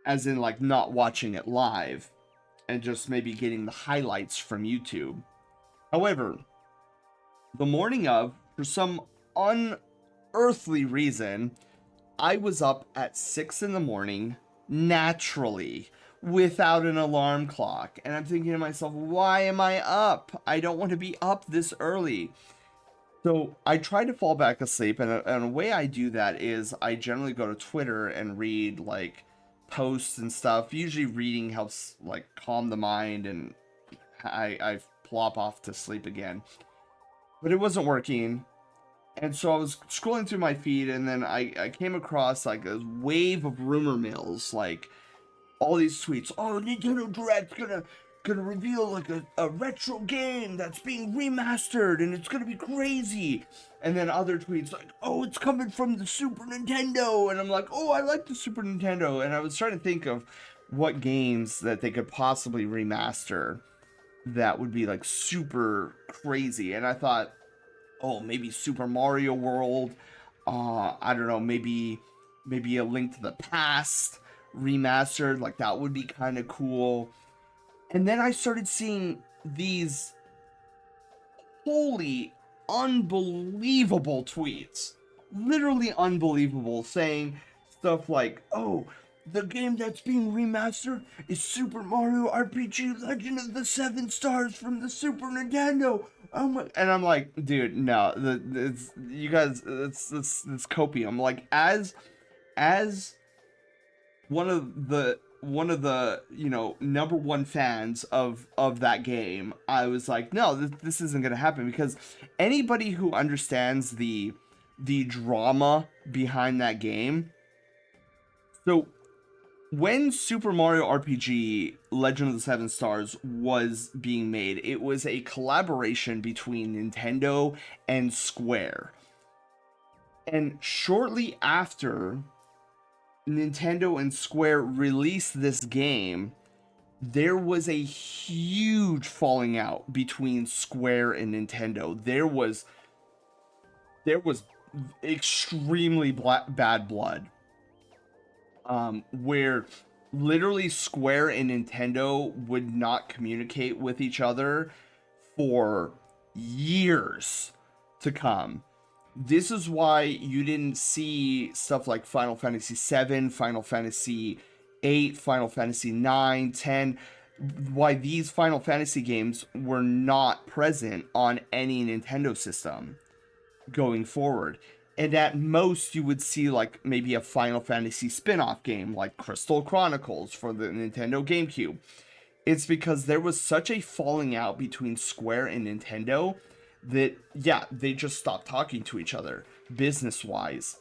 As in, like, not watching it live. And just maybe getting the highlights from YouTube. However, the morning of, for some unearthly reason, I was up at 6 in the morning, naturally, without an alarm clock. And I'm thinking to myself, why am I up? I don't want to be up this early. So I try to fall back asleep, and a way I do that is I generally go to Twitter and read, like, posts and stuff. Usually reading helps, like, calm the mind, and I plop off to sleep again. But it wasn't working. And so I was scrolling through my feed, and then I came across, like, a wave of rumor mills, like, all these tweets. Oh, Nintendo Direct's gonna reveal, like, a retro game that's being remastered, and it's gonna be crazy. And then other tweets like, oh, it's coming from the Super Nintendo. And I'm like, oh, I like the Super Nintendo. And I was trying to think of what games that they could possibly remaster that would be, like, super crazy. And I thought, oh, maybe Super Mario World. I don't know, maybe A Link to the Past remastered. Like, that would be kind of cool. And then I started seeing these wholly unbelievable tweets. Literally unbelievable, saying stuff like, oh, the game that's being remastered is Super Mario RPG Legend of the Seven Stars from the Super Nintendo. Oh my! And I'm like, dude, no, it's you guys, it's copium. Like, as one of the number one fans of that game, I was like, no, this isn't gonna happen, because anybody who understands the drama behind that game. So when Super Mario RPG Legend of the Seven Stars was being made, it was a collaboration between Nintendo and Square. And shortly after Nintendo and Square released this game, there was a huge falling out between Square and Nintendo. There was extremely bad blood. Where literally Square and Nintendo would not communicate with each other for years to come. This is why you didn't see stuff like Final Fantasy VII, Final Fantasy VIII, Final Fantasy IX, X, why these Final Fantasy games were not present on any Nintendo system going forward. And at most, you would see, like, maybe a Final Fantasy spin-off game, like Crystal Chronicles for the Nintendo GameCube. It's because there was such a falling out between Square and Nintendo that, yeah, they just stopped talking to each other, business-wise.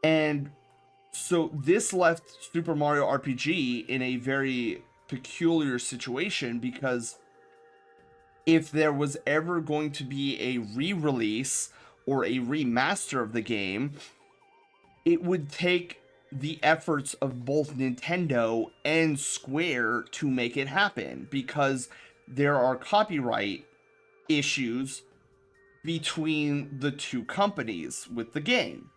And so this left Super Mario RPG in a very peculiar situation, because if there was ever going to be a re-release or a remaster of the game, it would take the efforts of both Nintendo and Square to make it happen, because there are copyright issues between the two companies with the game.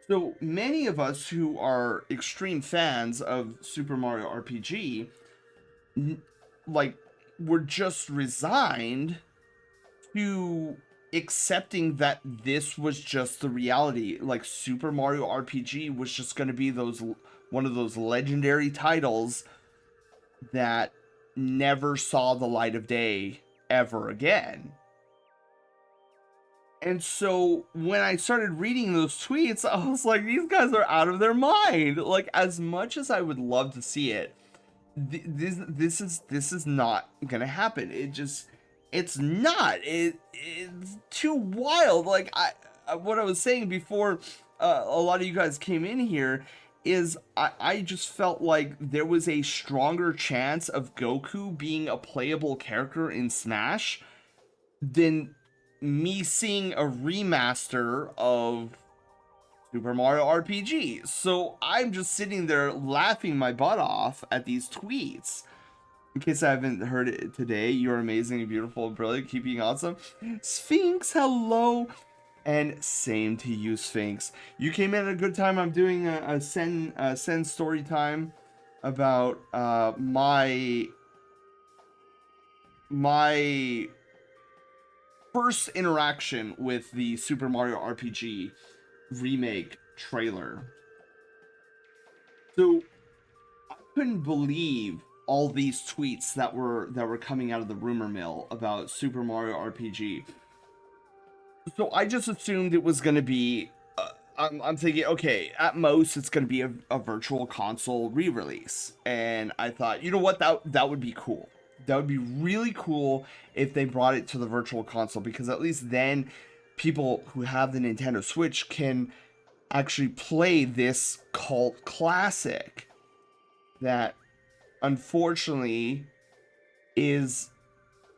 So many of us who are extreme fans of Super Mario RPG, like, were just resigned to accepting that this was just the reality. Like Super Mario RPG was just going to be one of those legendary titles that never saw the light of day ever again. And so when I started reading those tweets, I was like, these guys are out of their mind. Like, as much as I would love to see it, this is not gonna happen. It's not. It's too wild. Like what I was saying before, a lot of you guys came in here, is I just felt like there was a stronger chance of Goku being a playable character in Smash than me seeing a remaster of Super Mario RPG. So I'm just sitting there laughing my butt off at these tweets. In case I haven't heard it today, you're amazing, beautiful, brilliant, keep being awesome. Sphinx, hello. And same to you, Sphinx. You came in at a good time. I'm doing a Sen story time about my first interaction with the Super Mario RPG remake trailer. So I couldn't believe all these tweets that were coming out of the rumor mill about Super Mario RPG. So I just assumed it was going to be I'm thinking, okay, at most it's going to be a virtual console re-release. And I thought, you know what, that would be cool. That would be really cool if they brought it to the virtual console, because at least then people who have the Nintendo Switch can actually play this cult classic that unfortunately is,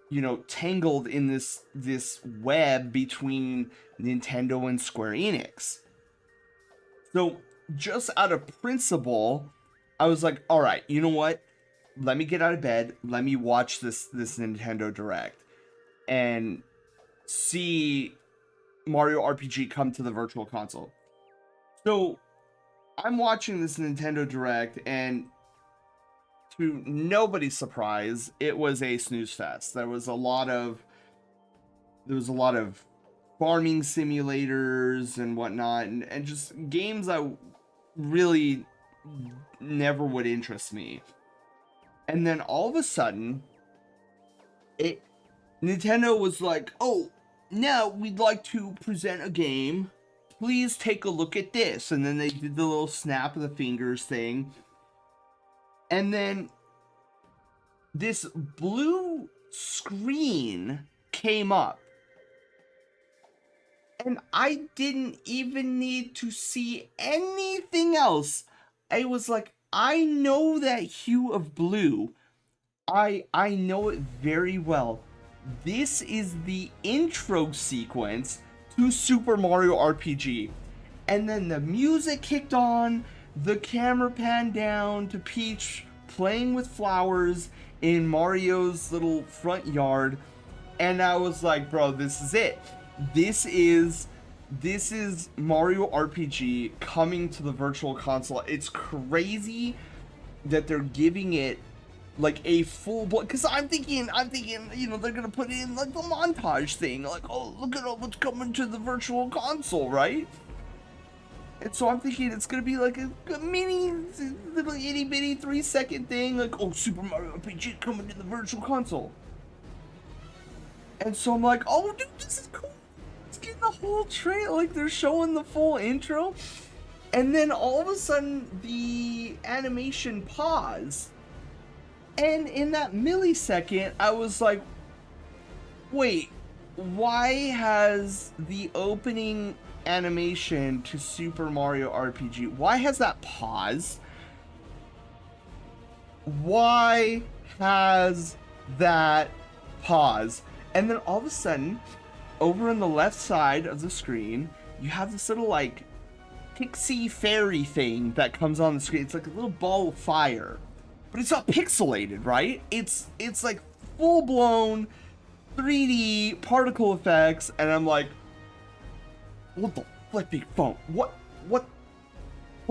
you know, tangled in this web between Nintendo and Square Enix. So just out of principle, I was like, all right, you know what? Let me get out of bed. Let me watch this Nintendo Direct and see Mario RPG come to the virtual console. So I'm watching this Nintendo Direct, and to nobody's surprise, it was a snooze fest. There was a lot of farming simulators and whatnot, and just games that really never would interest me. And then all of a sudden, Nintendo was like, oh, now we'd like to present a game. Please take a look at this. And then they did the little snap of the fingers thing. And then this blue screen came up. And I didn't even need to see anything else. I was like, I know that hue of blue. I know it very well. This is the intro sequence to Super Mario RPG. And then the music kicked on, the camera panned down to Peach playing with flowers in Mario's little front yard. And I was like, bro, this is it. This is Mario RPG coming to the virtual console. It's crazy that they're giving it like a full blood, because I'm thinking, you know, they're gonna put in like the montage thing, like, oh, look at all what's coming to the virtual console, right? And so I'm thinking it's gonna be like a mini, little itty bitty 3-second thing, like, oh, Super Mario RPG coming to the virtual console. And so I'm like, oh, dude, this is cool. It's getting the whole trailer, like they're showing the full intro, and then all of a sudden the animation paused. And in that millisecond, I was like, wait, why has the opening animation to Super Mario RPG, why has that paused? Why has that paused? And then all of a sudden, over on the left side of the screen, you have this little like pixie fairy thing that comes on the screen. It's like a little ball of fire. But it's not pixelated, right? It's like full-blown 3D particle effects, and I'm like, what the flipping phone? What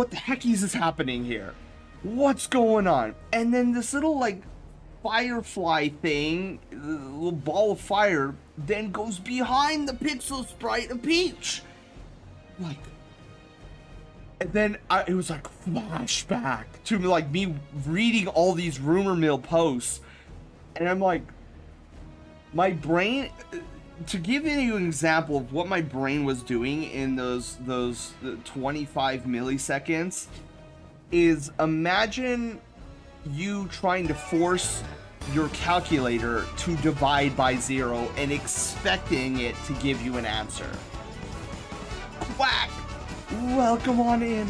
the heck is happening here? What's going on? And then this little like firefly thing, the little ball of fire, then goes behind the pixel sprite of Peach. Like, and then it was like flashback to like me reading all these rumor mill posts, and I'm like, my brain, to give you an example of what my brain was doing in those 25 milliseconds, is imagine you trying to force your calculator to divide by 0 and expecting it to give you an answer. Quack! Welcome on in.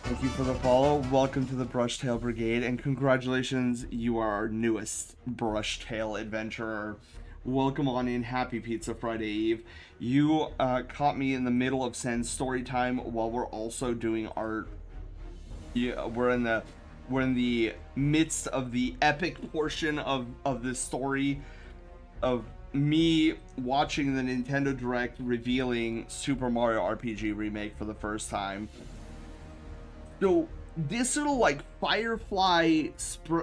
Thank you for the follow. Welcome to the Brushtail Brigade, and congratulations, you are our newest Brushtail adventurer. Welcome on in. Happy Pizza Friday Eve. You caught me in the middle of Sen's story time while we're also doing art. Yeah, we're in the midst of the epic portion of this story of me watching the Nintendo Direct revealing Super Mario RPG Remake for the first time. So this little like firefly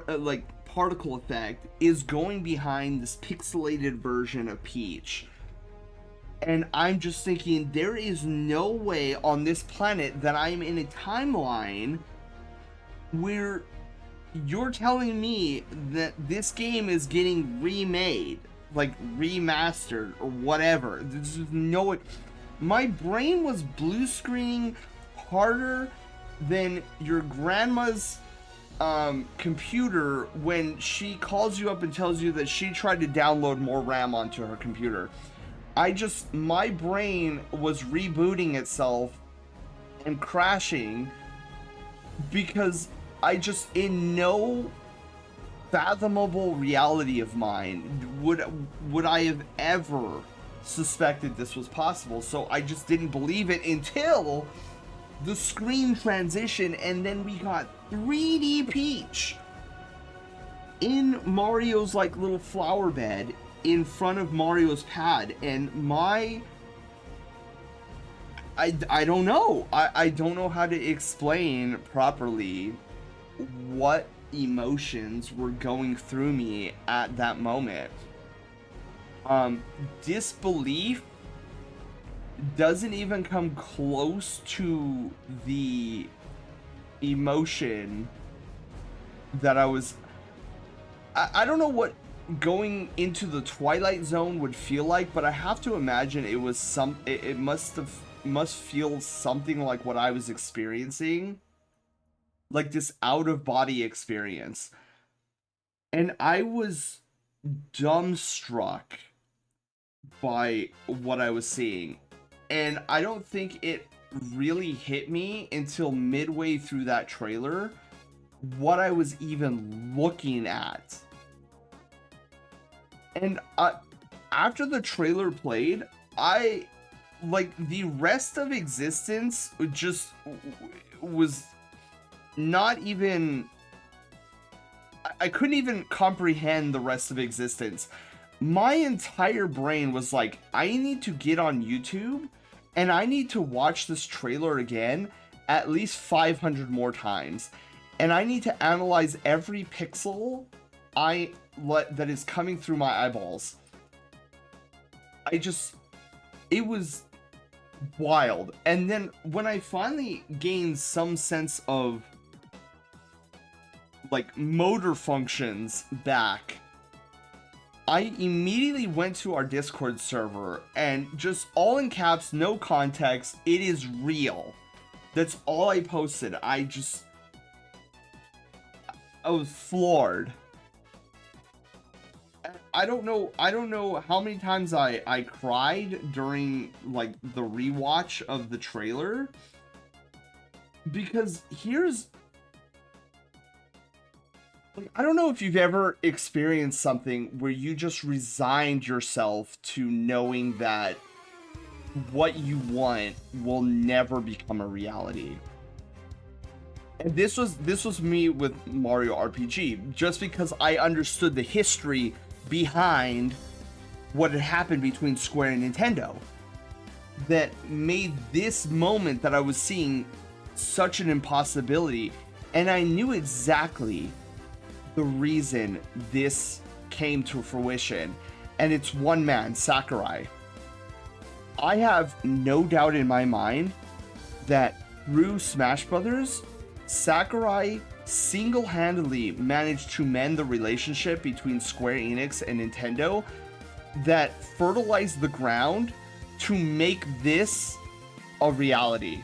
like particle effect is going behind this pixelated version of Peach. And I'm just thinking, there is no way on this planet that I'm in a timeline where you're telling me that this game is getting remade, like remastered or whatever. There's no, my brain was blue screening harder than your grandma's computer when she calls you up and tells you that she tried to download more RAM onto her computer. My brain was rebooting itself and crashing because I just, in no fathomable reality of mine would I have ever suspected this was possible. So I just didn't believe it until the screen transition, and then we got 3D Peach in Mario's like little flower bed in front of Mario's pad, and I don't know. I don't know how to explain properly what emotions were going through me at that moment. Disbelief doesn't even come close to the emotion that I don't know what going into the Twilight Zone would feel like, but I have to imagine it was it must feel something like what I was experiencing, like this out of body experience. And I was dumbstruck by what I was seeing. And I don't think it really hit me until midway through that trailer what I was even looking at. And after the trailer played, the rest of existence just was not even, I couldn't even comprehend the rest of existence. My entire brain was like, I need to get on YouTube and I need to watch this trailer again at least 500 more times. And I need to analyze every pixel that is coming through my eyeballs. It was wild. And then when I finally gained some sense of like motor functions back, I immediately went to our Discord server and just all in caps, no context, it is real. That's all I posted. I was floored. I don't know how many times I cried during like the rewatch of the trailer, because I don't know if you've ever experienced something where you just resigned yourself to knowing that what you want will never become a reality. And this was me with Mario RPG, just because I understood the history behind what had happened between Square and Nintendo that made this moment that I was seeing such an impossibility. And I knew exactly the reason this came to fruition, and it's one man, Sakurai. I have no doubt in my mind that through Smash Brothers, Sakurai single-handedly managed to mend the relationship between Square Enix and Nintendo that fertilized the ground to make this a reality.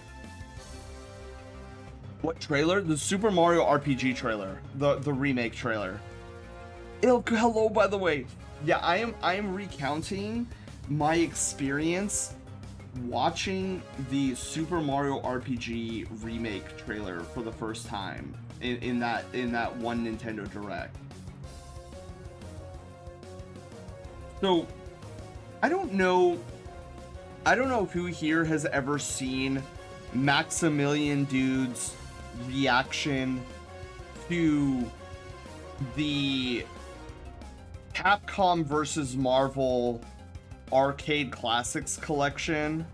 What trailer? The Super Mario RPG trailer, the remake trailer. Hello, by the way. Yeah, I am recounting my experience watching the Super Mario RPG remake trailer for the first time in that one Nintendo Direct. So, I don't know who here has ever seen Maximilian Dude's reaction to the Capcom vs. Marvel Arcade Classics collection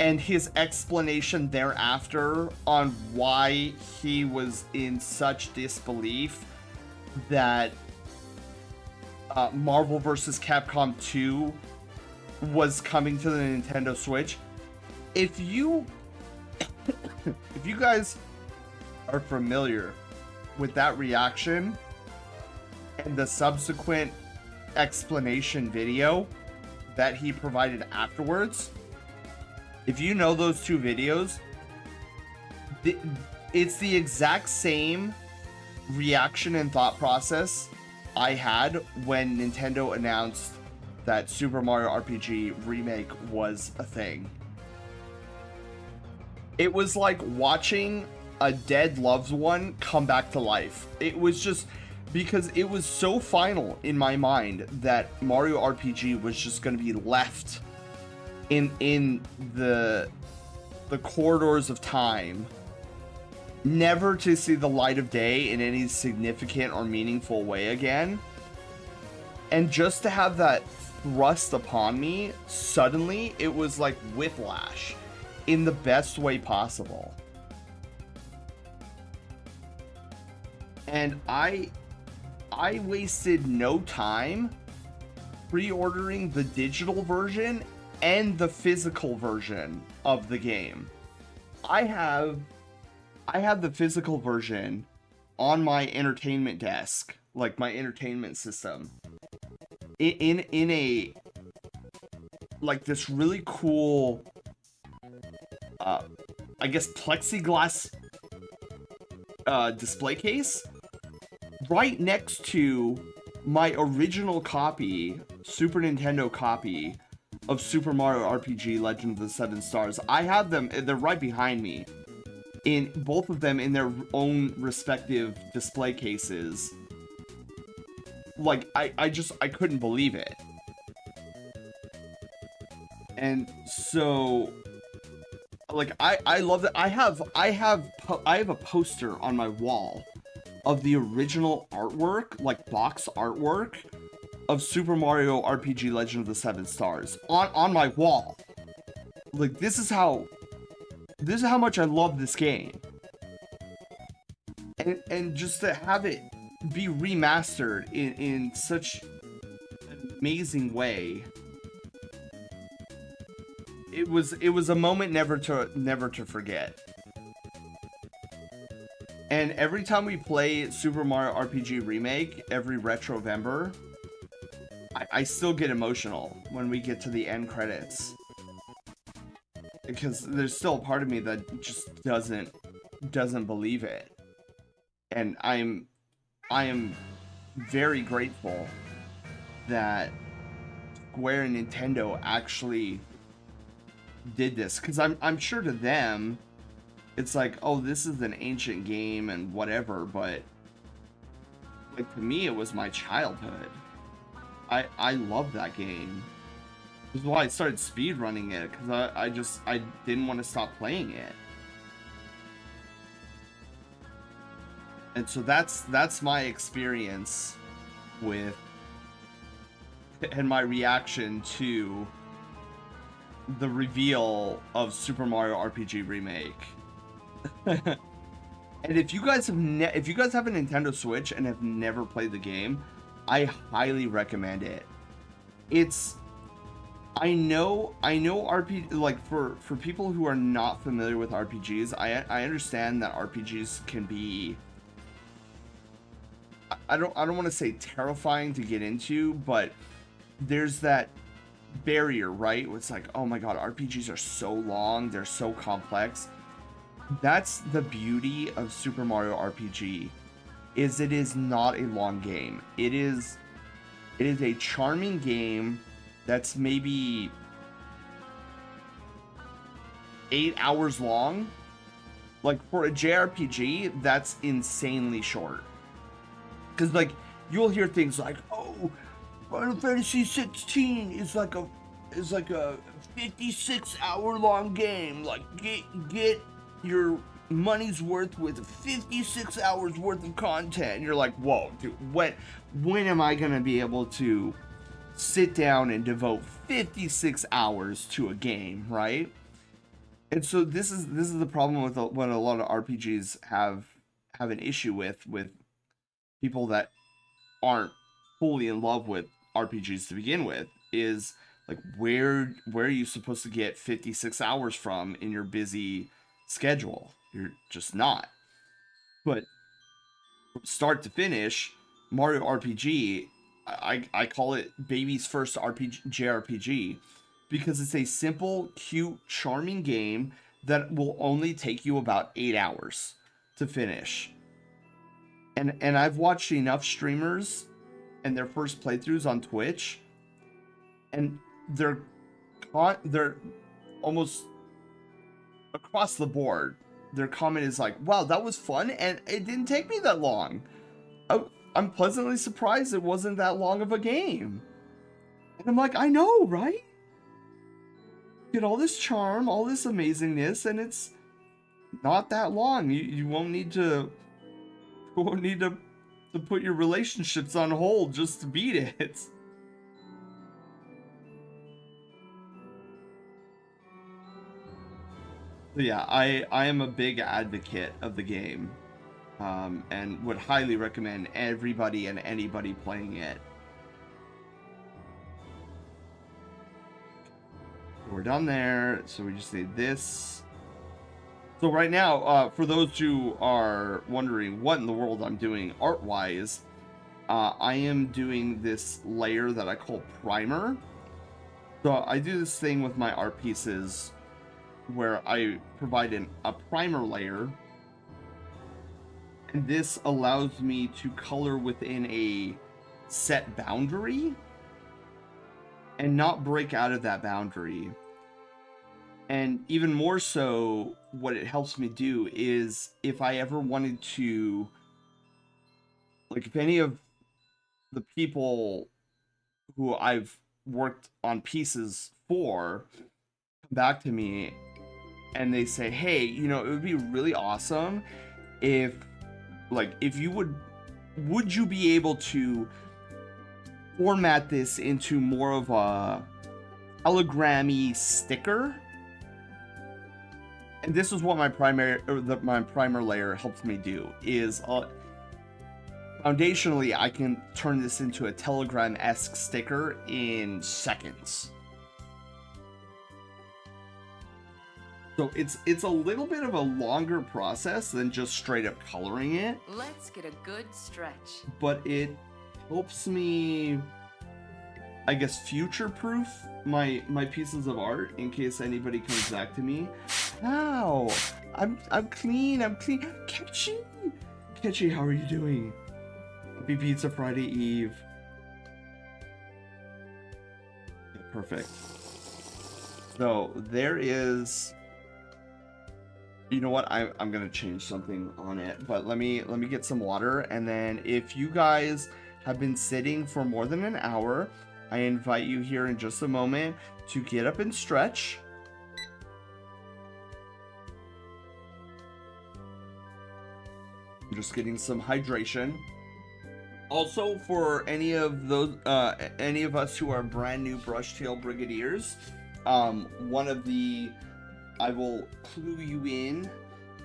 and his explanation thereafter on why he was in such disbelief that Marvel vs. Capcom 2 was coming to the Nintendo Switch. If you guys are familiar with that reaction and the subsequent explanation video that he provided afterwards, if you know those two videos, it's the exact same reaction and thought process I had when Nintendo announced that Super Mario RPG remake was a thing. It was like watching a dead loved one come back to life. It was just because it was so final in my mind that Mario RPG was just going to be left in the corridors of time, never to see the light of day in any significant or meaningful way again. And just to have that thrust upon me suddenly, it was like whiplash in the best way possible. And I wasted no time pre-ordering the digital version and the physical version of the game. I have the physical version on my entertainment desk, like my entertainment system, in a like this really cool I guess plexiglass display case right next to my original copy, Super Nintendo copy of Super Mario RPG Legend of the Seven Stars. I have them, they're right behind me, in both of them in their own respective display cases. Like, I couldn't believe it. And so, like, I love that. I have a poster on my wall of the original artwork, like box artwork of Super Mario RPG Legend of the Seven Stars on my wall. Like, this is how much I love this game. And just to have it be remastered in such an amazing way, it was a moment never to forget. And every time we play Super Mario RPG Remake, every Retrovember, I still get emotional when we get to the end credits. Because there's still a part of me that just doesn't believe it. And I am very grateful that Square and Nintendo actually did this, because I'm sure to them it's like, oh, this is an ancient game and whatever, but like, to me it was my childhood. I love that game. This is why I started speedrunning it, because I didn't want to stop playing it. And so that's my experience with, and my reaction to the reveal of Super Mario RPG Remake. And if you guys have if you guys have a Nintendo Switch and have never played the game, I highly recommend it. It's I know RPG, like for people who are not familiar with RPGs, I understand that RPGs can be, I don't want to say terrifying to get into, but there's that barrier, right? It's like, oh my god, RPGs are so long, they're so complex. That's the beauty of Super Mario RPG, is it is not a long game. It is a charming game that's maybe 8 hours long. Like, for a JRPG, that's insanely short. Because, like, you'll hear things like, oh, Final Fantasy 16 is like a 56-hour long game. Like, get your money's worth with 56 hours worth of content. And you're like, whoa, dude, when am I gonna be able to sit down and devote 56 hours to a game, right? And so this is the problem with what a lot of RPGs have an issue with people that aren't fully in love with RPGs to begin with, is like, where are you supposed to get 56 hours from in your busy schedule? You're just not. But from start to finish, Mario RPG, I call it baby's first JRPG, because it's a simple, cute, charming game that will only take you about 8 hours to finish. And I've watched enough streamers and their first playthroughs on Twitch, and they're almost across the board, their comment is like, wow, that was fun and it didn't take me that long. I'm pleasantly surprised it wasn't that long of a game. And I'm like, I know, right? Get all this charm, all this amazingness, and it's not that long. You won't need to put your relationships on hold just to beat it. So yeah, I am a big advocate of the game, and would highly recommend everybody and anybody playing it. We're done there, so we just need this. So right now, for those who are wondering what in the world I'm doing art-wise, I am doing this layer that I call primer. So I do this thing with my art pieces where I provide a primer layer, and this allows me to color within a set boundary and not break out of that boundary. And even more so, what it helps me do is, if I ever wanted to, like, if any of the people who I've worked on pieces for come back to me and they say, hey, you know, it would be really awesome if, like, if you would you be able to format this into more of a hologrammy sticker? And this is what my primer layer helps me do, is foundationally I can turn this into a Telegram-esque sticker in seconds. So it's a little bit of a longer process than just straight up coloring it. Let's get a good stretch. But it helps me, I guess, future-proof my pieces of art in case anybody comes back to me. Wow, I'm clean. Ketchy, how are you doing? Happy Pizza Friday Eve. Okay, perfect. So there is. You know what? I'm gonna change something on it, but let me get some water, and then if you guys have been sitting for more than an hour, I invite you here in just a moment to get up and stretch. I'm just getting some hydration. Also, for any of us who are brand new Brushtail Brigadiers, I will clue you in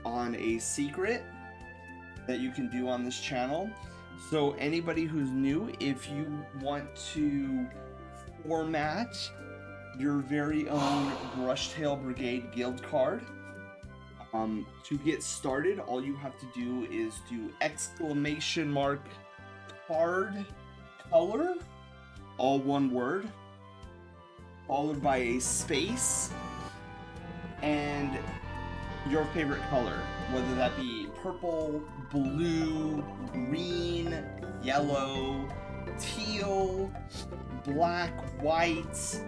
on a secret that you can do on this channel. So anybody who's new, if you want to format your very own Brushtail Brigade guild card, to get started, all you have to do is do !! card color, all one word, followed by a space, and your favorite color, whether that be purple, blue, green, yellow, teal, black, white.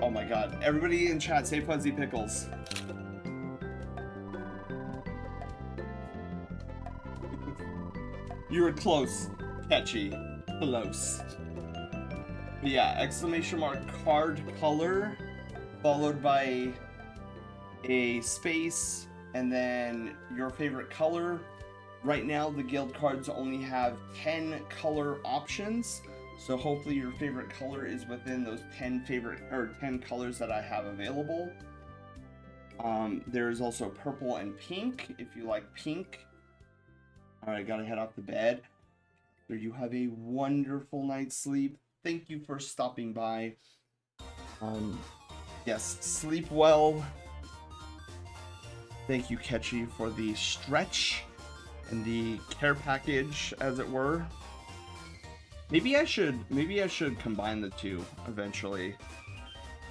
Oh my god. Everybody in chat, say Fuzzy Pickles. You were close, Catchy. Close. But yeah, ! card color, followed by a space, and then your favorite color. Right now, the guild cards only have 10 color options, so hopefully your favorite color is within those 10 colors that I have available. There is also purple and pink, if you like pink. Alright, gotta head off to bed. So you have a wonderful night's sleep. Thank you for stopping by. Yes, sleep well. Thank you, Catchy, for the stretch and the care package, as it were. Maybe I should combine the two eventually.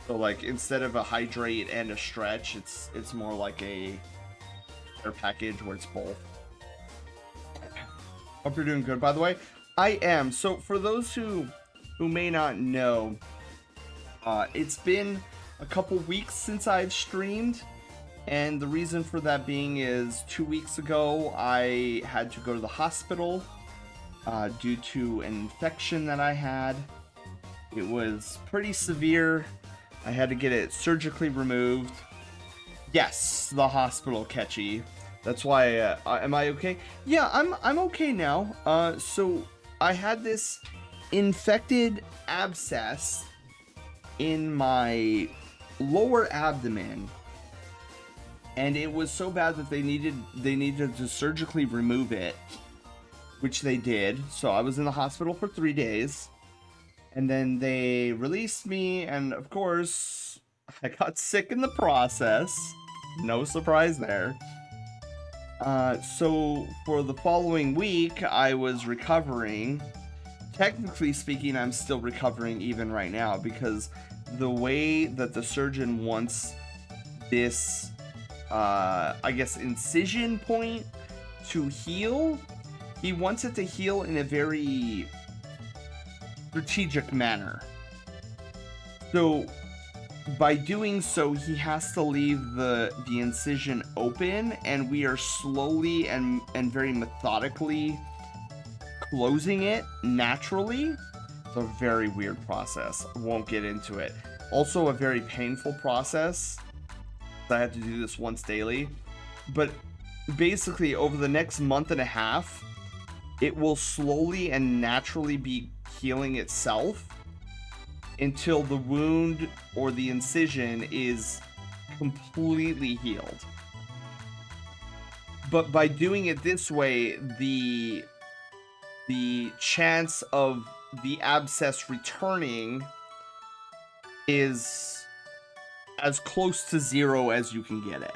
So like, instead of a hydrate and a stretch, it's more like a care package where it's both. Hope you're doing good, by the way. I am. So for those who may not know, it's been a couple weeks since I've streamed, and the reason for that being is 2 weeks ago I had to go to the hospital due to an infection that I had. It was pretty severe. I had to get it surgically removed. Yes, the hospital, Catchy. That's why, am I okay? Yeah, I'm okay now. So I had this infected abscess in my lower abdomen, and it was so bad that they needed to surgically remove it, which they did. So I was in the hospital for 3 days, and then they released me, and of course I got sick in the process. No surprise there. So for the following week, I was recovering. Technically speaking, I'm still recovering even right now, because the way that the surgeon wants this, I guess, incision point to heal, he wants it to heal in a very strategic manner. So by doing so, he has to leave the incision open, and we are slowly and very methodically closing it naturally. It's a very weird process. I won't get into it. Also a very painful process. I have to do this once daily. But basically, over the next month and a half, it will slowly and naturally be healing itself until the wound or the incision is completely healed. But by doing it this way, the chance of the abscess returning is as close to 0 as you can get it.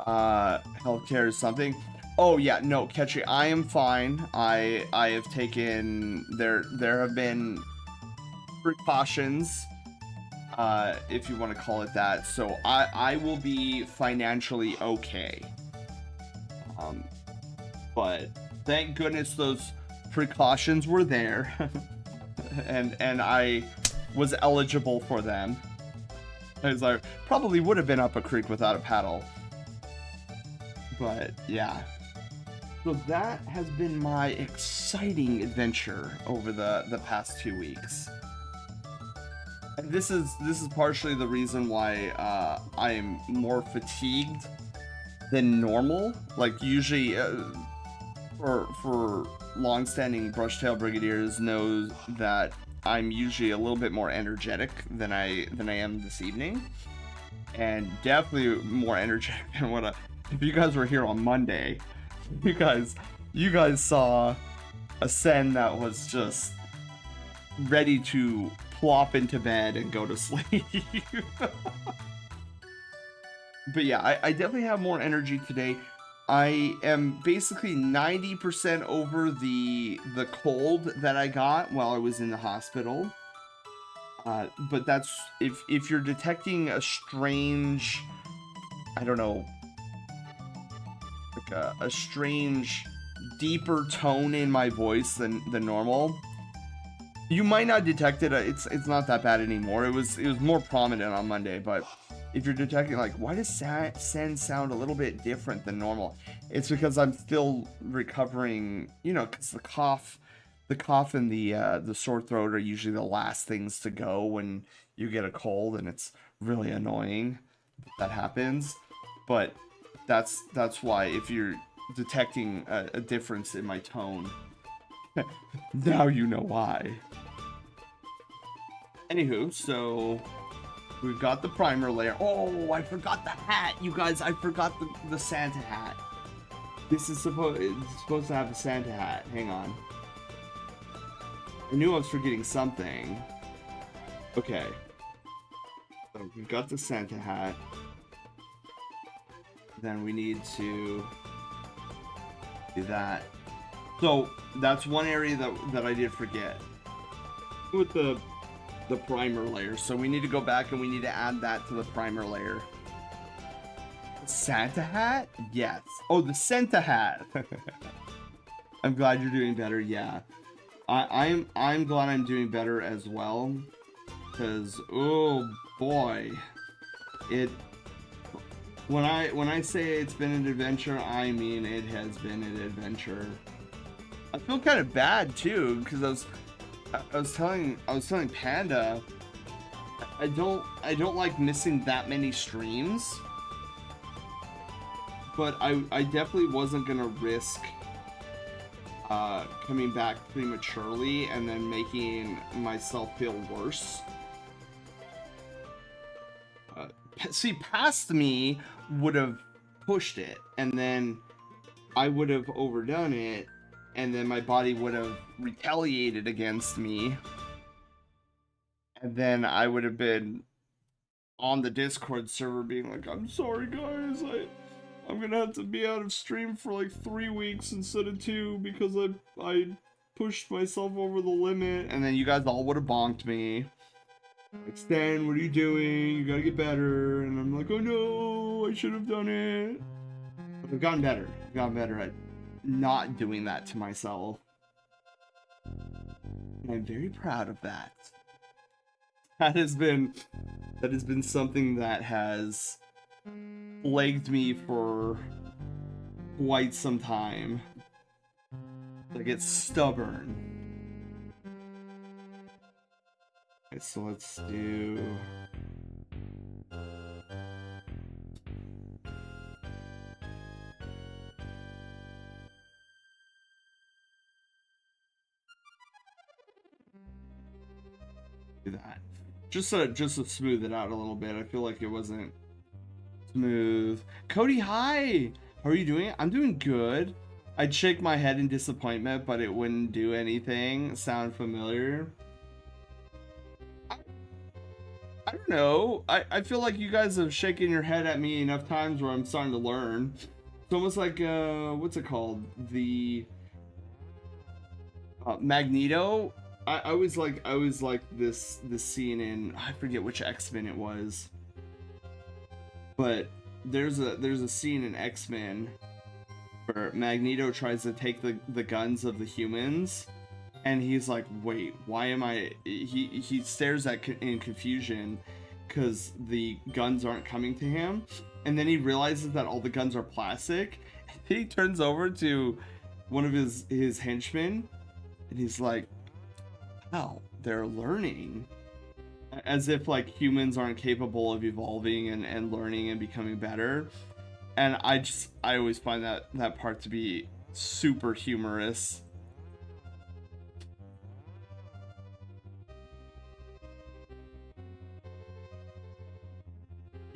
Healthcare is something. Oh yeah, no, Catchy, I am fine. I have taken, there have been precautions, if you want to call it that, so I will be financially okay. But thank goodness those precautions were there, and I was eligible for them, as I probably would have been up a creek without a paddle. But yeah, so that has been my exciting adventure over the past 2 weeks. And this is partially the reason why I am more fatigued than normal. Like usually, for long-standing Brushtail Brigadiers knows that I'm usually a little bit more energetic than I am this evening. and definitely more energetic than what if you guys were here on Monday. You guys saw a Sen that was just ready to plop into bed and go to sleep. But yeah, I definitely have more energy today. I am basically 90% over the cold that I got while I was in the hospital. But that's if you're detecting a strange, I don't know, like a strange deeper tone in my voice than normal, you might not detect it. It's not that bad anymore. It was more prominent on Monday, but if you're detecting like, why does Sen sound a little bit different than normal, it's because I'm still recovering, you know, because the cough and the sore throat are usually the last things to go when you get a cold, and it's really annoying that happens. But that's why, if you're detecting a difference in my tone, now you know why. Anywho, so we've got the primer layer. Oh, I forgot the hat, you guys. I forgot the Santa hat. It's supposed to have a Santa hat. Hang on. I knew I was forgetting something. Okay. So we've got the Santa hat. Then we need to do that. So that's one area that I did forget with the primer layer. So we need to go back and we need to add that to the primer layer. Santa hat? Yes. Oh, the Santa hat. I'm glad you're doing better. Yeah, I'm glad I'm doing better as well, because oh boy, when I say it's been an adventure, I mean it has been an adventure. I feel kind of bad too, because I was telling Panda, I don't like missing that many streams, but I definitely wasn't gonna risk coming back prematurely and then making myself feel worse. See, past me would have pushed it, and then I would have overdone it, and then my body would have retaliated against me, and then I would have been on the Discord server being like, I'm sorry guys, I'm gonna have to be out of stream for like 3 weeks instead of 2 because I pushed myself over the limit, and then you guys all would have bonked me. Like, Stan, what are you doing? You gotta get better. And I'm like, oh no, I should have done it. But I've gotten better. I've gotten better at not doing that to myself. And I'm very proud of that. That has been something that has plagued me for quite some time. I get stubborn. Okay, so let's do that. Just to smooth it out a little bit. I feel like it wasn't smooth. Cody, hi! How are you doing? I'm doing good. I'd shake my head in disappointment, but it wouldn't do anything. Sound familiar? I don't know. I feel like you guys have shaken your head at me enough times where I'm starting to learn. It's almost like, what's it called? The Magneto. I was like this scene in, I forget which X-Men it was, but there's a scene in X-Men where Magneto tries to take the guns of the humans, and he's like, wait, why am I, he stares at in confusion because the guns aren't coming to him, and then he realizes that all the guns are plastic, and then he turns over to one of his henchmen, and he's like, wow, they're learning. As if like humans aren't capable of evolving and learning and becoming better. And I always find that part to be super humorous.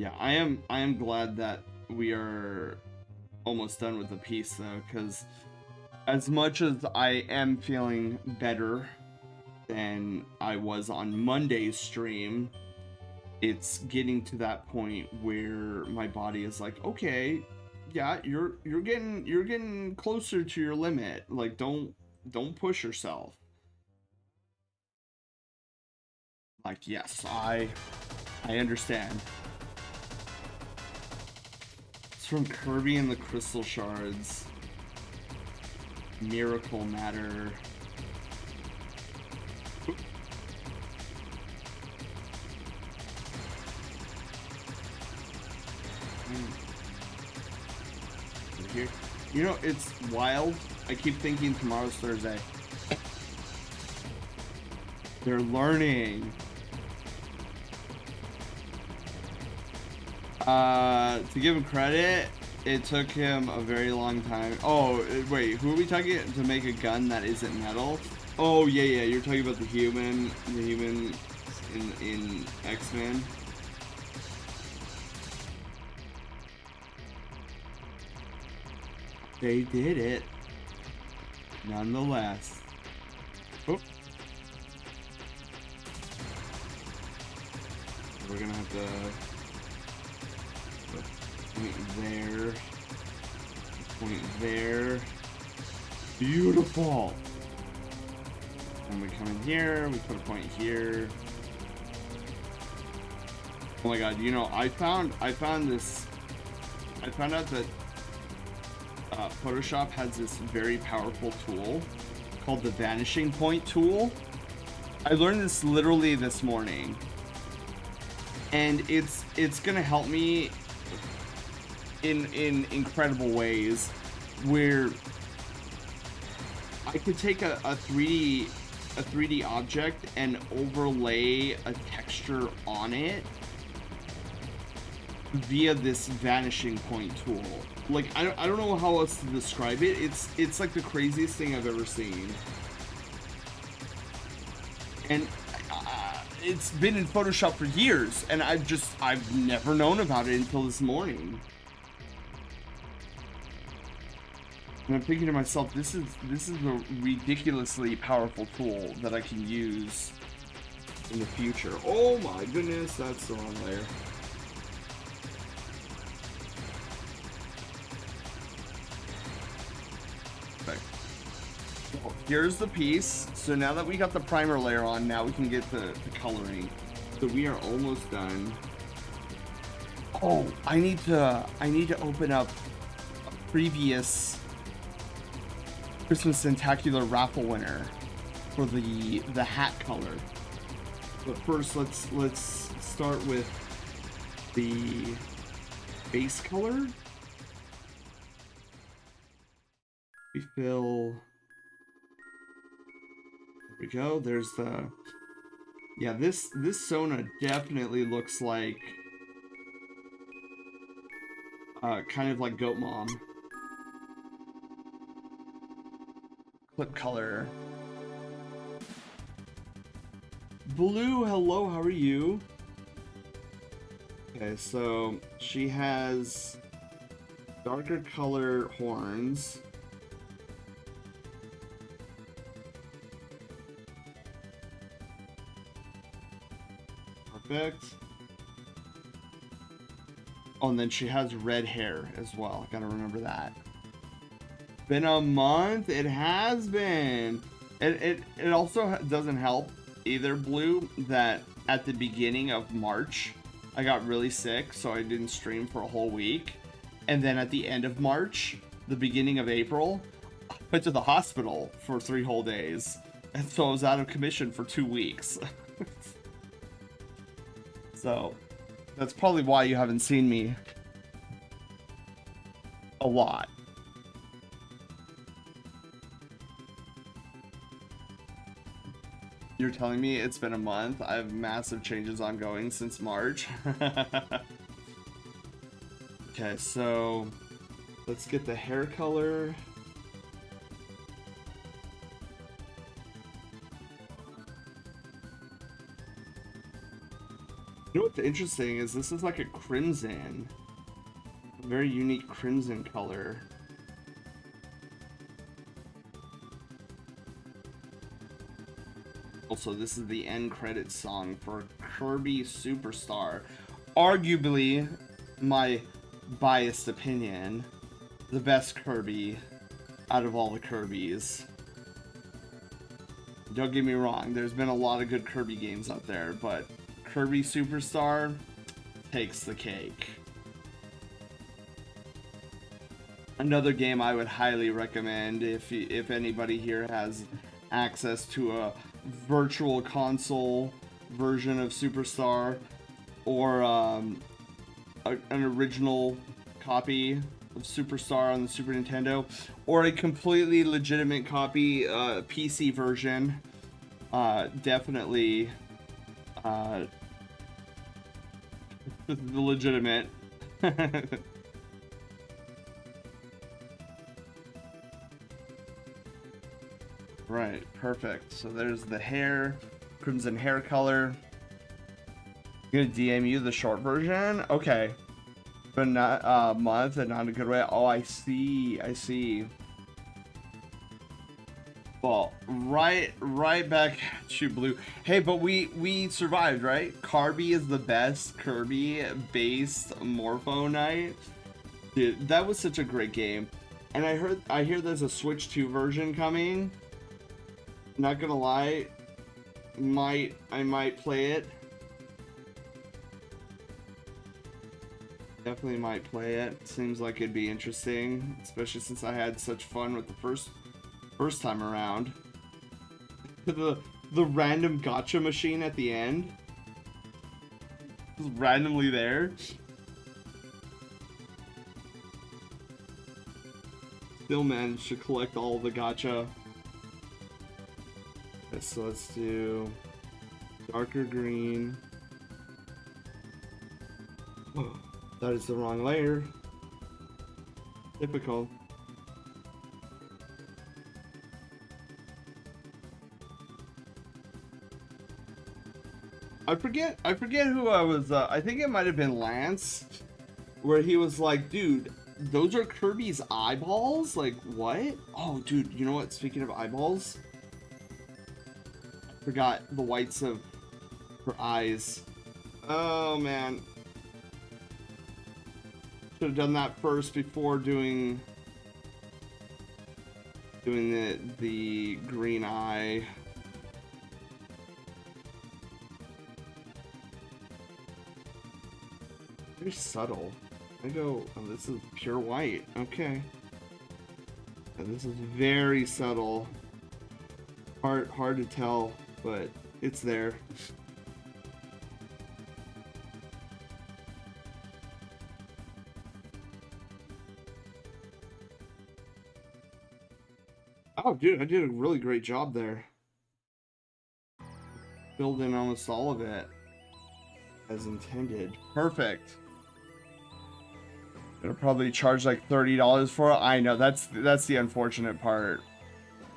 Yeah, I am glad that we are almost done with the piece though, because as much as I am feeling better than I was on Monday's stream, it's getting to that point where my body is like, okay, yeah, you're getting closer to your limit. Like, don't push yourself. Like, yes, I understand. It's from Kirby and the Crystal Shards. Miracle Matter. Here. You know, it's wild. I keep thinking tomorrow's Thursday. They're learning. To give him credit, it took him a very long time. Oh, wait, who are we talking to make a gun that isn't metal? Oh, yeah, you're talking about the human in X-Men. They did it, nonetheless. Oh. We're gonna have to point there. Beautiful. And we come in here, we put a point here. Oh my god, you know, I found out that Photoshop has this very powerful tool called the vanishing point tool. I learned this literally this morning, and it's gonna help me in incredible ways, where I could take a 3D object and overlay a texture on it via this vanishing point tool. Like, I don't know how else to describe it. It's like the craziest thing I've ever seen. And it's been in Photoshop for years, and I've never known about it until this morning. And I'm thinking to myself, this is a ridiculously powerful tool that I can use in the future. Oh my goodness, that's the wrong layer. Okay. So here's the piece. So now that we got the primer layer on, now we can get the coloring. So we are almost done. Oh, I need to open up a previous Christmas Spectacular raffle winner for the hat color. But first, let's start with the base color. We fill. There we go. There's the. Yeah, this Sona definitely looks like kind of like Goat Mom. Clip color. Blue, hello, how are you? Okay, so she has darker color horns. Perfect. Oh, and then she has red hair as well. Gotta remember that. Been a month. It has been. It also doesn't help either, Blue, that at the beginning of March I got really sick, so I didn't stream for a whole week, and then at the end of March, the beginning of April, I went to the hospital for 3 whole days, and so I was out of commission for 2 weeks. So that's probably why you haven't seen me a lot. You're telling me it's been a month? I have massive changes ongoing since March. Okay, so let's get the hair color. You know what's interesting is this is like a crimson. A very unique crimson color. Also, this is the end credits song for Kirby Superstar. Arguably, my biased opinion, the best Kirby out of all the Kirbys. Don't get me wrong, there's been a lot of good Kirby games out there, but Kirby Superstar takes the cake. Another game I would highly recommend if anybody here has access to a virtual console version of Superstar or an original copy of Superstar on the Super Nintendo, or a completely legitimate copy PC version. Definitely the legitimate. Right, perfect. So there's the hair, crimson hair color. I'm gonna DM you the short version. Okay, but not month and not in a good way. Oh, I see. I see. Well, right back to blue. Hey, but we survived, right? Kirby is the best Kirby-based Morpho Knight. Dude, that was such a great game. And I hear there's a Switch 2 version coming. Not gonna lie, I might play it. Definitely might play it. Seems like it'd be interesting, especially since I had such fun with the first time around. The random gacha machine at the end, just randomly there. Still managed to collect all the gacha. Okay, so let's do darker green. Oh, that is the wrong layer. Typical. I forget who I was, I think it might have been Lance, where he was like, dude, those are Kirby's eyeballs? Like, what? Oh, dude, you know what? Speaking of eyeballs, I forgot the whites of her eyes. Oh, man. Should have done that first before doing the green eye. Very subtle. I go, oh, this is pure white. Okay. And this is very subtle. Hard to tell, but it's there. Oh, dude, I did a really great job there. Filled in almost all of it as intended. Perfect. Gonna probably charge like $30 for it. I know, that's the unfortunate part.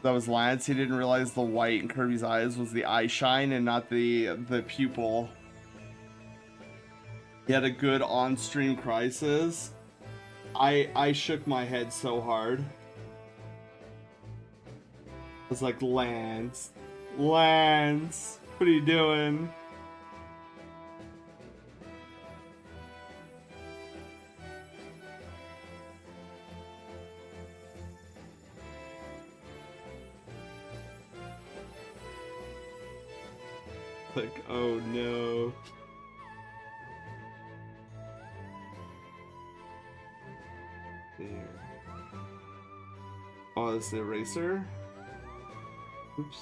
That was Lance. He didn't realize the white in Kirby's eyes was the eye shine and not the pupil. He had a good on-stream crisis. I shook my head so hard. I was like, Lance, what are you doing? Like, oh no. There. Oh, it's the eraser? Oops.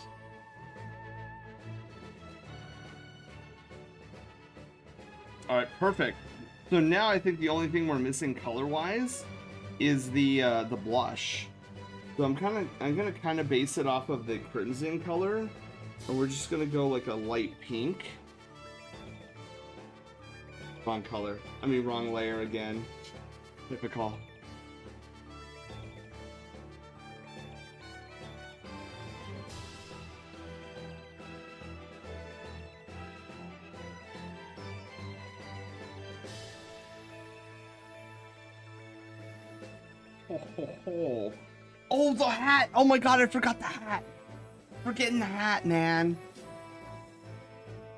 Alright, perfect. So now I think the only thing we're missing color-wise is the blush. So I'm gonna kinda base it off of the crimson color. And we're just gonna go like a light pink. Wrong color. I mean, wrong layer again. Typical. Oh, the hat! Oh my god, I forgot the hat! Forgetting the hat, man.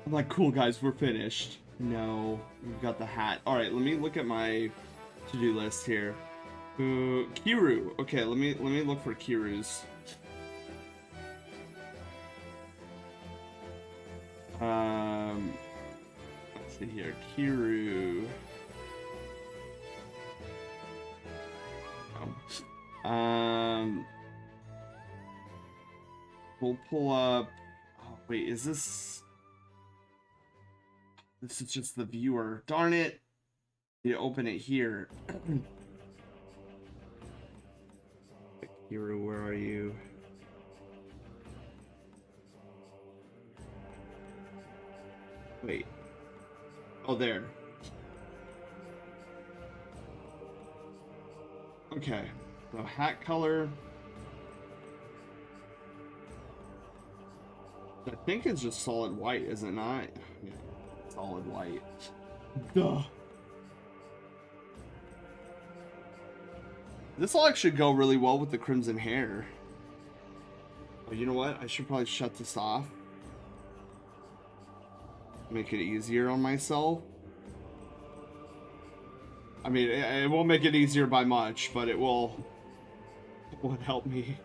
I'm like, cool guys, we're finished. No, we've got the hat. Alright, let me look at my to-do list here. Kiru. Okay, let me look for Kiru's. Let's see here. Kiru. We'll pull up. Oh, wait, is this? This is just the viewer. Darn it! You open it here. Kiru, where are you? Wait. Oh, there. Okay. So hat color. I think it's just solid white, is it not? Yeah, solid white. Duh. This will actually go really well with the crimson hair. Oh, you know what? I should probably shut this off. Make it easier on myself. I mean, it won't make it easier by much, but it will help me.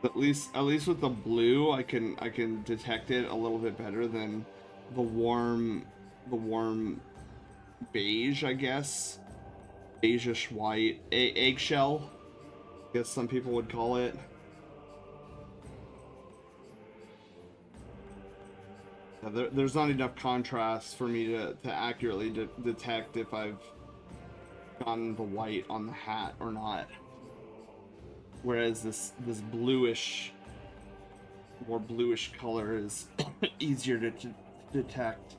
At least with the blue, I can detect it a little bit better than the warm beige, I guess. Beige-ish white, eggshell, I guess some people would call it. Yeah, there's not enough contrast for me to accurately detect if I've gotten the white on the hat or not. Whereas this bluish, more bluish color is easier to detect.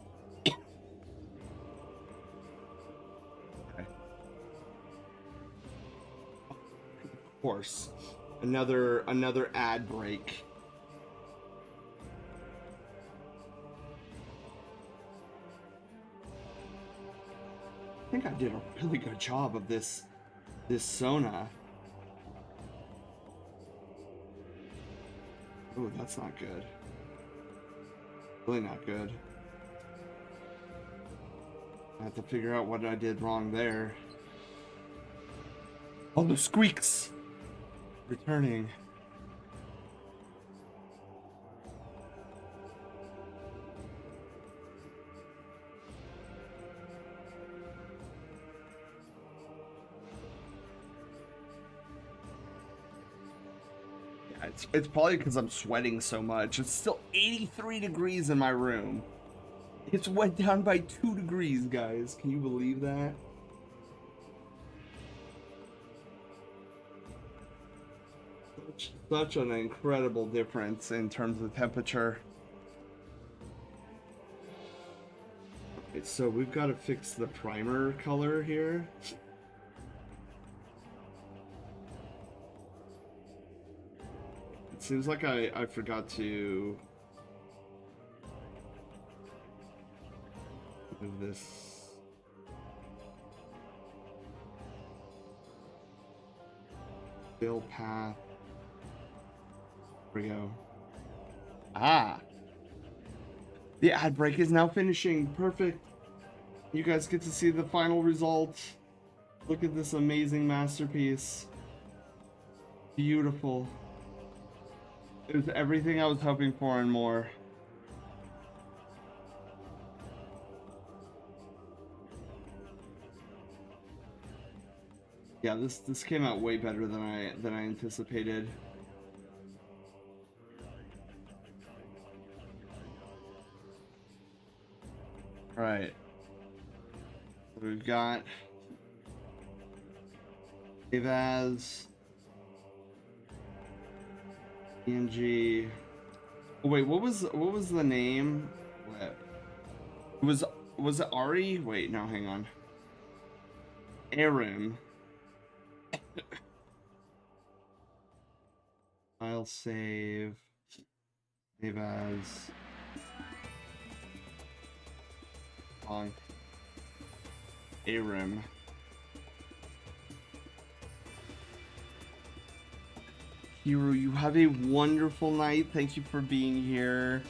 Okay. Of course, another ad break. I think I did a really good job of this Sona. Oh, that's not good. Really not good. I have to figure out what I did wrong there. Oh, the squeaks! Returning. It's probably because I'm sweating so much. It's still 83 degrees in my room. It's went down by 2 degrees, guys. Can you believe that? Such an incredible difference in terms of temperature. Okay, so we've got to fix the primer color here. Seems like I forgot to move this. Fill path. There we go. Ah! The ad break is now finishing. Perfect. You guys get to see the final result. Look at this amazing masterpiece. Beautiful. It was everything I was hoping for and more. Yeah, this came out way better than I anticipated. All right. We've got save as PNG. Oh, wait, what was the name? What? Was it Ari? Wait, no, hang on. Aaron. File save. Save as. Long. Arim. Hero, you have a wonderful night. Thank you for being here.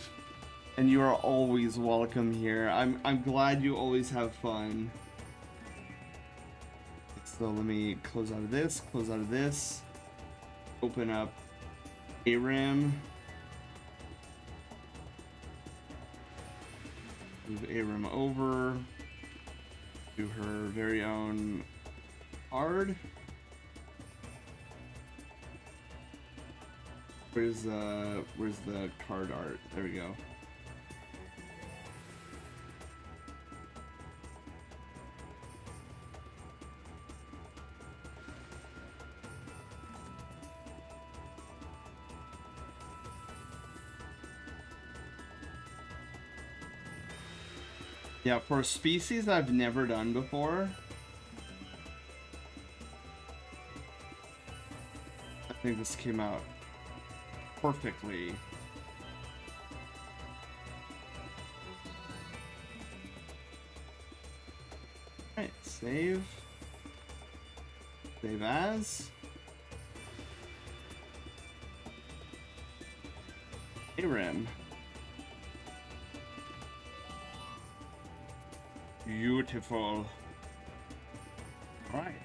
And you are always welcome here. I'm glad you always have fun. So let me close out of this, open up Arim. Move Arim over to her very own card. Where's the card art? There we go. Yeah, for a species I've never done before, I think this came out perfectly. Alright, save. Save as. Arim. Beautiful. Alright.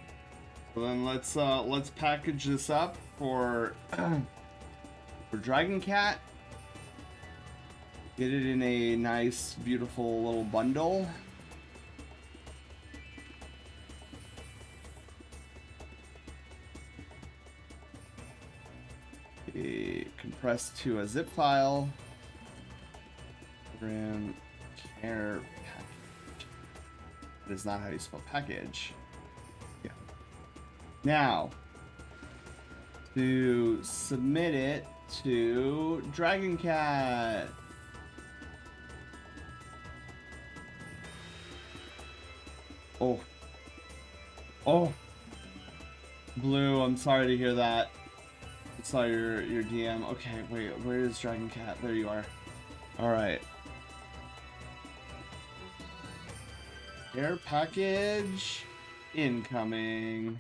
So then let's package this up for Dragon Cat. Get it in a nice, beautiful little bundle. Compressed to a zip file. Program care package. That is not how you spell package. Yeah. Now, to submit it to Dragon Cat. Oh. Oh. Blue, I'm sorry to hear that. I saw your DM. Okay, wait, where is Dragon Cat? There you are. Alright. Air package incoming.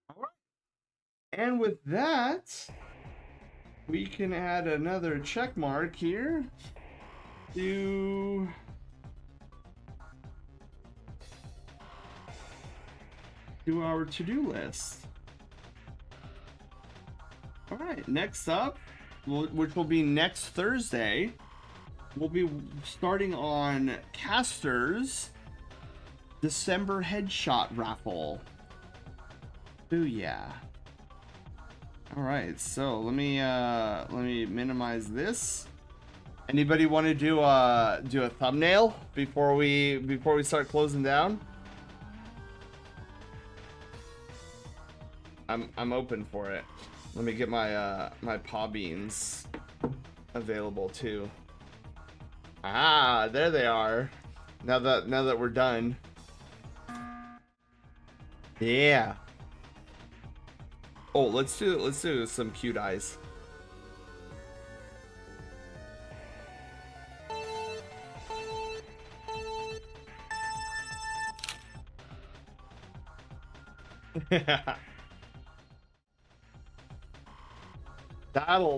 Alright. And with that, we can add another check mark here to our to-do list. All right, next up, which will be next Thursday, we'll be starting on Caster's December headshot raffle. Booyah. All right, so let me minimize this. Anybody want to do a thumbnail before we start closing down? I'm open for it. Let me get my my paw beans available too. Ah, there they are. Now that we're done. Yeah. Oh, let's do some cute eyes.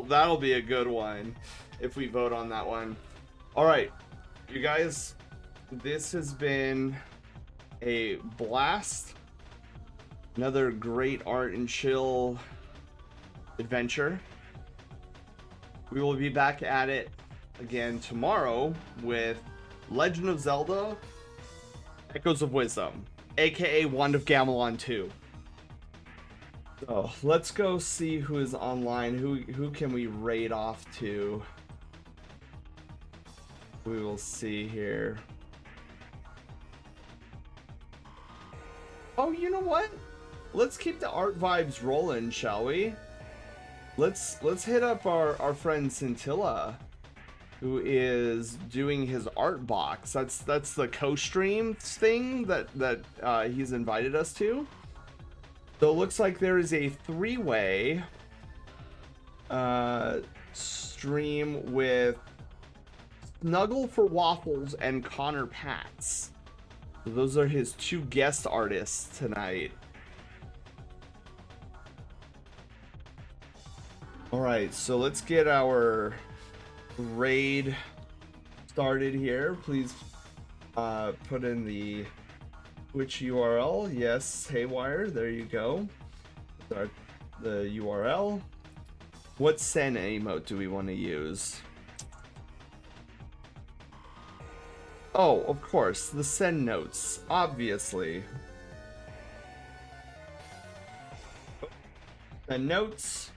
That'll be a good one if we vote on that one. All right, you guys, this has been a blast. Another great art and chill adventure. We will be back at it again tomorrow with Legend of Zelda Echoes of Wisdom, aka Wand of Gamelon 2. So let's go see who is online. Who can we raid off to? We will see here. Oh, you know what? Let's keep the art vibes rolling, shall we? Let's hit up our friend Scintilla, who is doing his art box. That's the co-stream thing that he's invited us to. So it looks like there is a three-way stream with Snuggle for Waffles and Connor Pats. So those are his 2 guest artists tonight. Alright, so let's get our raid started here. Please put in the Twitch URL. Yes, Haywire, there you go. Start the URL. What Sen emote do we want to use? Oh, of course, the Sen notes, obviously. The notes,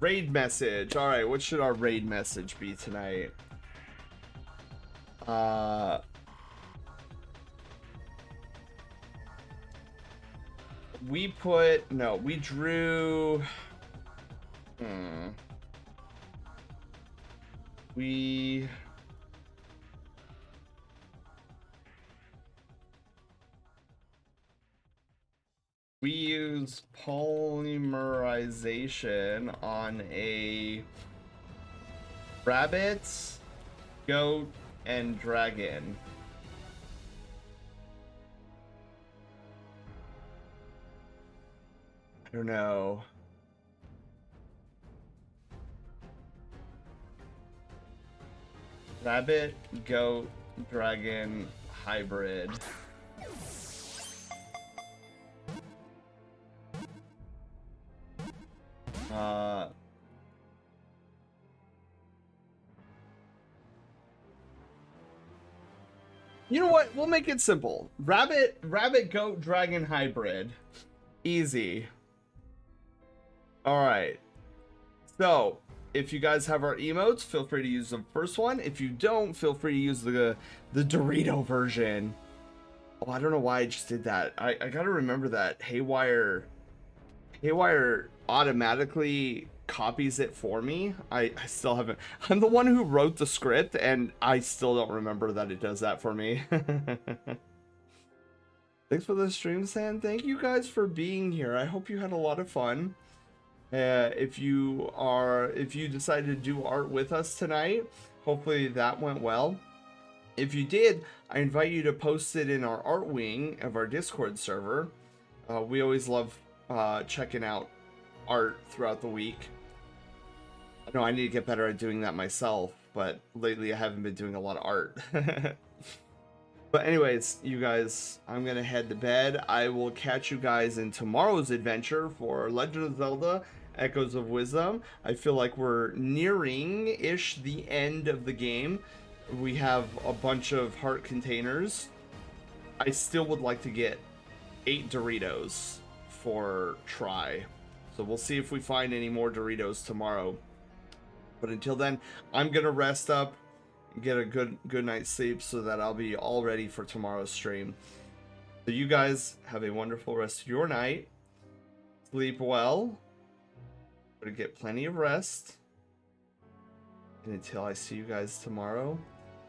raid message. All right, what should our raid message be tonight? We drew. We use polymerization on a rabbit, goat, and dragon. I don't know. Rabbit, goat, dragon, hybrid. You know what? We'll make it simple. Rabbit, goat, dragon, hybrid. Easy. All right. So, if you guys have our emotes, feel free to use the first one. If you don't, feel free to use the Dorito version. Oh, I don't know why I just did that. I gotta remember that Haywire automatically copies it for me. I still haven't. I'm the one who wrote the script, and I still don't remember that it does that for me. Thanks for the stream, San. Thank you guys for being here. I hope you had a lot of fun. If you decided to do art with us tonight, hopefully that went well. If you did, I invite you to post it in our art wing of our Discord server. We always love checking out art throughout the week. I know I need to get better at doing that myself, but lately I haven't been doing a lot of art. But anyways, you guys, I'm gonna head to bed. I will catch you guys in tomorrow's adventure for Legend of Zelda Echoes of Wisdom. I feel like we're nearing-ish the end of the game. We have a bunch of heart containers. I still would like to get 8 Doritos for try. So we'll see if we find any more Doritos tomorrow. But until then, I'm gonna rest up, get a good night's sleep so that I'll be all ready for tomorrow's stream. So you guys have a wonderful rest of your night. Sleep well. Try to get plenty of rest. And until I see you guys tomorrow,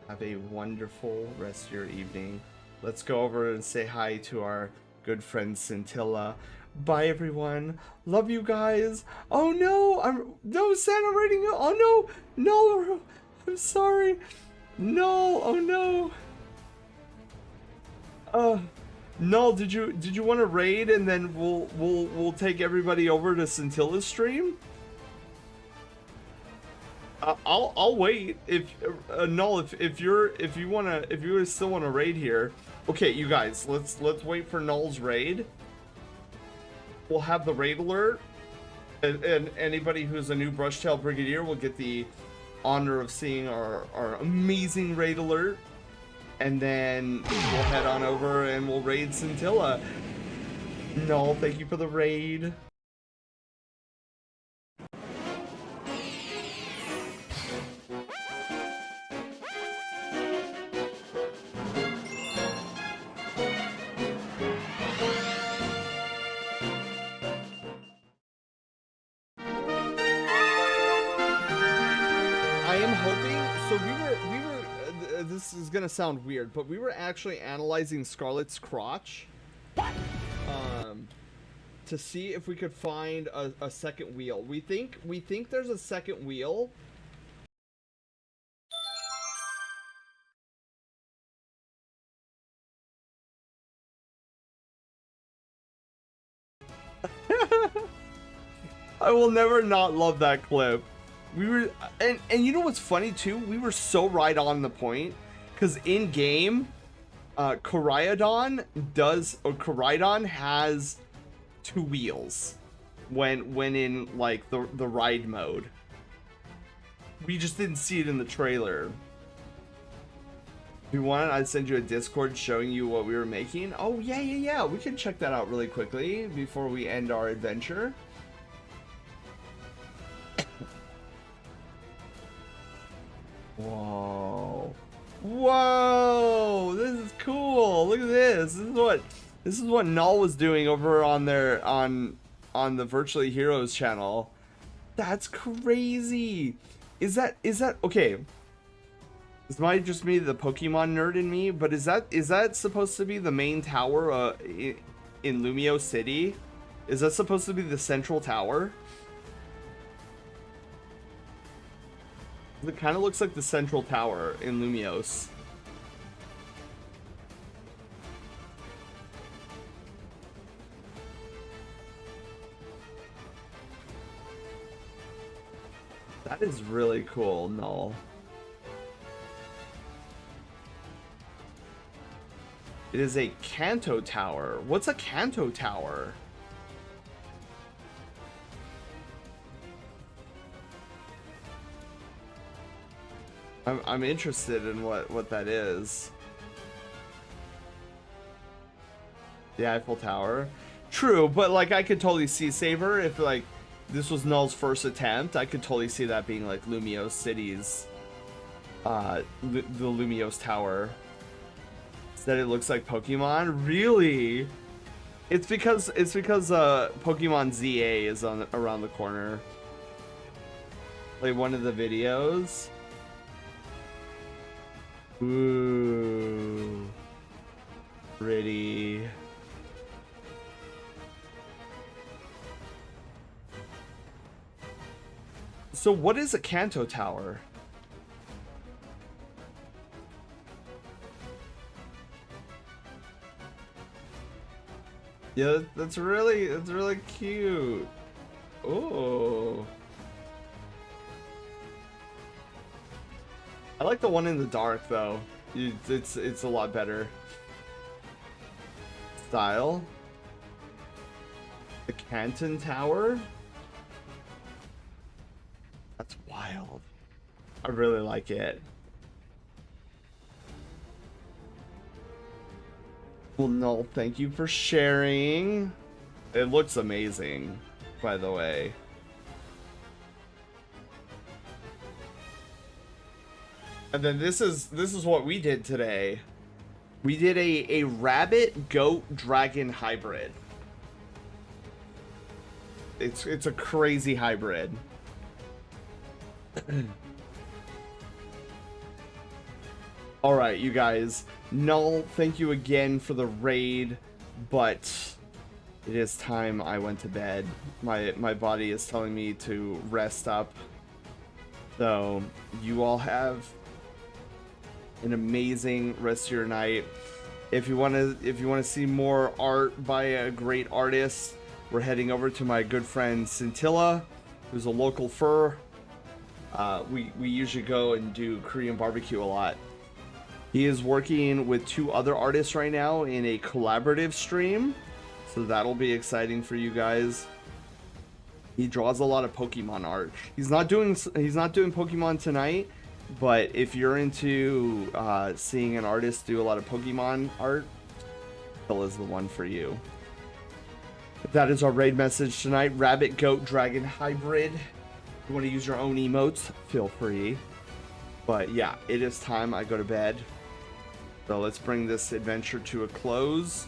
have a wonderful rest of your evening. Let's go over and say hi to our good friend Scintilla. Bye everyone. Love you guys. Oh no, Santa rating. Oh no, I'm sorry. No, oh no. Null, did you want to raid and then we'll take everybody over to Scintilla's stream? I'll wait if Null if you still want to raid here. Okay, you guys, let's wait for Null's raid. We'll have the raid alert, and anybody who's a new Brushtail Brigadier will get the honor of seeing our amazing raid alert, and then we'll head on over and we'll raid Scintilla. No, thank you for the raid. This is gonna sound weird, but we were actually analyzing Scarlet's crotch to see if we could find a second wheel. We think there's a second wheel I will never not love that clip. We were, and you know what's funny too? We were so right on the point, because in game, Koraidon has 2 wheels when in like the ride mode. We just didn't see it in the trailer. If you want, I'd send you a Discord showing you what we were making. Oh yeah. We can check that out really quickly before we end our adventure. Whoa. This is cool. Look at this. This is what Null was doing over on the Virtually Heroes channel. That's crazy. Is that okay? This might just be the Pokemon nerd in me, but is that supposed to be the main tower in Lumio City? Is that supposed to be the central tower? It kind of looks like the central tower in Lumiose. That is really cool, Null. It is a Kanto Tower. What's a Kanto Tower? I'm interested in what that is. The Eiffel Tower. True, but like I could totally see Saber if like this was Null's first attempt. I could totally see that being like Lumiose City's the Lumiose Tower. That it looks like Pokemon? Really? It's because Pokemon ZA is around the corner. Like one of the videos. Ooh. Pretty. So what is a Kanto Tower? Yeah, that's really cute. Oh. I like the one in the dark though. It's a lot better. Style. The Canton Tower. That's wild. I really like it. Well, Null, thank you for sharing. It looks amazing, by the way. And then this is what we did today. We did a rabbit goat dragon hybrid. It's a crazy hybrid. All right, you guys. Null, thank you again for the raid, but it is time I went to bed. My body is telling me to rest up. So you all have an amazing rest of your night. If you want to see more art by a great artist, we're heading over to my good friend Scintilla, who's a local fur. We usually go and do Korean barbecue a lot. He is working with 2 other artists right now in a collaborative stream, so that'll be exciting for you guys. He draws a lot of Pokemon art. He's not doing Pokemon tonight, but if you're into seeing an artist do a lot of Pokemon art, Phil is the one for you. That is our raid message tonight. Rabbit, goat, dragon hybrid. If you want to use your own emotes, feel free. But yeah, it is time I go to bed. So let's bring this adventure to a close,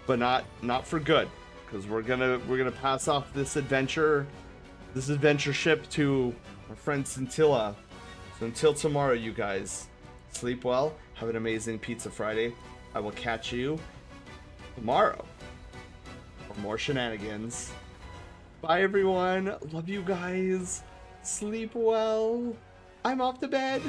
but not for good, because we're gonna pass off this adventure ship to our friend Scintilla. So until tomorrow, you guys, sleep well, have an amazing Pizza Friday. I will catch you tomorrow for more shenanigans. Bye everyone, love you guys, sleep well. I'm off to bed.